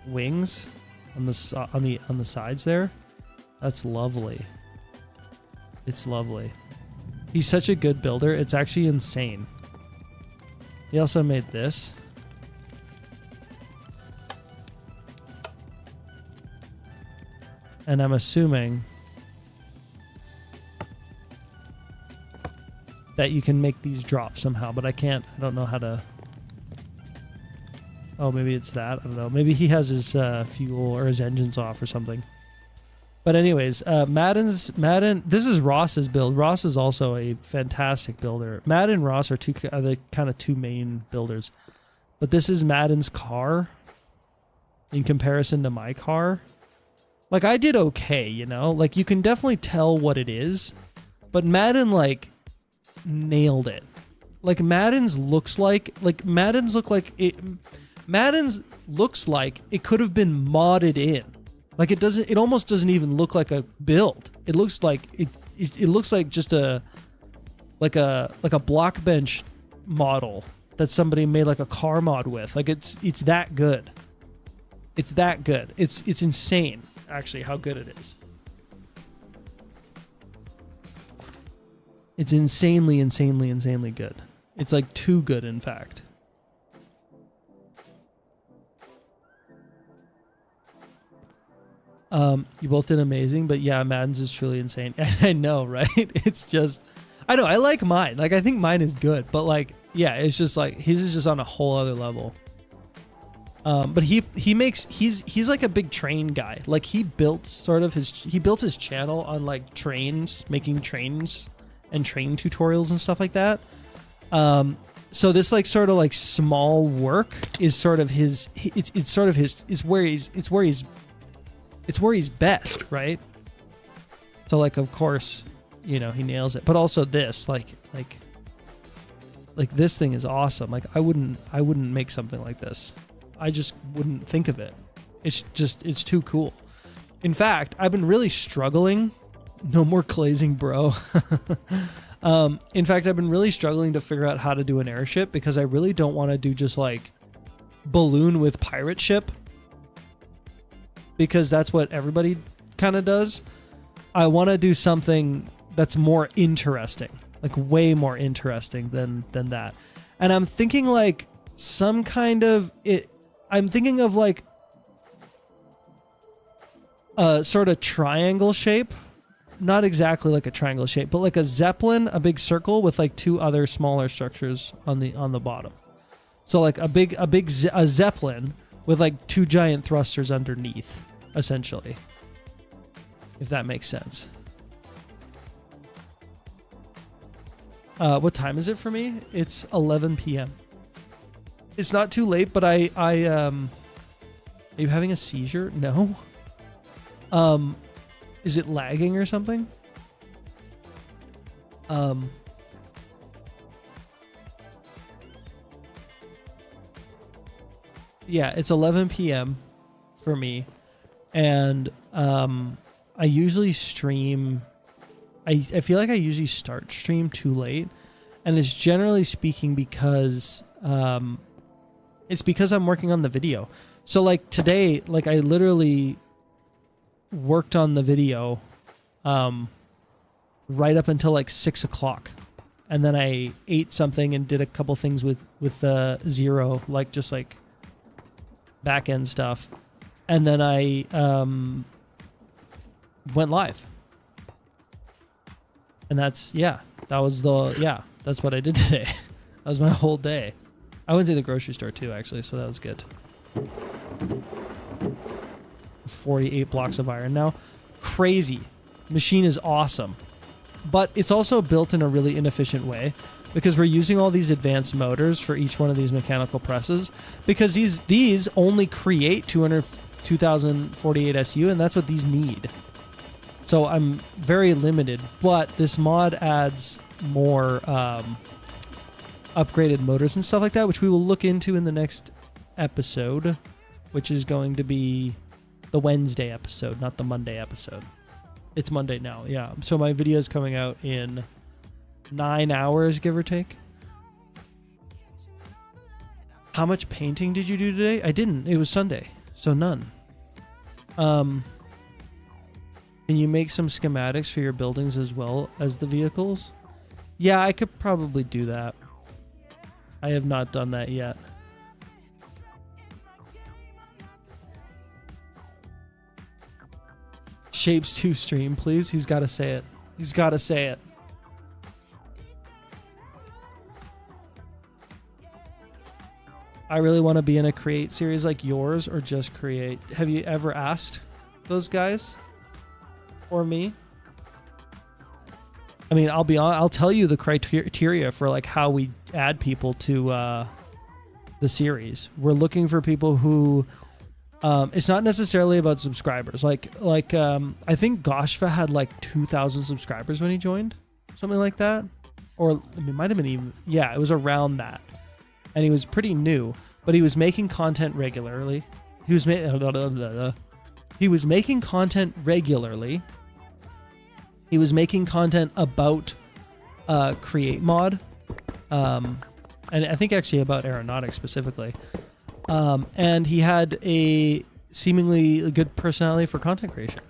wings on the sides there. That's lovely. It's lovely. He's such a good builder. It's actually insane. He also made this. And I'm assuming that you can make these drop somehow, but I don't know how to. Oh, maybe it's that. I don't know. Maybe he has his fuel or his engines off or something. But anyways, Madden, this is Ross's build. Ross is also a fantastic builder. Madden and Ross are the kind of two main builders. But this is Madden's car in comparison to my car. Like, I did okay, you know? Like, you can definitely tell what it is. But Madden, like, nailed it. Like, Madden's look like it could have been modded in. Like it almost doesn't even look like a build. It looks like it looks like just a block bench model that somebody made like a car mod with. Like it's that good. It's that good. It's insane actually how good it is. It's insanely good. It's like too good in fact. You both did amazing, but yeah, Madden's is truly insane. I know, right? It's just, I know, I like mine. Like, I think mine is good, but like, yeah, it's just like, his is just on a whole other level. But he's like a big train guy. Like he built his channel on like trains, making trains and train tutorials and stuff like that. So this like sort of like small work is sort of his, it's where he's best, right? So like, of course, you know, he nails it, but also this, like this thing is awesome. Like I wouldn't make something like this. I just wouldn't think of it. It's too cool. In fact, I've been really struggling. No more glazing, bro. In fact, I've been really struggling to figure out how to do an airship because I really don't want to do just like balloon with pirate ship. Because that's what everybody kind of does. I want to do something that's more interesting, like way more interesting than that. And I'm thinking like some kind of it. I'm thinking of like a sort of triangle shape. Not exactly like a triangle shape, but like a zeppelin, a big circle with like two other smaller structures on the bottom. So like a zeppelin with like two giant thrusters underneath, essentially. If that makes sense. What time is it for me? It's 11 p.m. It's not too late, but are you having a seizure? No. Is it lagging or something? Yeah, it's 11 p.m. for me, and I usually stream. I feel like I usually start stream too late, and it's generally speaking because it's because I'm working on the video. So like today, like I literally worked on the video right up until like 6 o'clock, and then I ate something and did a couple things with Zero, like just like back end stuff, and then I went live. And that's that's what I did today. That was my whole day. I went to the grocery store too, actually, so that was good. 48 blocks of iron now. Crazy. Machine is awesome. But it's also built in a really inefficient way because we're using all these advanced motors for each one of these mechanical presses because these only create 2048 SU, and that's what these need. So I'm very limited, but this mod adds more upgraded motors and stuff like that, which we will look into in the next episode, which is going to be the Wednesday episode, not the Monday episode. It's Monday now, yeah. So my video is coming out in 9 hours, give or take. How much painting did you do today? I didn't. It was Sunday, so none. Can you make some schematics for your buildings as well as the vehicles? Yeah, I could probably do that. I have not done that yet. Shapes 2 stream, please. He's got to say it. He's got to say it. I really want to be in a create series like yours or just create. Have you ever asked those guys? Or me? I mean, I'll tell you the criteria for like how we add people to the series. We're looking for people who it's not necessarily about subscribers. Like I think Goshva had like 2,000 subscribers when he joined, something like that, or it might have been even, yeah, it was around that, and he was pretty new, but he was making content regularly. He was making content regularly. He was making content about create mod, and I think actually about aeronautics specifically. And he had a seemingly good personality for content creation.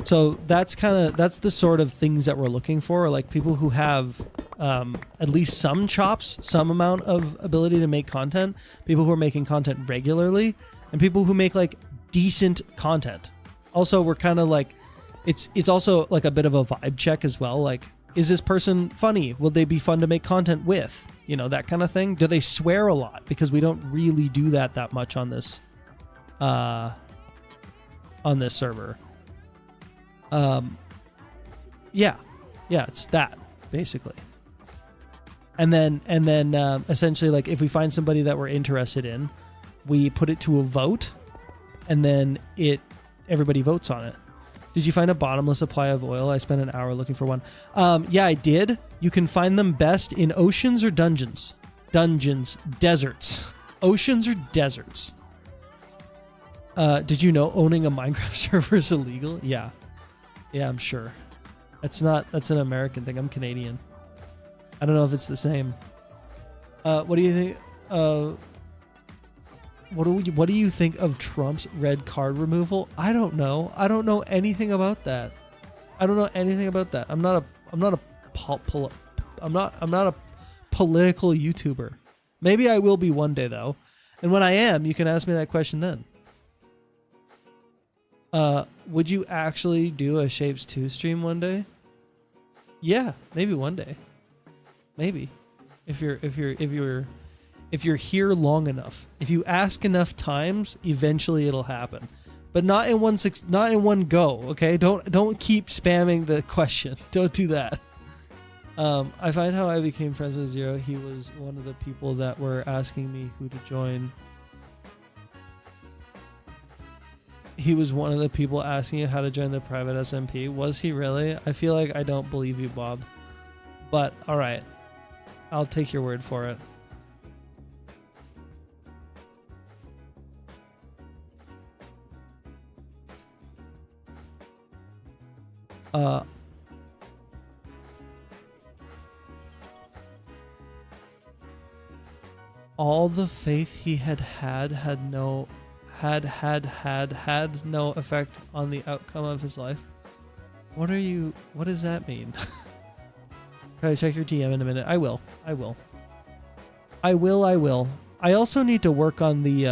So that's the sort of things that we're looking for, like people who have at least some chops, some amount of ability to make content, people who are making content regularly, and people who make like decent content. Also, we're kind of like, it's also like a bit of a vibe check as well. Like, is this person funny? Will they be fun to make content with? You know, that kind of thing. Do they swear a lot? Because we don't really do that much on this server. Yeah, it's that basically. And then essentially, like, if we find somebody that we're interested in, we put it to a vote, and then everybody votes on it. Did you find a bottomless supply of oil? I spent an hour looking for one. Yeah, I did. You can find them best in oceans or dungeons. Deserts. Oceans or deserts. Did you know owning a Minecraft server is illegal? Yeah. Yeah, I'm sure. That's an American thing. I'm Canadian. I don't know if it's the same. What do you think? What do you think of Trump's red card removal? I don't know. I don't know anything about that. I'm not a political YouTuber. Maybe I will be one day though. And when I am, you can ask me that question then. Would you actually do a Shapes 2 stream one day? Yeah, maybe one day. Maybe. If you're here long enough. If you ask enough times, eventually it'll happen. But not in one go, okay? Don't keep spamming the question. Don't do that. I find how I became friends with Zero. He was one of the people that were asking me who to join. He was one of the people asking you how to join the private SMP. Was he really? I feel like I don't believe you, Bob. But, alright. I'll take your word for it. All the faith he had no effect on the outcome of his life. What does that mean? Can I check your DM in a minute? I will. I also need to work on the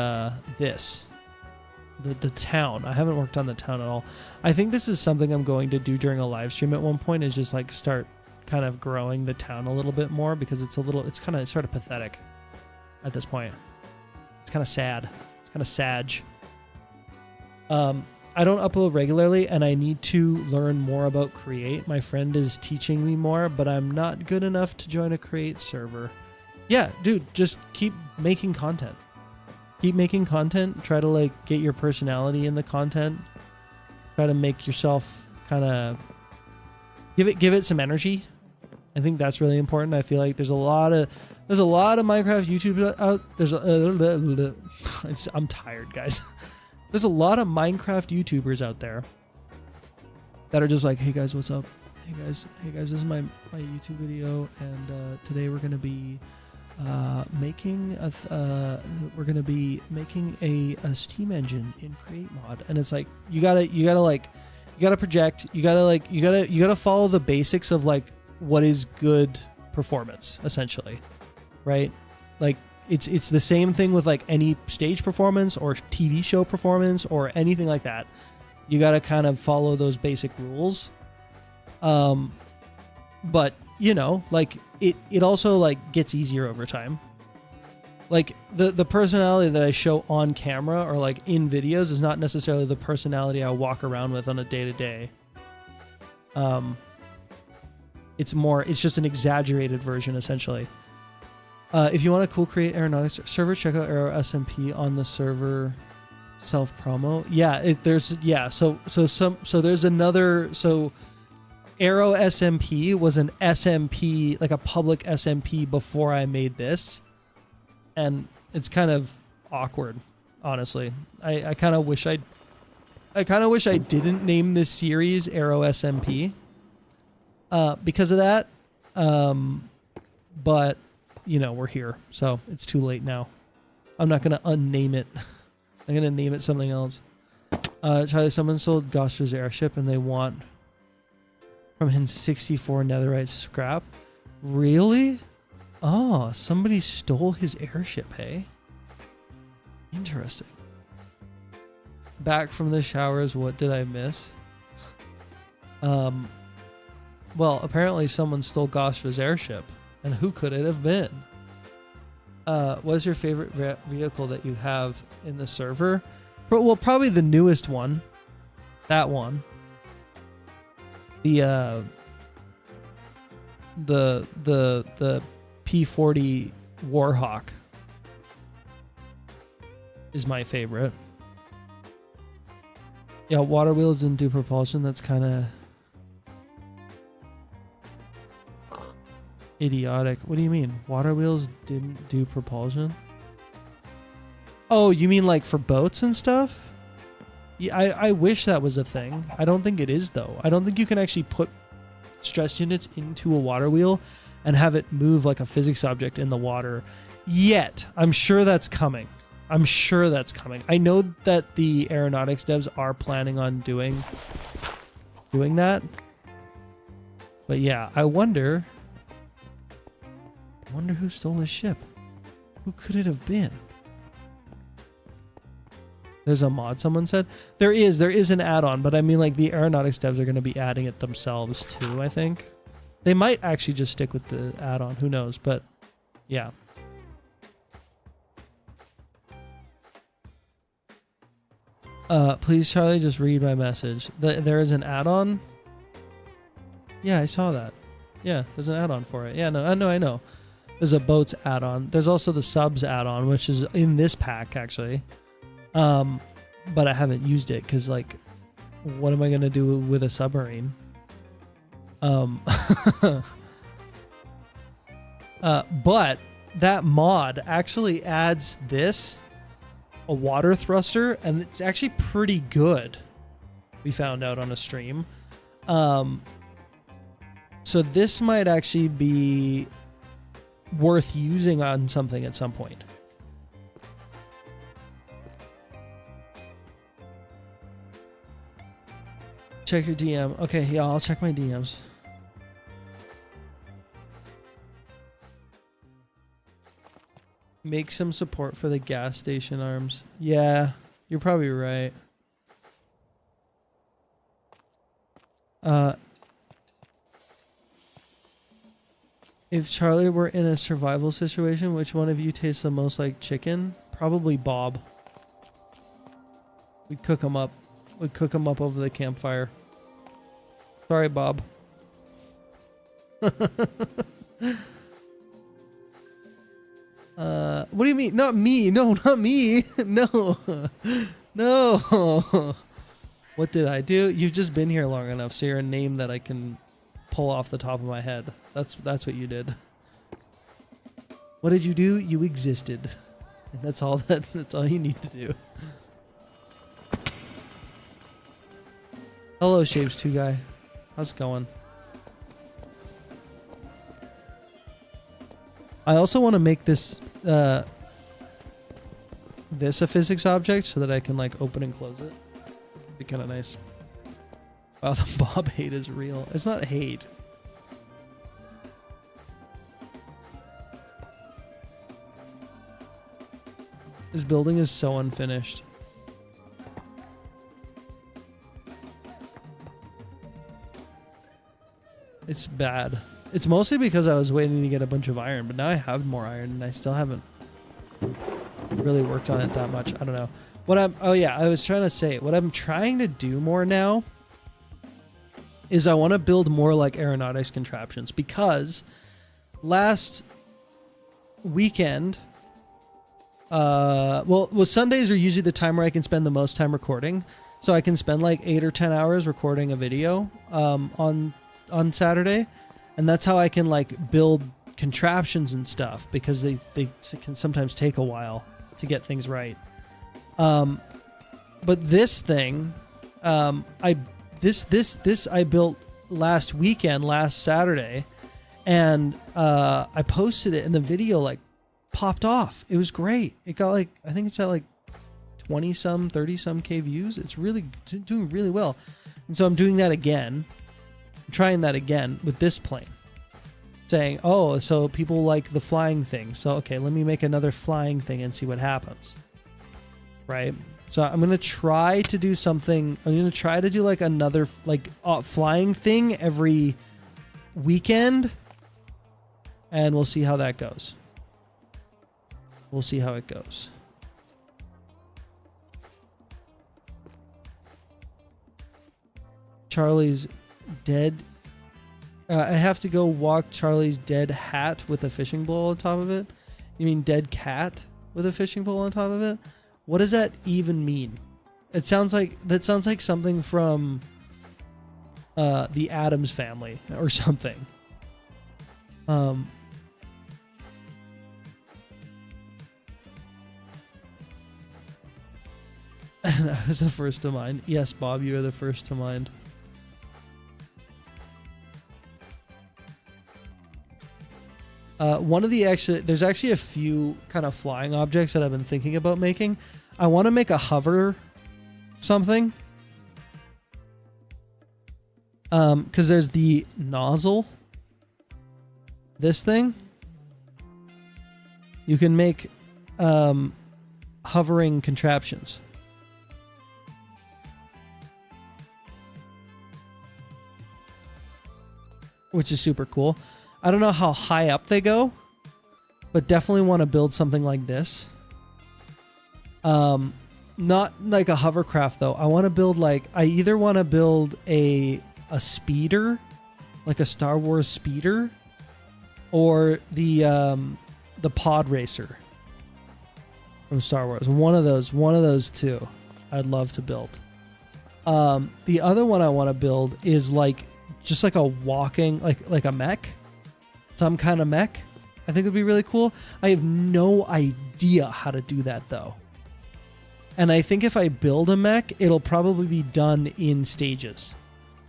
town. I haven't worked on the town at all. I think this is something I'm going to do during a live stream at one point, is just like start kind of growing the town a little bit more, because it's kind of sort of pathetic at this point. It's kind of sad. It's kind of sag. I don't upload regularly, and I need to learn more about Create. My friend is teaching me more, but I'm not good enough to join a Create server. Yeah, dude, just keep making content. Keep making content. Try to like get your personality in the content. Try to make yourself kind of give it some energy. I think that's really important. I feel like there's a lot of Minecraft YouTubers out. I'm tired, guys. There's a lot of Minecraft YouTubers out there that are just like, hey guys, what's up? Hey guys, this is my YouTube video, and today we're gonna be making a Steam engine in Create Mod. And it's like you gotta project, you gotta follow the basics of like what is good performance, essentially, right? Like it's the same thing with like any stage performance or TV show performance or anything like that. You gotta kind of follow those basic rules. But you know, like it also like gets easier over time. Like the personality that I show on camera or like in videos is not necessarily the personality I walk around with on a day-to-day. It's just an exaggerated version, essentially. If you want a cool Create Aeronautics server, check out Aero SMP on the server self promo. Yeah, there's another. So Aero SMP was an SMP, like a public SMP before I made this, and it's kind of awkward, honestly. I kind of wish I didn't name this series Aero SMP because of that. But you know, we're here, so it's too late now. I'm not gonna unname it. I'm gonna name it something else. Charlie, someone sold Gosper's airship and they want from him 64 netherite scrap. Really? Oh, somebody stole his airship, hey? Interesting. Back from the showers, what did I miss? Well, apparently someone stole Gosper's airship. And who could it have been? What's your favorite vehicle that you have in the server? Well, probably the newest one. That one. The P40 Warhawk is my favorite. Yeah, water wheels didn't do propulsion. That's kind of idiotic. What do you mean? Water wheels didn't do propulsion? Oh, you mean like for boats and stuff? Yeah, I wish that was a thing. I don't think it is, though. I don't think you can actually put stress units into a water wheel and have it move like a physics object in the water yet. I'm sure that's coming. I know that the aeronautics devs are planning on doing that. But yeah, I wonder who stole his ship. Who could it have been? There's a mod, someone said. There is an add-on, but I mean, like, the aeronautics devs are going to be adding it themselves too, I think. They might actually just stick with the add-on, who knows, but yeah. Please, Charlie, just read my message. There is an add-on? Yeah, I saw that. Yeah, there's an add-on for it. Yeah, no, I know. There's a boats add-on. There's also the subs add-on, which is in this pack, actually. But I haven't used it because, like, what am I going to do with a submarine? But that mod actually adds this, a water thruster, and it's actually pretty good. We found out on a stream. So this might actually be worth using on something at some point. Check your DM. Okay, yeah, I'll check my DMs. Make some support for the gas station arms. Yeah, you're probably right. If Charlie were in a survival situation, which one of you tastes the most like chicken? Probably Bob. We'd cook him up. We'd cook him up over the campfire. Sorry, Bob. What do you mean? Not me. No, not me. No. No. What did I do? You've just been here long enough, so you're a name that I can pull off the top of my head. That's what you did. What did you do? You existed. And that's all you need to do. Hello, Shapes 2 guy. How's it going? I also want to make this a physics object so that I can, like, open and close it. It'd be kind of nice. Wow, the Bob hate is real. It's not hate. This building is so unfinished. It's bad. It's mostly because I was waiting to get a bunch of iron, but now I have more iron and I still haven't really worked on it that much. I don't know. I was trying to say, what I'm trying to do more now is I want to build more like aeronautics contraptions, because last weekend, Sundays are usually the time where I can spend the most time recording. So I can spend like 8 or 10 hours recording a video on Saturday. And that's how I can, like, build contraptions and stuff, because they can sometimes take a while to get things right. But this thing, I built last weekend, last Saturday, and I posted it, and the video, like, popped off. It was great. It got, like, I think it's at like 20-some, 30-some K views. It's really doing really well. And so I'm doing that again. I'm trying that again with this plane. Saying, oh, so people like the flying thing. So, okay, let me make another flying thing and see what happens. Right? So I'm going to try to do something. I'm going to try to do like another like flying thing every weekend. And we'll see how that goes. We'll see how it goes. Charlie's dead. I have to go walk Charlie's dead hat with a fishing pole on top of it. You mean dead cat with a fishing pole on top of it? What does that even mean? That sounds like something from the Addams Family or something. I was the first to mind. Yes, Bob, you are the first to mind. There's actually a few kind of flying objects that I've been thinking about making. I want to make a hover something. Because there's the nozzle. This thing. You can make hovering contraptions. which is super cool. I don't know how high up they go, but definitely want to build something like this. Not like a hovercraft though. I want to build like, I either want to build a speeder, like a Star Wars speeder, or the pod racer from Star Wars. One of those two I'd love to build. The other one I want to build is like just like a walking, like a mech, some kind of mech. I think would be really cool. I have no idea how to do that though. And I think if I build a mech, it'll probably be done in stages.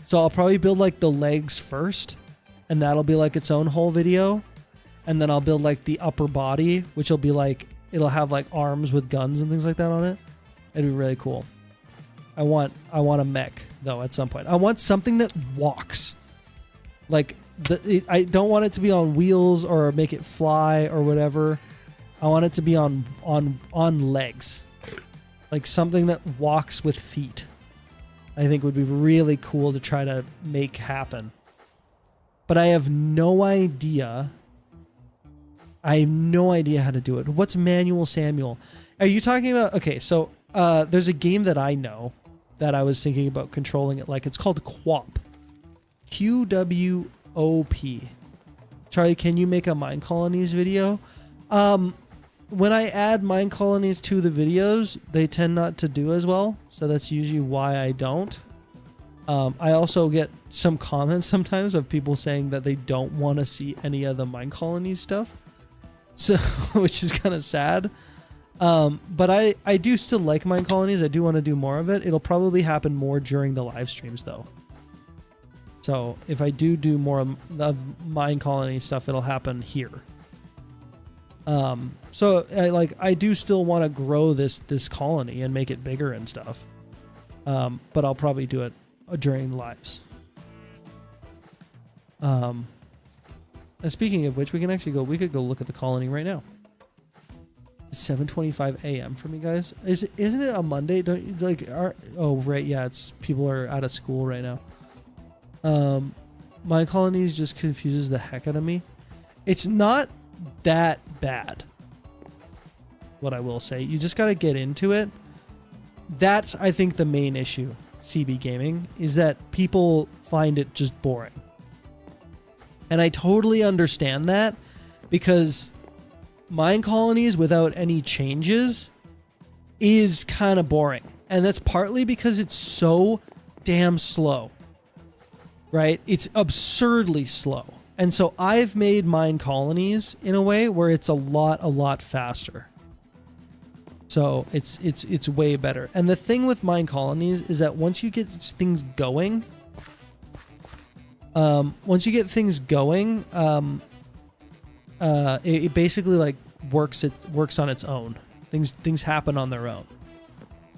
So I'll probably build like the legs first, and that'll be like its own whole video. And then I'll build like the upper body, which will be like, it'll have like arms with guns and things like that on it. It'd be really cool. I want a mech though at some point. I want something that walks. Like I don't want it to be on wheels or make it fly or whatever. I want it to be on legs. Like something that walks with feet. I think would be really cool to try to make happen. But I have no idea. I have no idea how to do it. What's Manual Samuel? Are you talking about... Okay, so there's a game that I know that I was thinking about controlling it like. It's called QWOP. QWOP. Charlie, can you make a Mine Colonies video? When I add mine colonies to the videos, they tend not to do as well. So that's usually why I don't. I also get some comments sometimes of people saying that they don't want to see any of the mine colonies stuff. So, which is kind of sad. But I do still like mine colonies. I do want to do more of it. It'll probably happen more during the live streams though. So if I do more of mine colony stuff, it'll happen here. So I do still want to grow this colony and make it bigger and stuff. But I'll probably do it during lives. And speaking of which, we could go look at the colony right now. It's 7:25 a.m. for me, guys. Isn't it a Monday? Oh right, yeah, it's people are out of school right now. My colonies just confuses the heck out of me. It's not that bad. What I will say, you just got to get into it. That's, I think, the main issue, CB Gaming, is that people find it just boring. And I totally understand that, because mine colonies without any changes is kind of boring. And that's partly because it's so damn slow. Right? It's absurdly slow. And so I've made mine colonies in a way where it's a lot faster. So it's way better. And the thing with mine colonies is that once you get things going, it basically like works on its own. Things happen on their own.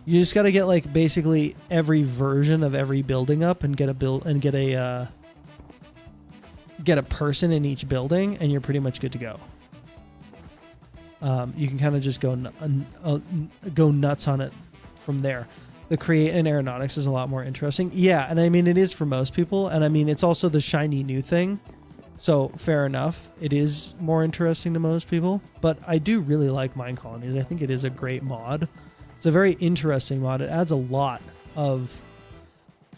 You just got to get like basically every version of every building up and get a person in each building, and you're pretty much good to go. You can kind of just go nuts on it from there. The create and aeronautics is a lot more interesting. Yeah, and I mean, it is for most people, and I mean, it's also the shiny new thing. So fair enough, it is more interesting to most people, but I do really like mine colonies. I think it is a great mod. It's a very interesting mod. It adds a lot of...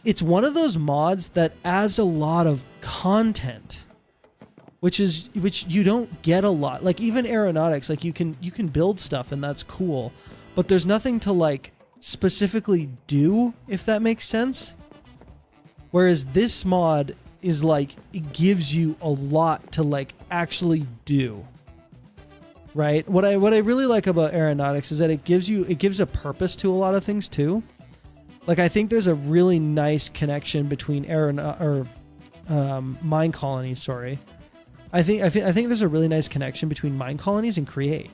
It's one of those mods that adds a lot of content, which you don't get a lot. Like even aeronautics, like you can build stuff and that's cool, but there's nothing to like specifically do, if that makes sense. Whereas this mod is like, it gives you a lot to like actually do. Right? What I really like about aeronautics is that it gives a purpose to a lot of things too. Like I think there's a really nice connection between mine colonies. Sorry, I think there's a really nice connection between mine colonies and create.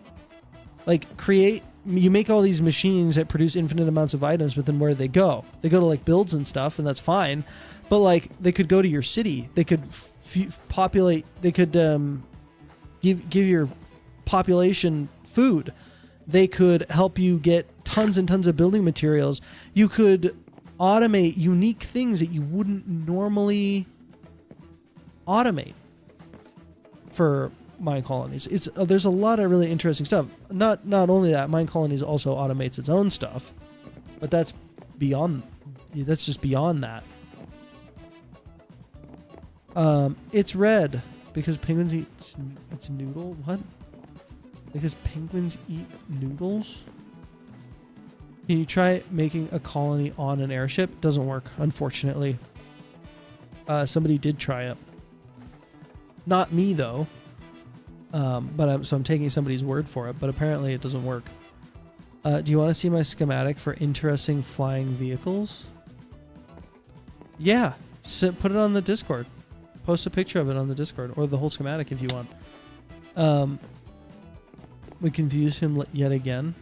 Like create, you make all these machines that produce infinite amounts of items, but then where do they go? They go to like builds and stuff, and that's fine. But like they could go to your city. They could populate. They could give your population food. They could help you get tons and tons of building materials. You could automate unique things that you wouldn't normally automate for mine colonies. It's there's a lot of really interesting stuff. Not only that, mine colonies also automates its own stuff, but that's just beyond that. It's red because penguins eat it's noodle. What? Because penguins eat noodles? Can you try making a colony on an airship? Doesn't work, unfortunately. Somebody did try it. Not me though. So I'm taking somebody's word for it, but apparently it doesn't work. Do you want to see my schematic for interesting flying vehicles? Yeah, put it on the Discord. Post a picture of it on the Discord, or the whole schematic if you want. We confuse him yet again.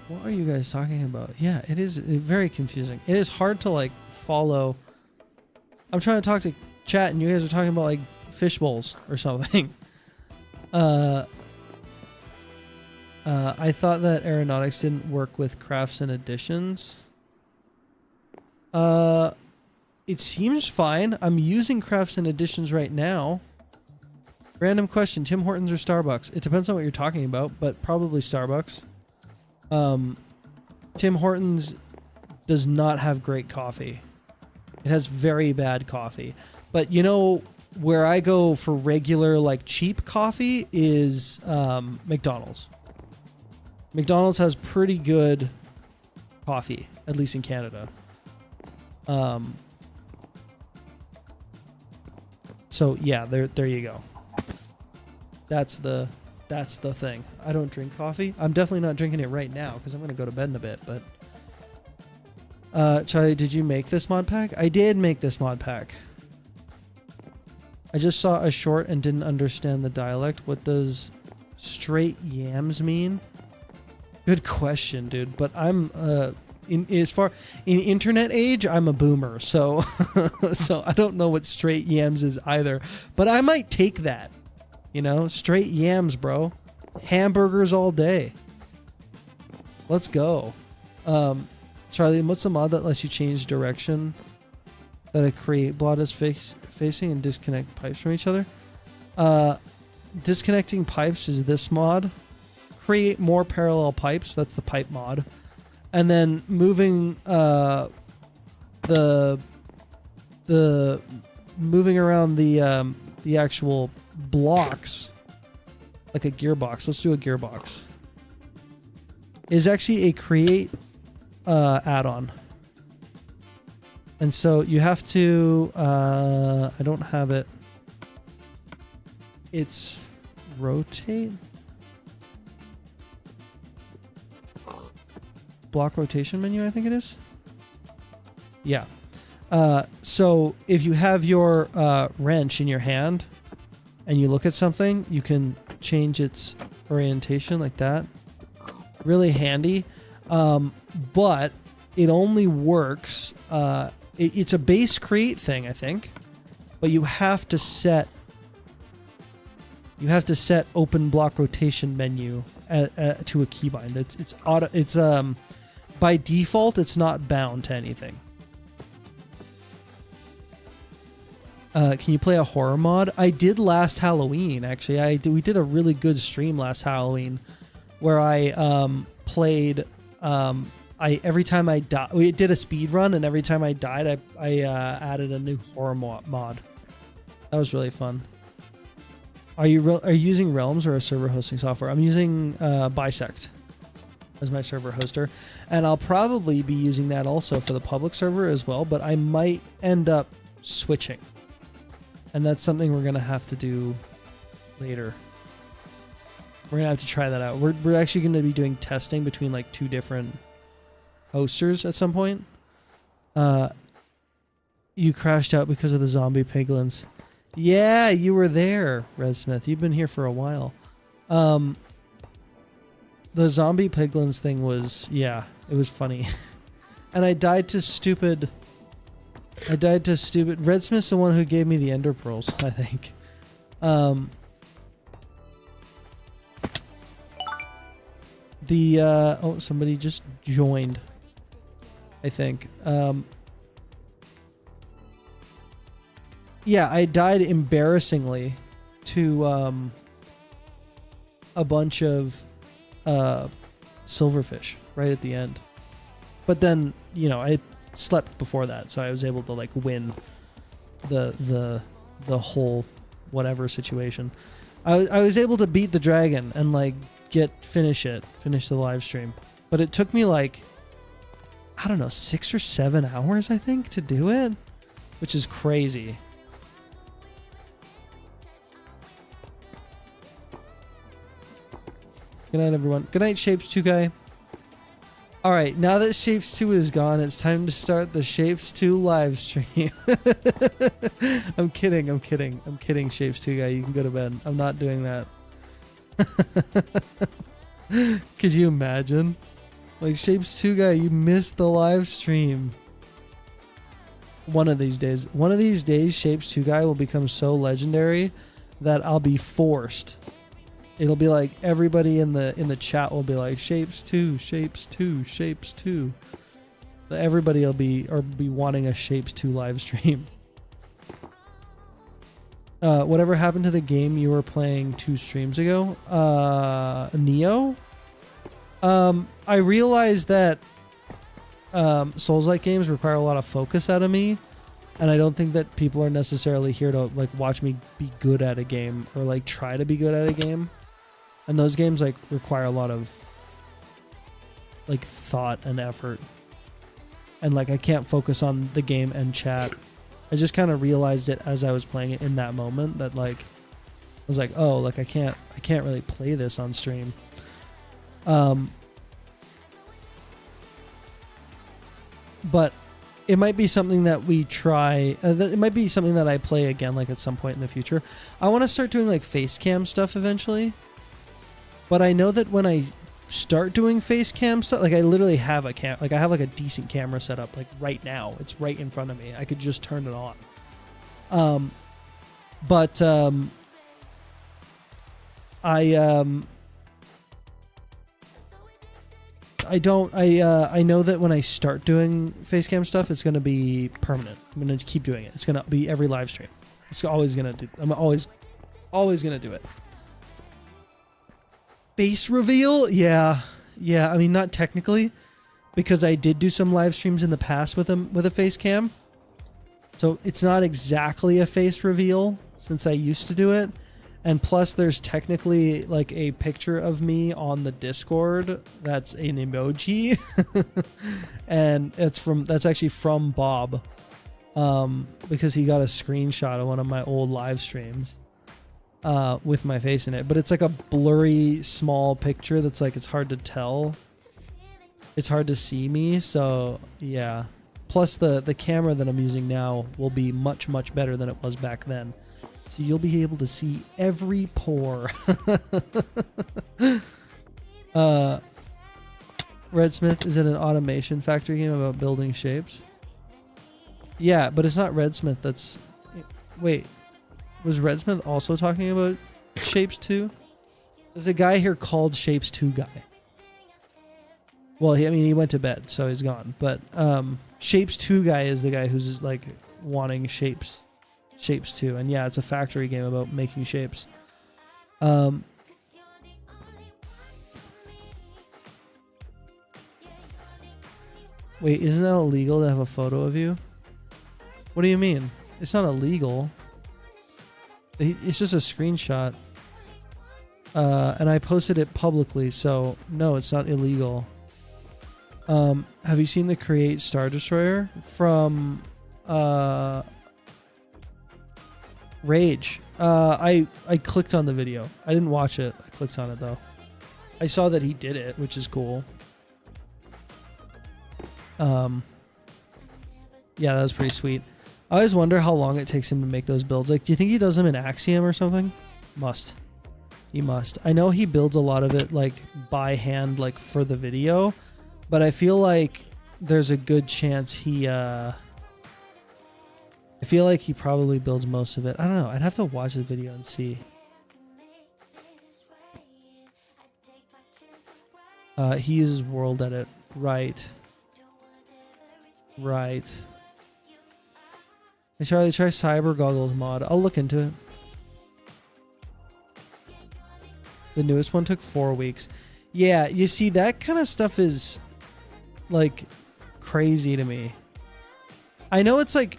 What are you guys talking about? Yeah, it is very confusing. It is hard to like follow. I'm trying to talk to chat and you guys are talking about like fish bowls or something. I thought that aeronautics didn't work with crafts and additions. It seems fine. I'm using crafts and additions right now. Random question, Tim Hortons or Starbucks? It depends on what you're talking about, but probably Starbucks. Tim Hortons does not have great coffee. It has very bad coffee. But you know where I go for regular like cheap coffee is McDonald's. McDonald's has pretty good coffee, at least in Canada. So yeah, there you go. That's the thing. I don't drink coffee. I'm definitely not drinking it right now because I'm going to go to bed in a bit. But Charlie, did you make this mod pack? I did make this mod pack. I just saw a short and didn't understand the dialect. What does straight yams mean? Good question, dude. But I'm in internet age, I'm a boomer, so so I don't know what straight yams is either. But I might take that. You know, straight yams, bro. Hamburgers all day. Let's go. Charlie, what's the mod that lets you change direction that a create block is facing and disconnect pipes from each other? Disconnecting pipes is this mod. Create more parallel pipes, that's the pipe mod. And then moving moving around the actual blocks like a gearbox. Let's do a gearbox. Is actually a create add-on. And so you have to I don't have it. It's rotate. Block rotation menu, I think it is. Yeah. So if you have your wrench in your hand and you look at something, you can change its orientation like that. Really handy. But it only works. It's a base create thing, I think. But you have to set open block rotation menu to a keybind. It's auto. It's by default, it's not bound to anything. Can you play a horror mod? I did last Halloween, actually. We did a really good stream last Halloween where I played. Every time I died, we did a speed run, and every time I died, I added a new horror mod. That was really fun. Are you using Realms or a server hosting software? I'm using Bisect as my server hoster, and I'll probably be using that also for the public server as well, but I might end up switching, and that's something we're gonna have to do later. We're gonna have to try that out. We're actually gonna be doing testing between like 2 different hosters at some point. You crashed out because of the zombie piglins. Yeah, you were there, Red Smith. You've been here for a while. The zombie piglins thing was, yeah, it was funny. And I died to stupid. Red Smith's the one who gave me the ender pearls, I think. Oh, somebody just joined, I think. Yeah, I died embarrassingly to a bunch of silverfish right at the end. But then, you know, I slept before that, so I was able to like win the whole whatever situation. I was able to beat the dragon and like finish the live stream. But it took me like, I don't know, 6 or 7 hours I think to do it, which is crazy. Good night, everyone. Good night, Shapes 2 guy. All right, now that Shapes 2 is gone, it's time to start the Shapes 2 live stream. I'm kidding, Shapes 2 guy. You can go to bed. I'm not doing that. Could you imagine? Like, Shapes 2 guy, you missed the live stream. One of these days, Shapes 2 guy will become so legendary that I'll be forced. It'll be like everybody in the chat will be like Shapes 2, Shapes 2, Shapes 2. Everybody will be wanting a Shapes 2 live stream. Whatever happened to the game you were playing 2 streams ago? Neo? I realized that Souls-like games require a lot of focus out of me, and I don't think that people are necessarily here to like watch me be good at a game or like try to be good at a game. And those games like require a lot of like thought and effort. And like I can't focus on the game and chat. I just kind of realized it as I was playing it in that moment that like I was like, oh, like I can't really play this on stream. But it might be something that we try. It might be something that I play again like at some point in the future. I want to start doing like face cam stuff eventually. But I know that when I start doing face cam stuff, like I literally have a I have like a decent camera set up like right now. It's right in front of me. I could just turn it on. I know that when I start doing face cam stuff, it's going to be permanent. I'm going to keep doing it. It's going to be every live stream. It's always going to do. I'm always going to do it. Face reveal? Yeah. I mean, not technically, because I did do some live streams in the past with a face cam. So it's not exactly a face reveal since I used to do it. And plus there's technically like a picture of me on the Discord that's an emoji. And that's actually from Bob. Because he got a screenshot of one of my old live streams. With my face in it, but it's like a blurry small picture that's like it's hard to tell, it's hard to see me, so yeah. Plus the camera that I'm using now will be much better than it was back then, so you'll be able to see every pore. Red Smith, is it an automation factory game about building shapes? Yeah, but it's not Red Smith. Wait, was Red Smith also talking about Shapes 2? There's a guy here called Shapes 2 guy. Well, he went to bed, so he's gone. But Shapes 2 guy is the guy who's like wanting Shapes 2. And yeah, it's a factory game about making shapes. Wait, isn't that illegal to have a photo of you? What do you mean? It's not illegal. It's just a screenshot. And I posted it publicly, so no, it's not illegal. Have you seen the Create Star Destroyer from Rage? I clicked on the video. I didn't watch it. I clicked on it though. I saw that he did it, which is cool. Yeah, that was pretty sweet. I always wonder how long it takes him to make those builds. Like, do you think he does them in Axiom or something? He must. I know he builds a lot of it like by hand, like for the video, but I feel like there's a good chance he I feel like he probably builds most of it. I don't know. I'd have to watch the video and see. He uses World Edit. Right. Try cyber goggles mod. I'll look into it. The newest one took 4 weeks. Yeah, you see, that kind of stuff is like crazy to me. I know it's like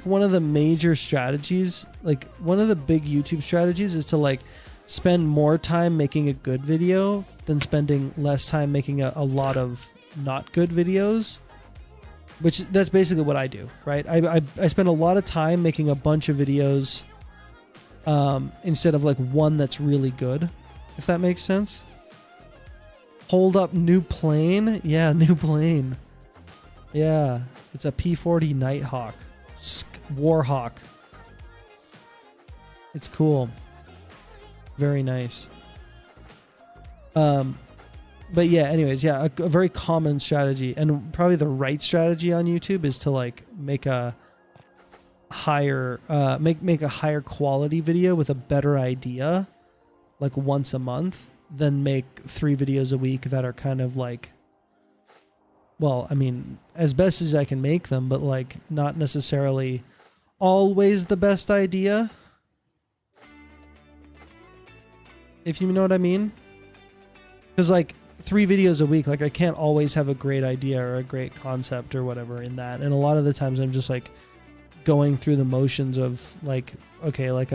one of the major strategies, like one of the big YouTube strategies is to like spend more time making a good video than spending less time making a lot of not good videos. Which that's basically what I do, right? I spend a lot of time making a bunch of videos instead of like one that's really good, if that makes sense. Hold up, new plane. Yeah, new plane. Yeah, it's a P-40 Nighthawk. Warhawk. It's cool. Very nice. But yeah, anyways, yeah, a very common strategy and probably the right strategy on YouTube is to like make a higher make a higher quality video with a better idea like once a month than make 3 videos a week that are kind of like, well, I mean, as best as I can make them, but like not necessarily always the best idea. If you know what I mean? Because like 3 videos a week, like I can't always have a great idea or a great concept or whatever in that. And a lot of the times I'm just like going through the motions of like, okay, like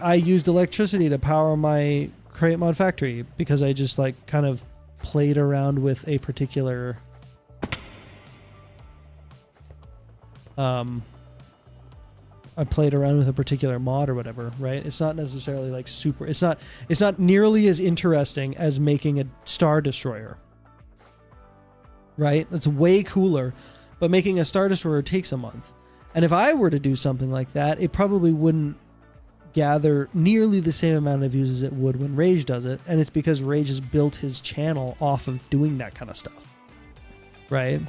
I used electricity to power my Create Mod Factory because I just like kind of played around with a particular I played around with a particular mod or whatever, right? It's not necessarily like super, it's not nearly as interesting as making a Star Destroyer, right? It's way cooler, but making a Star Destroyer takes a month. And if I were to do something like that, it probably wouldn't gather nearly the same amount of views as it would when Rage does it. And it's because Rage has built his channel off of doing that kind of stuff, right?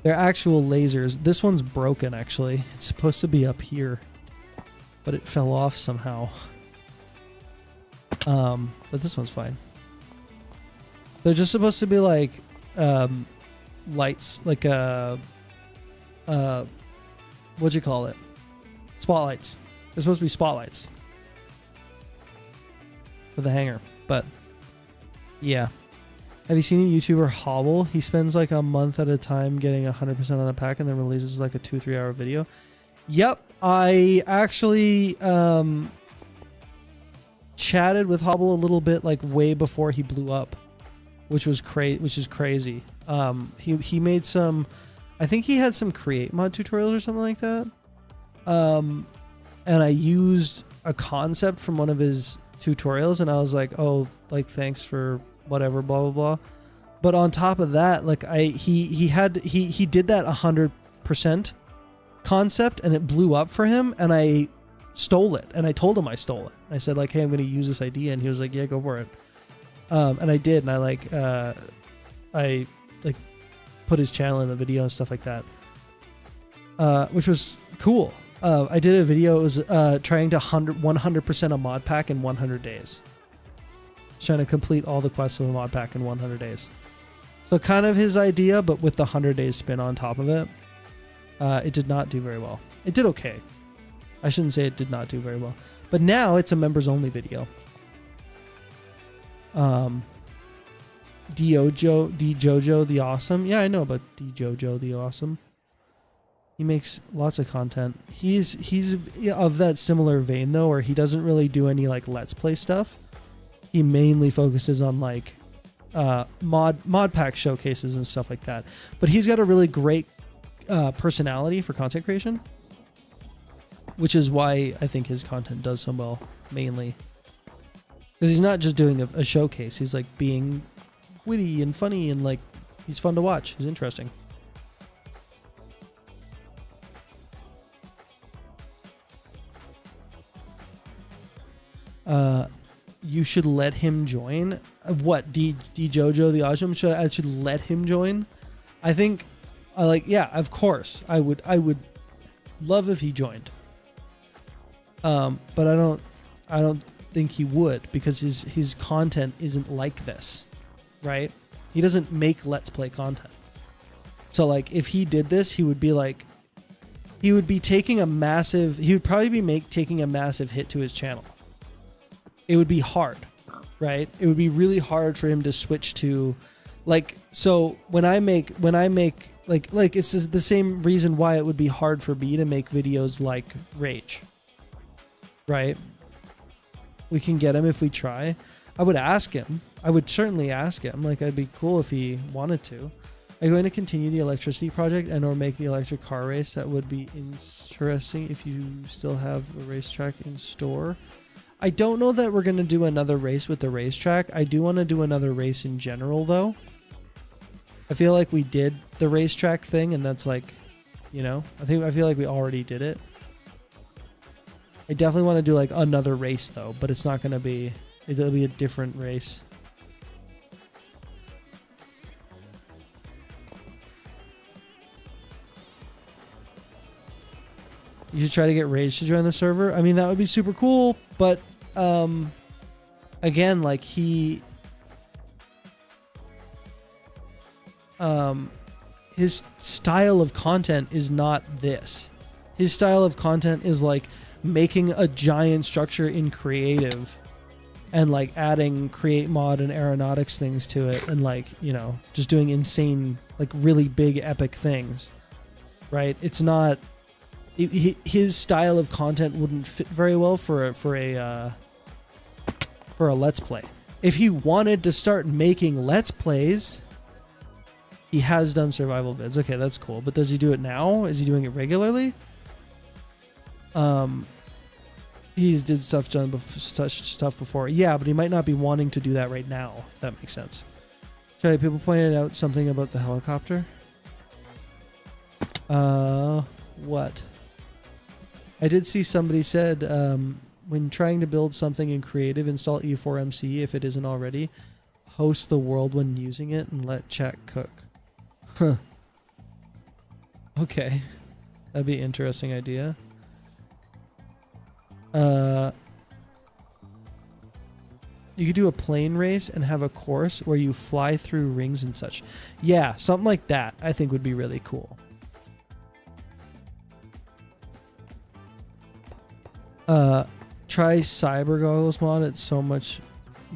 They're actual lasers. This one's broken, actually. It's supposed to be up here, but it fell off somehow. But this one's fine. They're just supposed to be like lights, like what'd you call it? Spotlights. They're supposed to be spotlights for the hanger, but yeah. Have you seen the YouTuber Hobble? He spends like a month at a time getting 100% on a pack and then releases like a 2-3 hour video. Yep, I actually chatted with Hobble a little bit like way before he blew up, which is crazy. He made some, I think he had some Create Mod tutorials or something like that. And I used a concept from one of his tutorials and I was like, oh, like thanks for whatever, blah blah blah. But on top of that, like he did that 100% concept and it blew up for him and I stole it and I told him I stole it. I said like, hey, I'm going to use this idea, and he was like, yeah, go for it. And I did, and I put his channel in the video and stuff like that, which was cool. I did a video. It was trying to 100% a mod pack in 100 days. Trying to complete all the quests of a mod pack in 100 days. So kind of his idea, but with the 100 days spin on top of it. It did not do very well. It did okay. I shouldn't say it did not do very well. But now it's a members only video. D-Jojo the Awesome. Yeah, I know about D-Jojo the Awesome. He makes lots of content. He's of that similar vein though, where he doesn't really do any like Let's Play stuff. He mainly focuses on like mod pack showcases and stuff like that. But he's got a really great personality for content creation, which is why I think his content does so well, mainly. Because he's not just doing a showcase. He's like being witty and funny and like he's fun to watch. He's interesting. You should let him join. What? D Jojo the Awesome? I should let him join? I think yeah, of course. I would love if he joined. But I don't think he would, because his content isn't like this, right? He doesn't make Let's Play content. So like if he did this, he would be like he would be taking a massive, he would probably be taking a massive hit to his channel. It would be hard, right? It would be really hard for him to switch to, like, so when I make like it's just the same reason why it would be hard for me to make videos like Rage, right? We can get him if we try. I would ask him. I would certainly ask him. Like, I'd be cool if he wanted to. Are you going to continue the electricity project and or make the electric car race? That would be interesting if you still have the racetrack in store. I don't know that we're going to do another race with the racetrack. I do want to do another race in general, though. I feel like we did the racetrack thing, and that's like, you know, I feel like we already did it. I definitely want to do like another race though, but it's not going to be, it'll be a different race. You should try to get Rage to join the server. I mean, that would be super cool, but again, like his style of content is not this. His style of content is like making a giant structure in creative and like adding create mod and aeronautics things to it, and like, you know, just doing insane, like really big epic things, right? It's not, his style of content wouldn't fit very well for a let's play. If he wanted to start making let's plays, he has done survival vids. Okay, that's cool. But does he do it now? Is he doing it regularly? He's did stuff such stuff before. Yeah, but he might not be wanting to do that right now, if that makes sense. Charlie, people pointed out something about the helicopter. What? I did see somebody said, when trying to build something in creative, install E4MC if it isn't already. Host the world when using it and let chat cook. Huh. Okay. That'd be an interesting idea. You could do a plane race and have a course where you fly through rings and such. Yeah, something like that I think would be really cool. Try Cyber Goggles mod. It's so much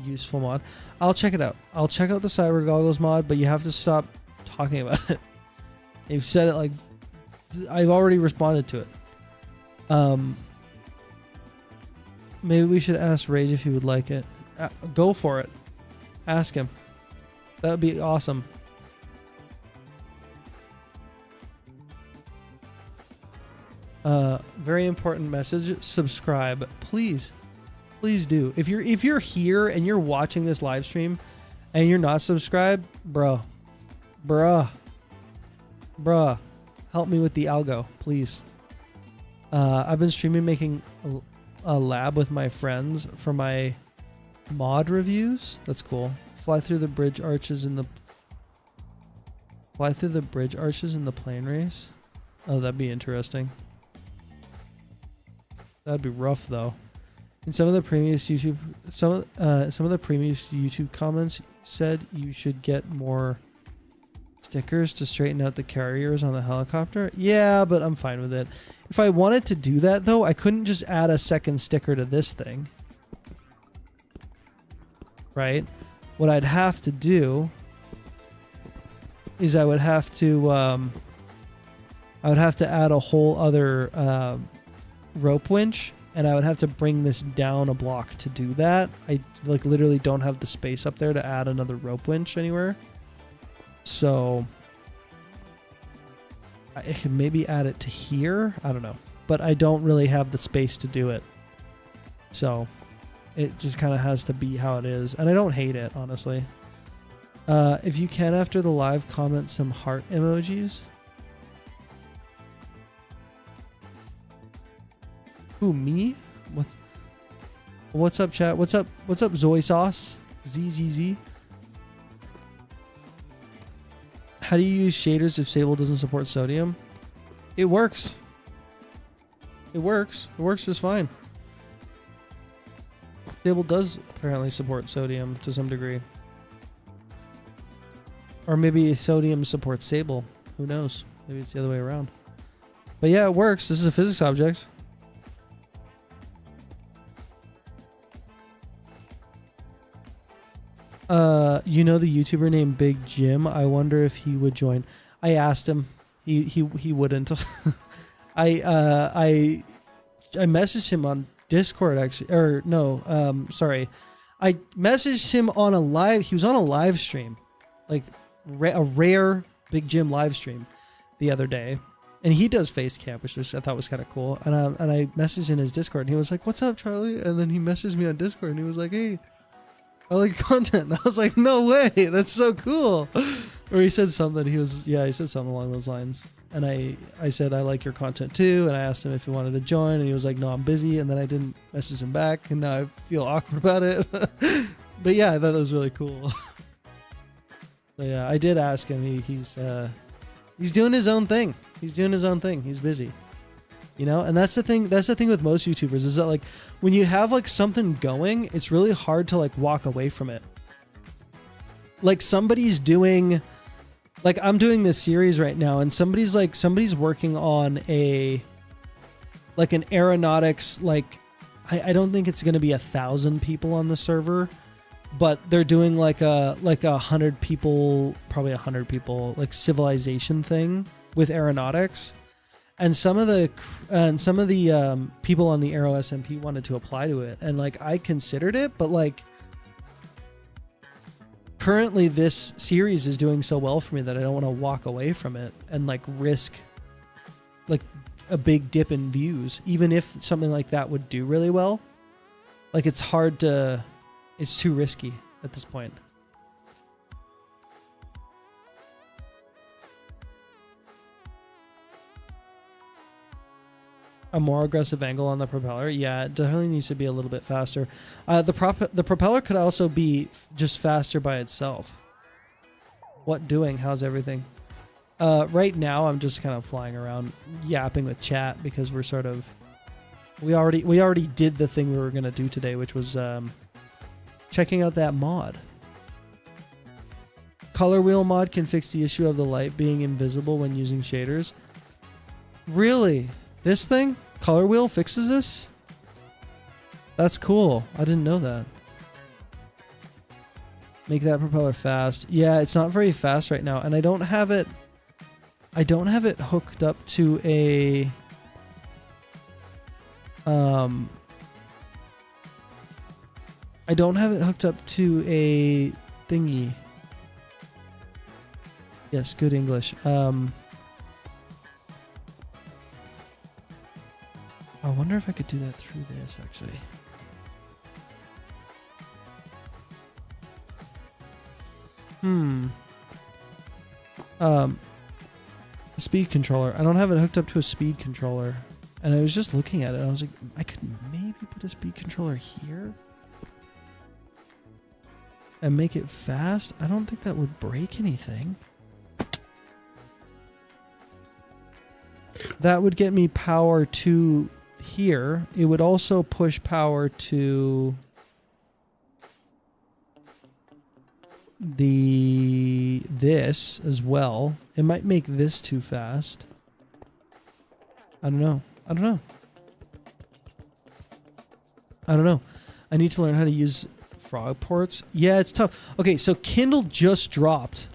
useful mod. I'll check it out. I'll check out the Cyber Goggles mod, but you have to stop talking about it. You've said it like I've already responded to it. Maybe we should ask Rage if he would like it. Go for it. Ask him. That would be awesome. Very important message. Subscribe, please. Please do. If you're here and you're watching this live stream and you're not subscribed, bruh, help me with the algo, please. I've been streaming making a lab with my friends for my mod reviews. That's cool. Fly through the bridge arches in the plane race. Oh, that'd be interesting. That'd be rough though. In some of the previous YouTube comments said you should get more stickers to straighten out the carriers on the helicopter. Yeah, but I'm fine with it. If I wanted to do that though, I couldn't just add a second sticker to this thing. Right? What I'd have to do is I would have to add a whole other rope winch, and I would have to bring this down a block to do that. I like literally don't have the space up there to add another rope winch anywhere. So I can maybe add it to here. I don't know, but I don't really have the space to do it. So it just kind of has to be how it is, and I don't hate it, honestly. If you can, after the live, comment some heart emojis. Who, me? What's up, chat? What's up, Zoe Sauce? ZZZ. How do you use shaders if Sable doesn't support sodium? It works. It works just fine. Sable does apparently support sodium to some degree. Or maybe sodium supports Sable. Who knows? Maybe it's the other way around. But yeah, it works. This is a physics object. You know the YouTuber named Big Jim? I wonder if he would join. I asked him. He wouldn't. I messaged him on Discord actually, or no, sorry. I messaged him on a live. He was on a live stream, like a rare Big Jim live stream the other day, and he does face cam, which I thought was kind of cool. And I messaged in his Discord, and he was like, "What's up, Charlie?" And then he messaged me on Discord, and he was like, "Hey, I like your content." And I was like, "No way, that's so cool." Or he said something. He said something along those lines. And I said, "I like your content too." And I asked him if he wanted to join, and he was like, "No, I'm busy." And then I didn't message him back, and now I feel awkward about it. But yeah, I thought that was really cool. So yeah, I did ask him. He's doing his own thing. He's doing his own thing. He's busy. You know, and that's the thing. That's the thing with most YouTubers is that like when you have like something going, it's really hard to like walk away from it. Like somebody's doing. Like I'm doing this series right now, and somebody's working on an aeronautics, like I don't think it's going to be 1,000 people on the server, but they're doing like a 100 people, probably 100 people, like civilization thing with aeronautics, and some of the people on the Aero SMP wanted to apply to it, and like I considered it, but like. Currently, this series is doing so well for me that I don't want to walk away from it and like risk like a big dip in views, even if something like that would do really well. Like it's too risky at this point. A more aggressive angle on the propeller. Yeah, it definitely needs to be a little bit faster. The propeller could also be just faster by itself. What doing? How's everything? Right now, I'm just kind of flying around, yapping with chat because we're sort of... We already did the thing we were going to do today, which was checking out that mod. Color wheel mod can fix the issue of the light being invisible when using shaders. Really? This thing? Color wheel fixes this? That's cool. I didn't know that. Make that propeller fast. Yeah, it's not very fast right now, and I don't have it hooked up to a I don't have it hooked up to a thingy. Yes, good English. I wonder if I could do that through this, actually. A speed controller. I don't have it hooked up to a speed controller. And I was just looking at it, and I was like, I could maybe put a speed controller here? And make it fast? I don't think that would break anything. That would get me power to... here. It would also push power to this as well. It might make this too fast. I don't know. I need to learn how to use frog ports. Yeah, it's tough. Okay, so Kindle just dropped.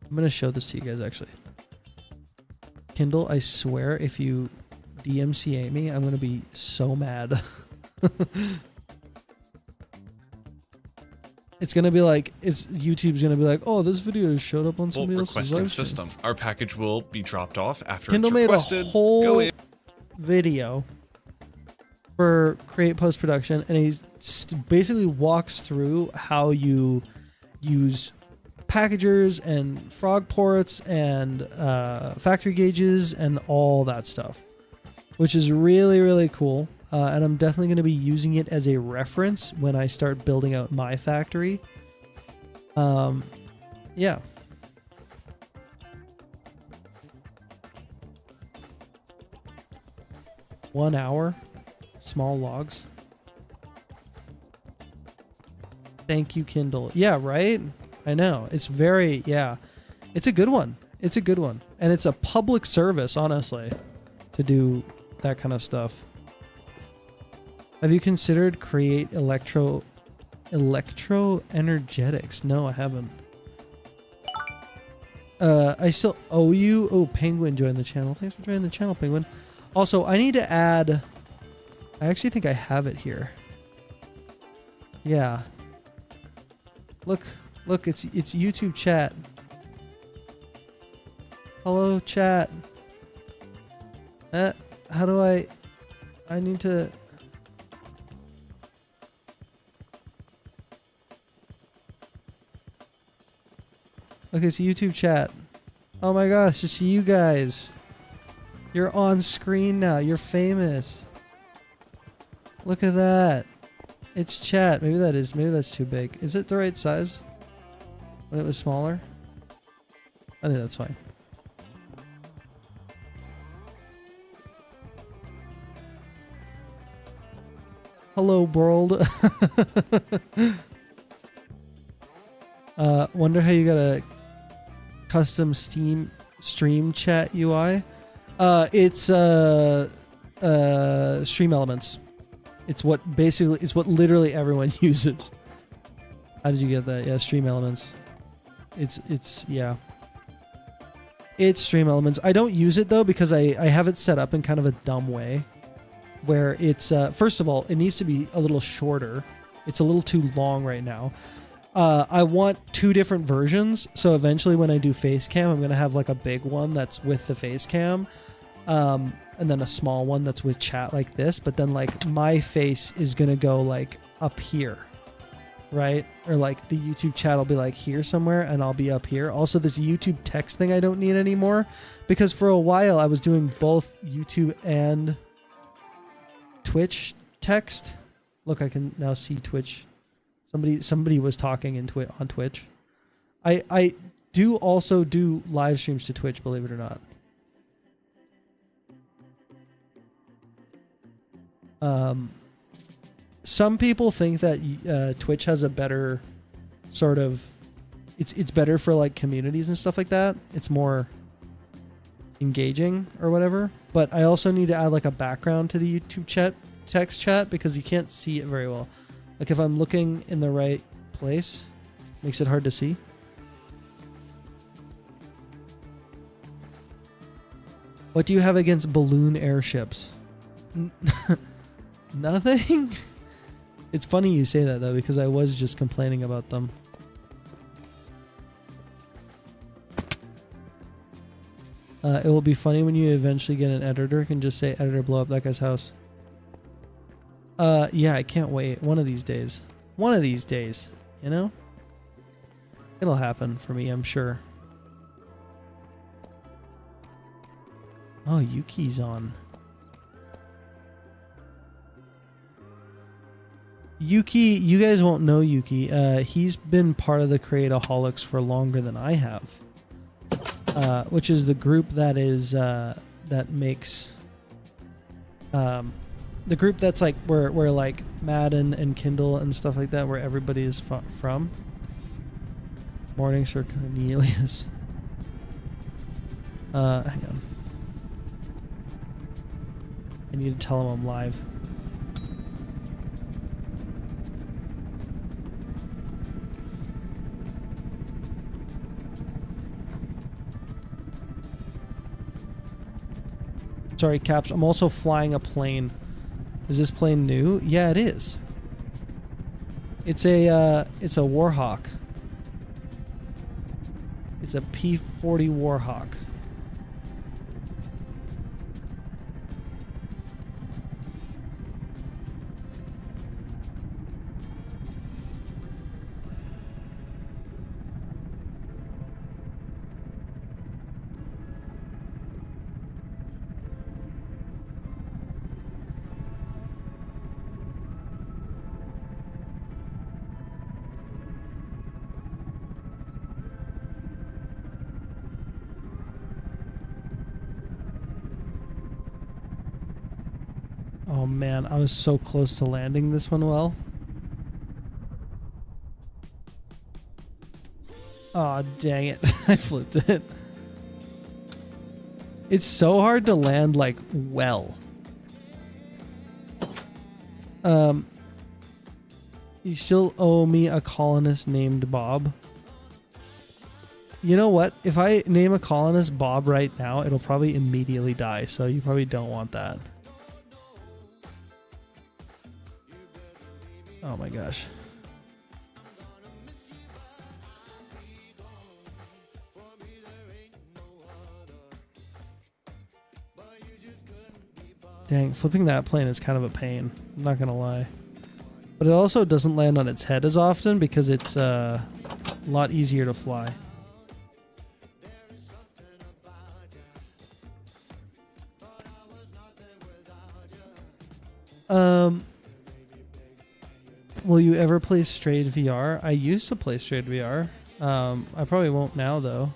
I'm going to show this to you guys actually. Kindle, I swear if you DMCA me, I'm gonna be so mad. It's gonna be like, YouTube's gonna be like, oh, this video showed up on somebody else's requesting live stream. system. Our package will be dropped off after Kindle it's made requested. a whole video for create post-production, and he basically walks through how you use packagers and frog ports and factory gauges and all that stuff, which is really, really cool. And I'm definitely going to be using it as a reference when I start building out my factory. Yeah. One hour, small logs. Thank you, Kindle. Yeah, right? I know. It's very, yeah. It's a good one. It's a good one. And it's a public service, honestly. to do that kind of stuff. Have you considered create electro energetics? No, I haven't. I still owe you. Oh, Penguin joined the channel. Thanks for joining the channel, Penguin. Also, I need to add. I actually think I have it here. Yeah. Look, it's YouTube chat. Hello, chat. How do I need to. Look, it's YouTube chat. Oh my gosh, it's you guys. You're on screen now. You're famous. Look at that. It's chat. Maybe that's too big. Is it the right size? When it was smaller? I think that's fine. Hello, world. Wonder how you got a custom stream chat UI. It's Stream Elements. It's what literally everyone uses. How did you get that? Yeah, Stream Elements. Yeah. It's Stream Elements. I don't use it though because I have it set up in kind of a dumb way where it's first of all, it needs to be a little shorter. It's a little too long right now. I want 2 different versions, so eventually when I do face cam, I'm gonna have like a big one that's with the face cam, and then a small one that's with chat like this, but then like my face is gonna go like up here, right? Or like the YouTube chat will be like here somewhere and I'll be up here. Also, this YouTube text thing I don't need anymore because for a while I was doing both YouTube and Twitch text. Look, I can now see Twitch. Somebody was talking on Twitch. I do also do live streams to Twitch, believe it or not. Some people think that Twitch has a better sort of it's better for like communities and stuff like that. It's more engaging or whatever. But I also need to add like a background to the YouTube text chat because you can't see it very well. Like if I'm looking in the right place, makes it hard to see. What do you have against balloon airships? Nothing? It's funny you say that though because I was just complaining about them. It will be funny when you eventually get an editor can just say editor blow up that guy's house. Yeah, I can't wait. One of these days. One of these days, you know? It'll happen for me, I'm sure. Oh, Yuki's on. Yuki, you guys won't know Yuki. He's been part of the Creataholics for longer than I have. Which is the group that is, that makes, the group that's like where like Madden and Kindle and stuff like that, where everybody is from. Morning, Sir Cornelius. Hang on. I need to tell him I'm live. Sorry, Caps. I'm also flying a plane. Is this plane new? Yeah, it is. It's a Warhawk. It's a P-40 Warhawk. Oh man, I was so close to landing this one well. Oh dang it, I flipped it. It's so hard to land like well. You still owe me a colonist named Bob. You know what? If I name a colonist Bob right now, it'll probably immediately die. So you probably don't want that. Oh my gosh. Dang, flipping that plane is kind of a pain. I'm not gonna lie. But it also doesn't land on its head as often because it's a lot easier to fly. Will you ever play Strayed VR? I used to play Strayed VR. I probably won't now though.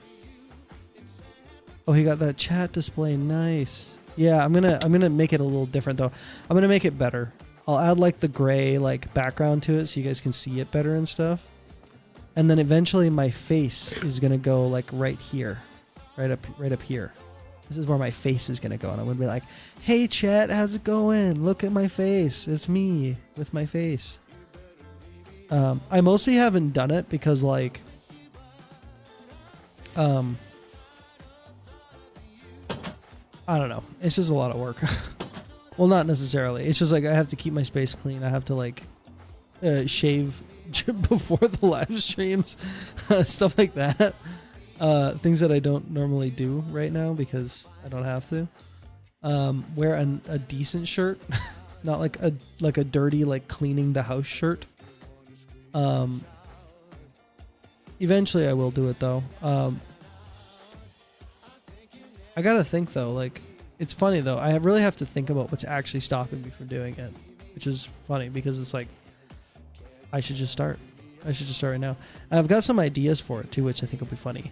Oh, he got that chat display. Nice. Yeah, I'm gonna make it a little different though. I'm gonna make it better. I'll add like the gray like background to it so you guys can see it better and stuff. And then eventually my face is gonna go like right here, right up here. This is where my face is gonna go, and I'm gonna be like, "Hey chat, how's it going? Look at my face. It's me with my face." I mostly haven't done it because like, I don't know. It's just a lot of work. Well, not necessarily. It's just like I have to keep my space clean. I have to like shave before the live streams, stuff like that. Things that I don't normally do right now because I don't have to. Wear a decent shirt, not like a dirty like cleaning the house shirt. Eventually I will do it though. I gotta think though, like, it's funny though. I really have to think about what's actually stopping me from doing it, which is funny because it's like, I should just start. I should just start right now. I've got some ideas for it too, which I think will be funny.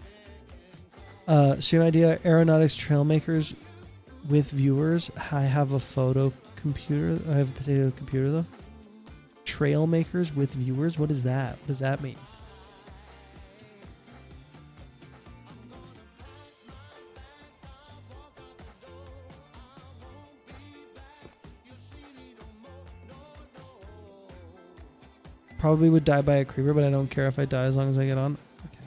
Stream idea, aeronautics trail makers with viewers. I have a photo computer. I have a potato computer though. Trail makers with viewers. What is that? What does that mean? Probably would die by a creeper, but I don't care if I die as long as I get on. Okay.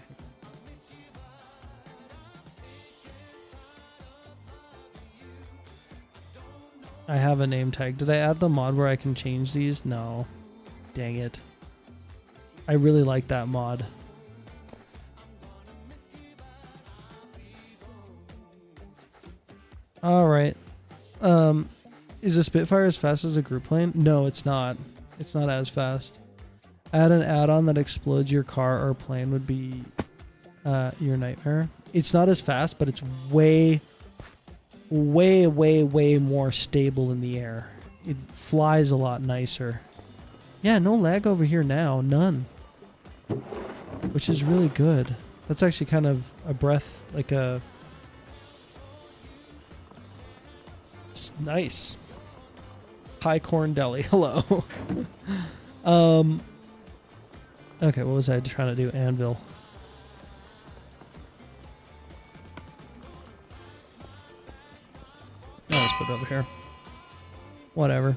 I have a name tag. Did I add the mod where I can change these? No. Dang it. I really like that mod. Alright. Is a Spitfire as fast as a group plane? No, it's not. It's not as fast. Add an add-on that explodes your car or plane would be your nightmare. It's not as fast, but it's way more stable in the air. It flies a lot nicer. Yeah, no lag over here now. None. Which is really good. That's actually kind of a breath, like a... It's nice. High Corn Deli. Hello. Okay, what was I trying to do? Anvil. I'll just put it over here. Whatever.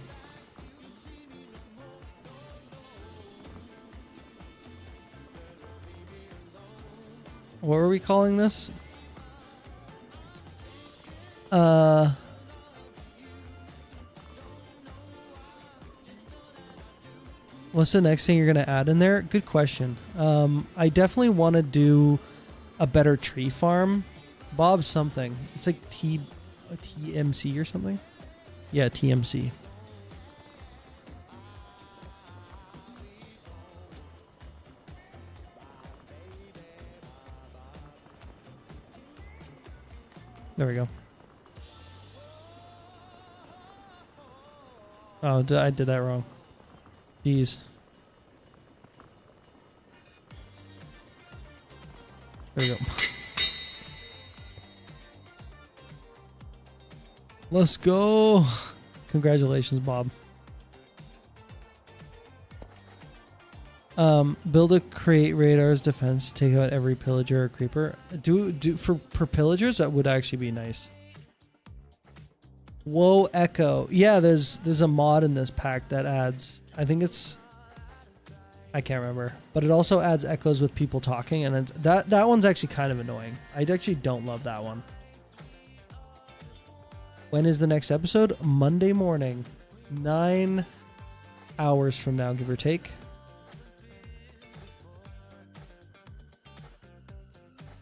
What were we calling this? What's the next thing you're going to add in there? Good question. I definitely want to do a better tree farm. Bob something. It's like TMC or something? Yeah, TMC. There we go. Oh, I did that wrong. Jeez. There we go. Let's go. Congratulations, Bob. Build a create radar's defense to take out every pillager or creeper. Do for pillagers that would actually be nice. Whoa, echo. Yeah, there's a mod in this pack that adds, I think it's, I can't remember, but it also adds echoes with people talking, and that one's actually kind of annoying. I actually don't love that one. When is the next episode? Monday morning, 9 hours from now, give or take.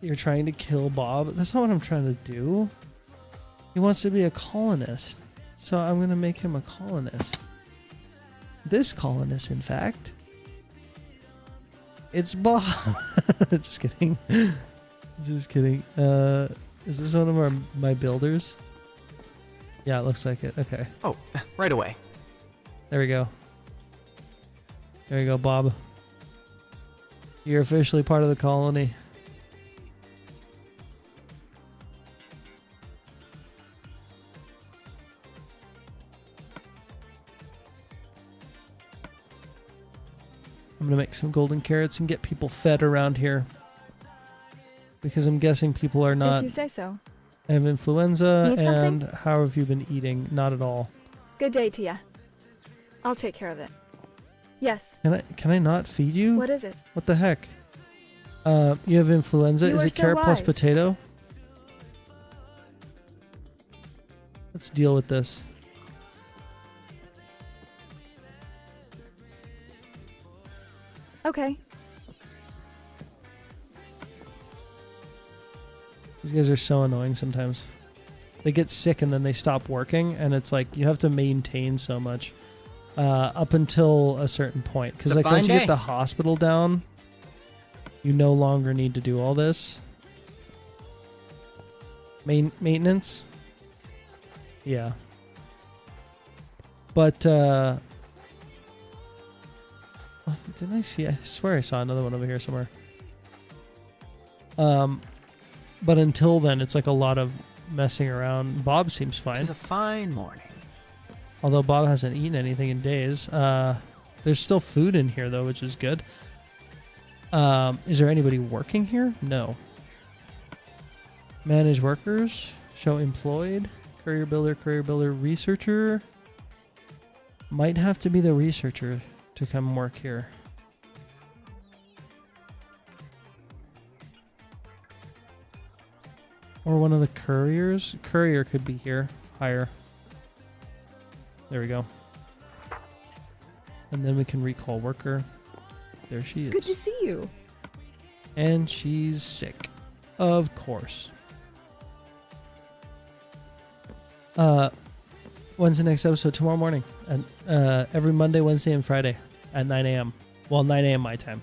You're trying to kill Bob? That's not what I'm trying to do. He wants to be a colonist. So I'm going to make him a colonist. This colonist, in fact. It's Bob. Just kidding. Just kidding. Is this one of my builders? Yeah, it looks like it. Okay. Oh, right away. There we go. There you go, Bob. You're officially part of the colony. I'm gonna make some golden carrots and get people fed around here. Because I'm guessing people are not... If you say so. I have influenza, Need and something? how have you been eating? Not at all. Good day to ya. I'll take care of it. Yes. Can I not feed you? What is it? What the heck? You have influenza. You Is are it so carrot plus wise. potato? Let's deal with this. Okay. These guys are so annoying sometimes. They get sick and then they stop working, and it's like you have to maintain so much up until a certain point. Because It's a like once fine you day. get the hospital down, you no longer need to do all this. Maintenance? Yeah. But, didn't I see? I swear I saw another one over here somewhere. But until then, it's like a lot of messing around. Bob seems fine. It's a fine morning. Although Bob hasn't eaten anything in days. There's still food in here, though, which is good. Is there anybody working here? No. Manage workers. Show employed. Courier builder, researcher. Might have to be the researcher to come work here. Or one of the couriers. Courier could be here. Higher. There we go. And then we can recall worker. There she is. Good to see you. And she's sick. Of course. When's the next episode? Tomorrow morning. And every Monday, Wednesday, and Friday at 9 a.m. Well, 9 a.m. my time.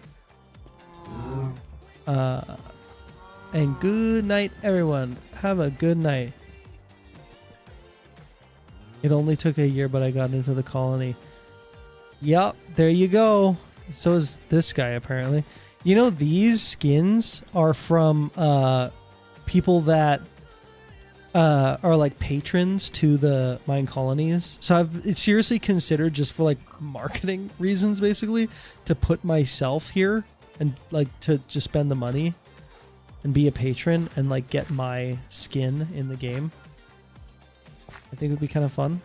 And good night, everyone. Have a good night. It only took a year, but I got into the colony. Yup, there you go. So is this guy, apparently. You know, these skins are from people that are like patrons to the mine colonies. So I've seriously considered, just for like marketing reasons, basically, to put myself here and like to just spend the money and be a patron and like get my skin in the game. I think it would be kind of fun.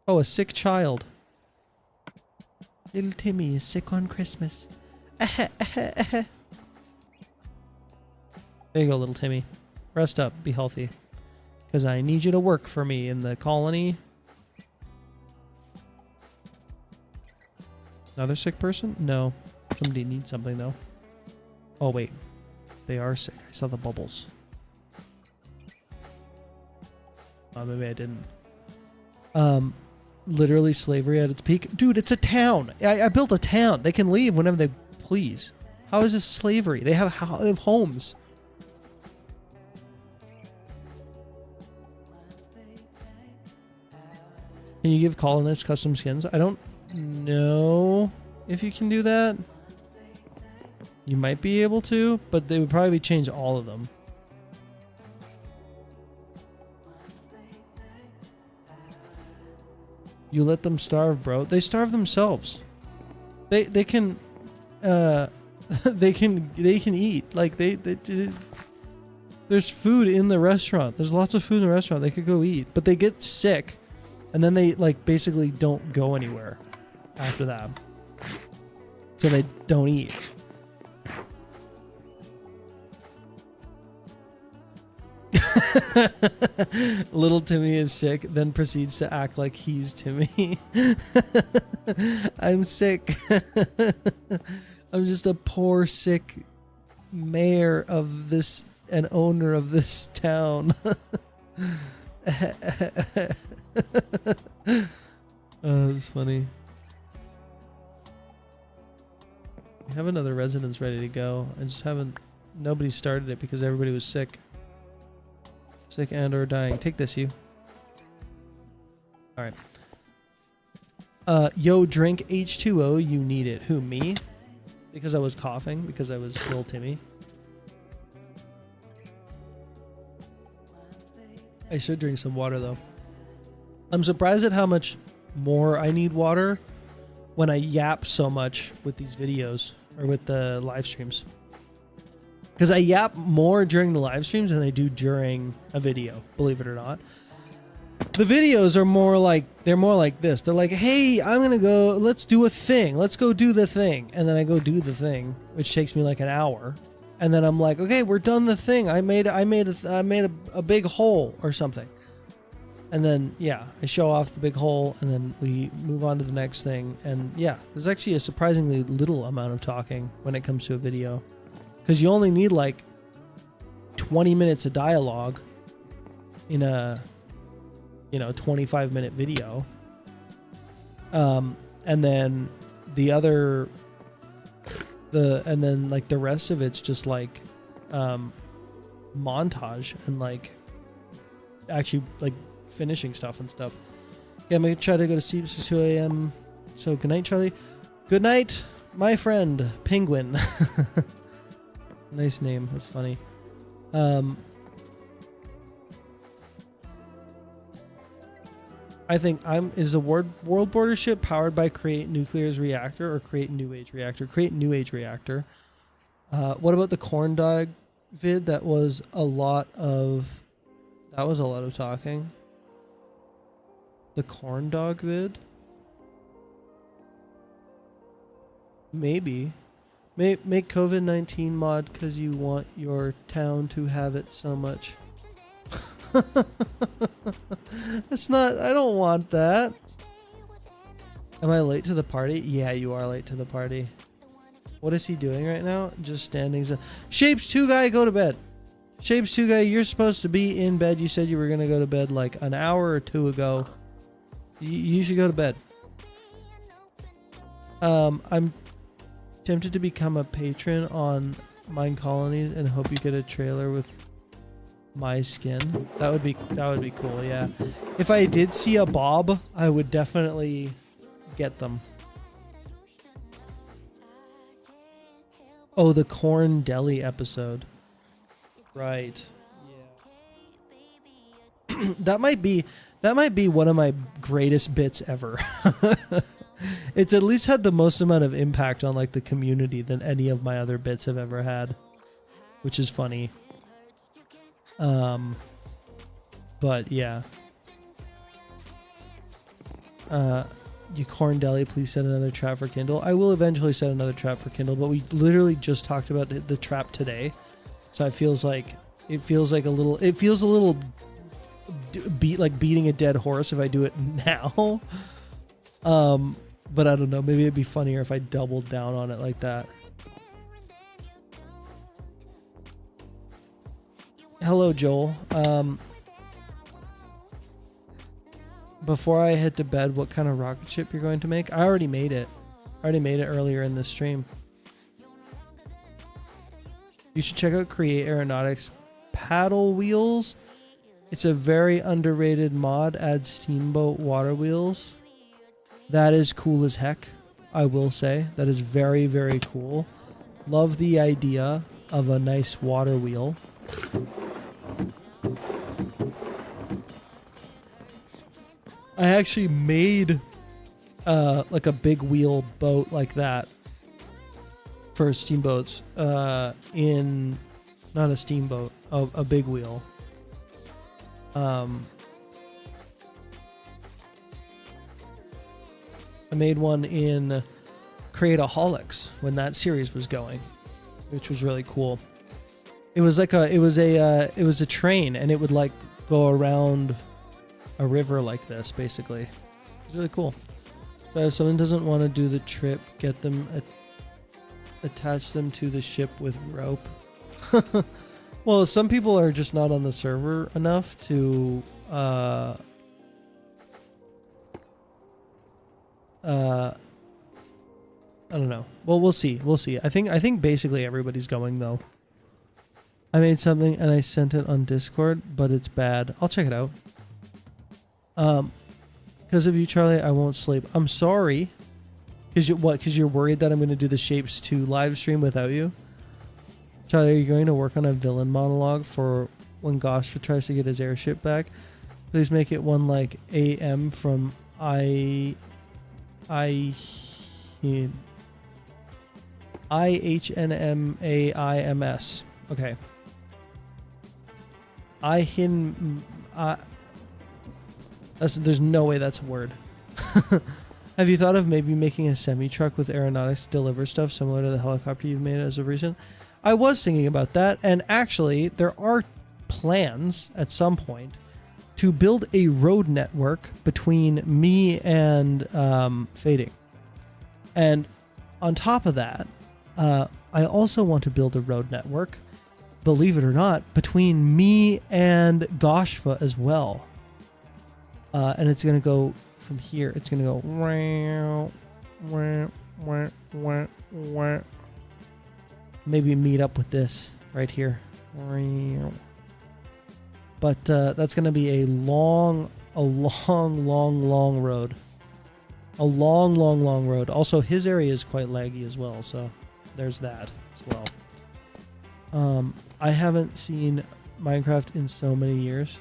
Oh, a sick child. Little Timmy is sick on Christmas. There you go, little Timmy. Rest up. Be healthy. Because I need you to work for me in the colony. Another sick person? No. Somebody needs something, though. Oh, wait. They are sick. I saw the bubbles. Oh, maybe I didn't. Literally slavery at its peak. Dude, it's a town. I built a town. They can leave whenever they please. How is this slavery? They have homes. Can you give colonists custom skins? I don't know if you can do that. You might be able to, but they would probably change all of them. You let them starve, bro. They starve themselves. They can they can eat. Like they There's food in the restaurant. There's lots of food in the restaurant. They could go eat, but they get sick, and then they like basically don't go anywhere after that. So they don't eat. Little Timmy is sick, then proceeds to act like he's Timmy. I'm sick. I'm just a poor, sick mayor of this and owner of this town. Oh, that's funny. We have another residence ready to go. I just haven't... Nobody started it because everybody was sick. Sick and or dying. Take this, you. Alright. Yo, drink H2O. You need it. Who, me? Because I was coughing? Because I was little Timmy? I should drink some water, though. I'm surprised at how much more I need water when I yap so much with these videos or with the live streams. Because I yap more during the live streams than I do during a video, believe it or not. The videos are more like, they're more like this. They're like, hey, I'm going to go, let's do a thing. Let's go do the thing. And then I go do the thing, which takes me like an hour. And then I'm like, okay, we're done the thing. I made a big hole or something. And then, yeah, I show off the big hole and then we move on to the next thing. And yeah, there's actually a surprisingly little amount of talking when it comes to a video. Because you only need like 20 minutes of dialogue in a, 25-minute video. And then and then like the rest of it's just like montage and like actually like finishing stuff and stuff. Yeah, I'm gonna try to go to sleep at 2 a.m. So good night, Charlie. Good night, my friend Penguin. Nice name. That's funny. I think is the world border ship powered by Create Nuclear's reactor or Create New Age reactor? Create New Age reactor. What about the corn dog vid? That was a lot of talking. The corn dog vid? Maybe. Make COVID-19 mod because you want your town to have it so much. It's not... I don't want that. Am I late to the party? Yeah, you are late to the party. What is he doing right now? Just standing... Shapes 2 guy, go to bed. Shapes 2 guy, you're supposed to be in bed. You said you were going to go to bed like an hour or two ago. You should go to bed. I'm tempted to become a patron on Mine Colonies and hope you get a trailer with my skin. That would be cool, yeah. If I did see a bob, I would definitely get them. Oh, the Corn Deli episode. Right. Yeah. That might be one of my greatest bits ever. It's at least had the most amount of impact on like the community than any of my other bits have ever had, which is funny. But yeah. You Corn Deli, please set another trap for Kindle. I will eventually set another trap for Kindle, but we literally just talked about the trap today, so it feels a little beating a dead horse if I do it now. But I don't know. Maybe it'd be funnier if I doubled down on it like that. Hello, Joel. Before I head to bed, what kind of rocket ship you're going to make? I already made it. Earlier in this stream. You should check out Create Aeronautics paddle wheels. It's a very underrated mod. Adds steamboat water wheels. That is cool as heck, I will say. That is very, very cool. Love the idea of a nice water wheel. I actually made like a big wheel boat like that for steamboats not a steamboat, a big wheel. I made one in Createaholics when that series was going, which was really cool. It was like it was a train, and it would like go around a river like this, basically. It was really cool. So if someone doesn't want to do the trip, get them attach them to the ship with rope. Well, some people are just not on the server enough to I don't know. Well, we'll see. We'll see. I think basically everybody's going though. I made something and I sent it on Discord, but it's bad. I'll check it out. Because of you, Charlie, I won't sleep. I'm sorry. Because you're worried that I'm going to do the Shapes 2 live stream without you? Charlie, are you going to work on a villain monologue for when Goshfa tries to get his airship back? Please make it one like AM from IHNMAIMS. Okay. There's no way that's a word. Have you thought of maybe making a semi-truck with aeronautics to deliver stuff similar to the helicopter you've made as of recent? I was thinking about that, and actually there are plans at some point to build a road network between me and Fading. And on top of that, I also want to build a road network, believe it or not, between me and Goshfa as well. And it's going to go from here. It's going to go maybe meet up with this right here. But that's going to be a long road. A long road. Also, his area is quite laggy as well, so there's that as well. I haven't seen Minecraft in so many years.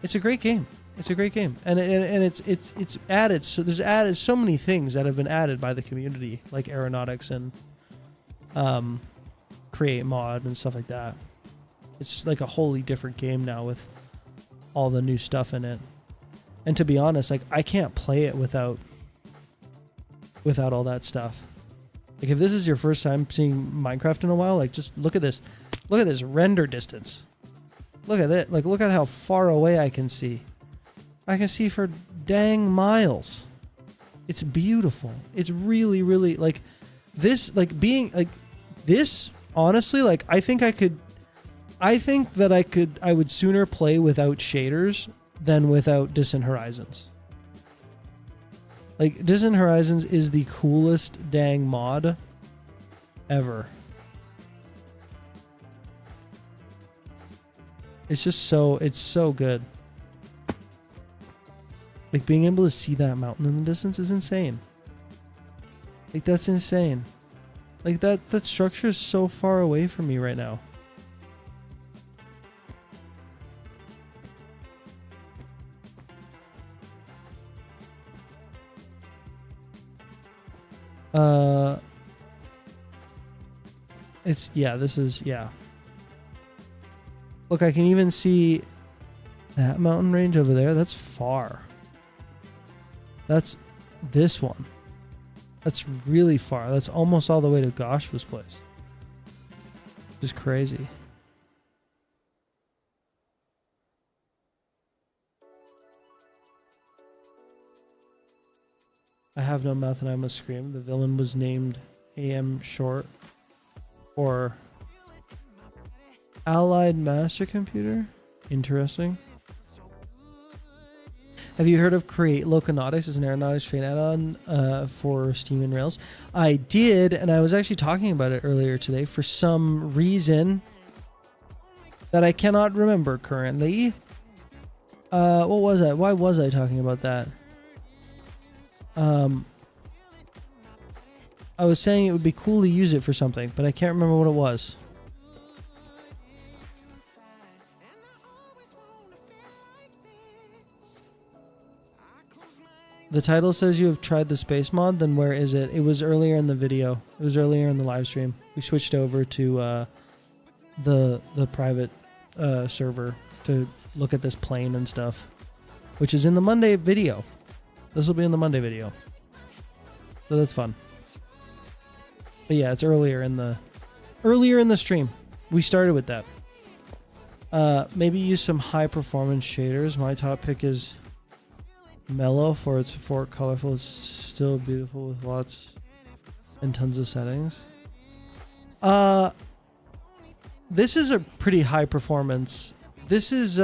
It's a great game. It's a great game, and it's added. So there's added so many things that have been added by the community, like aeronautics and create mod and stuff like that. It's like a wholly different game now with all the new stuff in it. And to be honest, like I can't play it without all that stuff. Like if this is your first time seeing Minecraft in a while, like just look at this. Look at this render distance. Look at it. Like look at how far away I can see. I can see for dang miles. It's beautiful. It's really, really like this, like being like this, honestly, like I think that I would sooner play without shaders than without Distant Horizons. Like Distant Horizons is the coolest dang mod ever. It's so good. Like being able to see that mountain in the distance is insane. Like that's insane. Like that structure is so far away from me right now. Look, I can even see that mountain range over there. That's far. That's this one. That's really far. That's almost all the way to Goshfa's place. Just crazy. I have no mouth and I must scream. The villain was named AM Short or Allied Master Computer. Interesting. Have you heard of Create Loconautics as an aeronautics train add-on for Steam and Rails? I did, and I was actually talking about it earlier today for some reason that I cannot remember currently. What was I? Why was I talking about that? I was saying it would be cool to use it for something, but I can't remember what it was. The title says you have tried the space mod, then where is it? It was earlier in the video. It was earlier in the live stream. We switched over to the private server to look at this plane and stuff, which is in the Monday video. This will be in the Monday video, so that's fun. But yeah, it's earlier in the stream. We started with that. Maybe use some high performance shaders. My top pick is mellow for colorful. It's still beautiful with lots and tons of settings. This is a pretty high performance. This is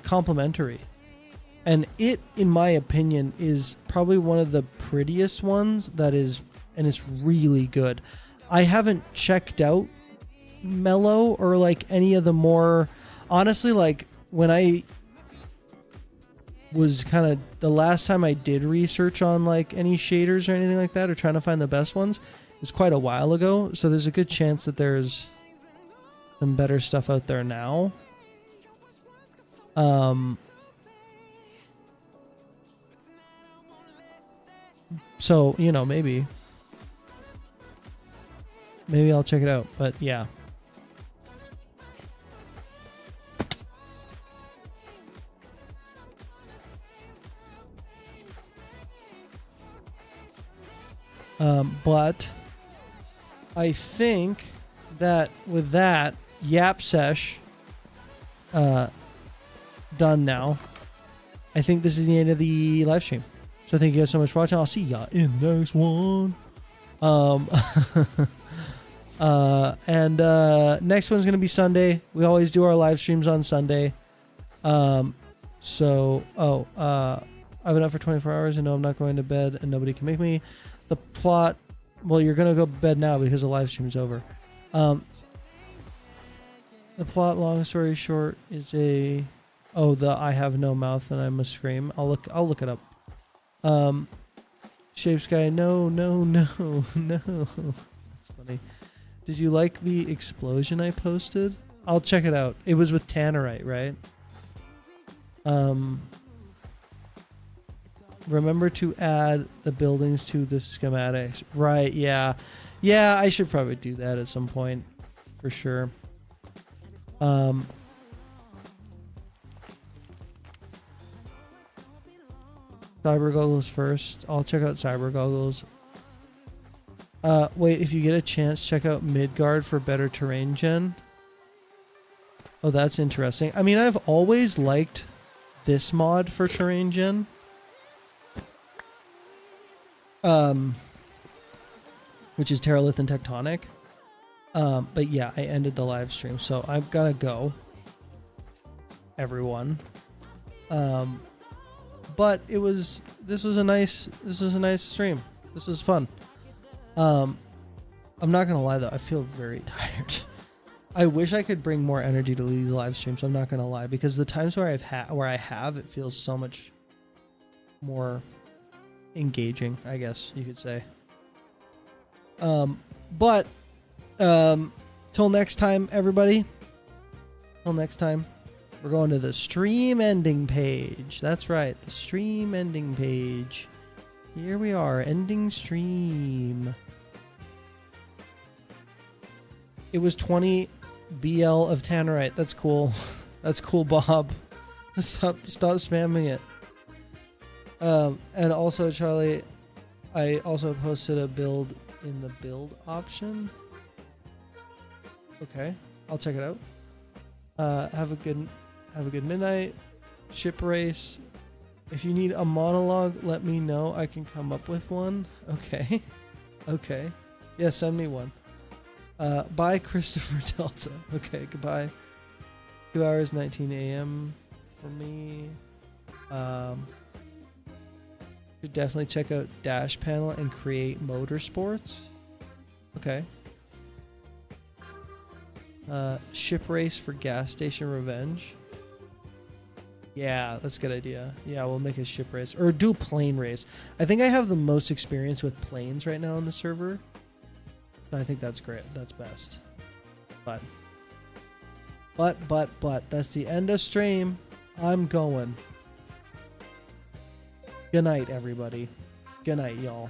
complementary, and it, in my opinion, is probably one of the prettiest ones that is, and it's really good. I haven't checked out mellow or like any of the more, honestly, like when I was kind of, the last time I did research on like any shaders or anything like that, or trying to find the best ones, it was quite a while ago. So there's a good chance that there's some better stuff out there now. So, you know, maybe I'll check it out, but yeah. But I think that with that, Yap Sesh done now. I think this is the end of the live stream. So thank you guys so much for watching. I'll see y'all in the next one. Next one's gonna be Sunday. We always do our live streams on Sunday. I've been up for 24 hours and know I'm not going to bed and nobody can make me. The plot, well, you're gonna go to bed now because the live stream is over. The plot, long story short, is the I have no mouth and I must scream. I'll look it up. Shapes guy, no. That's funny. Did you like the explosion I posted? I'll check it out. It was with Tannerite, right? Remember to add the buildings to the schematics. Right, yeah. Yeah, I should probably do that at some point. For sure. Cyber Goggles first. I'll check out Cyber Goggles. Wait, if you get a chance, check out Midgard for better terrain gen. Oh, that's interesting. I mean, I've always liked this mod for terrain gen. Which is Terralith and Tectonic. But yeah, I ended the live stream, so I've gotta go. Everyone. But this was a nice stream. This was fun. I'm not gonna lie though, I feel very tired. I wish I could bring more energy to these live streams. I'm not gonna lie, because the times where I have, it feels so much more engaging, I guess you could say. But till next time, everybody. Till next time. We're going to the stream ending page. That's right, the stream ending page. Here we are, ending stream. It was 20 BL of Tannerite. That's cool. That's cool, Bob. Stop spamming it. And also, Charlie, I also posted a build in the build option. Okay, I'll check it out. Have a good midnight. Ship race. If you need a monologue, let me know. I can come up with one. Okay. Okay. Yeah, send me one. Bye, Christopher Delta. Okay, goodbye. 2 hours, 19 a.m. for me. Should definitely check out Dash Panel and create motorsports. Okay. Ship race for gas station revenge. Yeah, that's a good idea. Yeah, we'll make a ship race or do plane race. I think I have the most experience with planes right now on the server. I think that's great. That's best. But that's the end of stream. I'm going. Good night, everybody. Good night, y'all.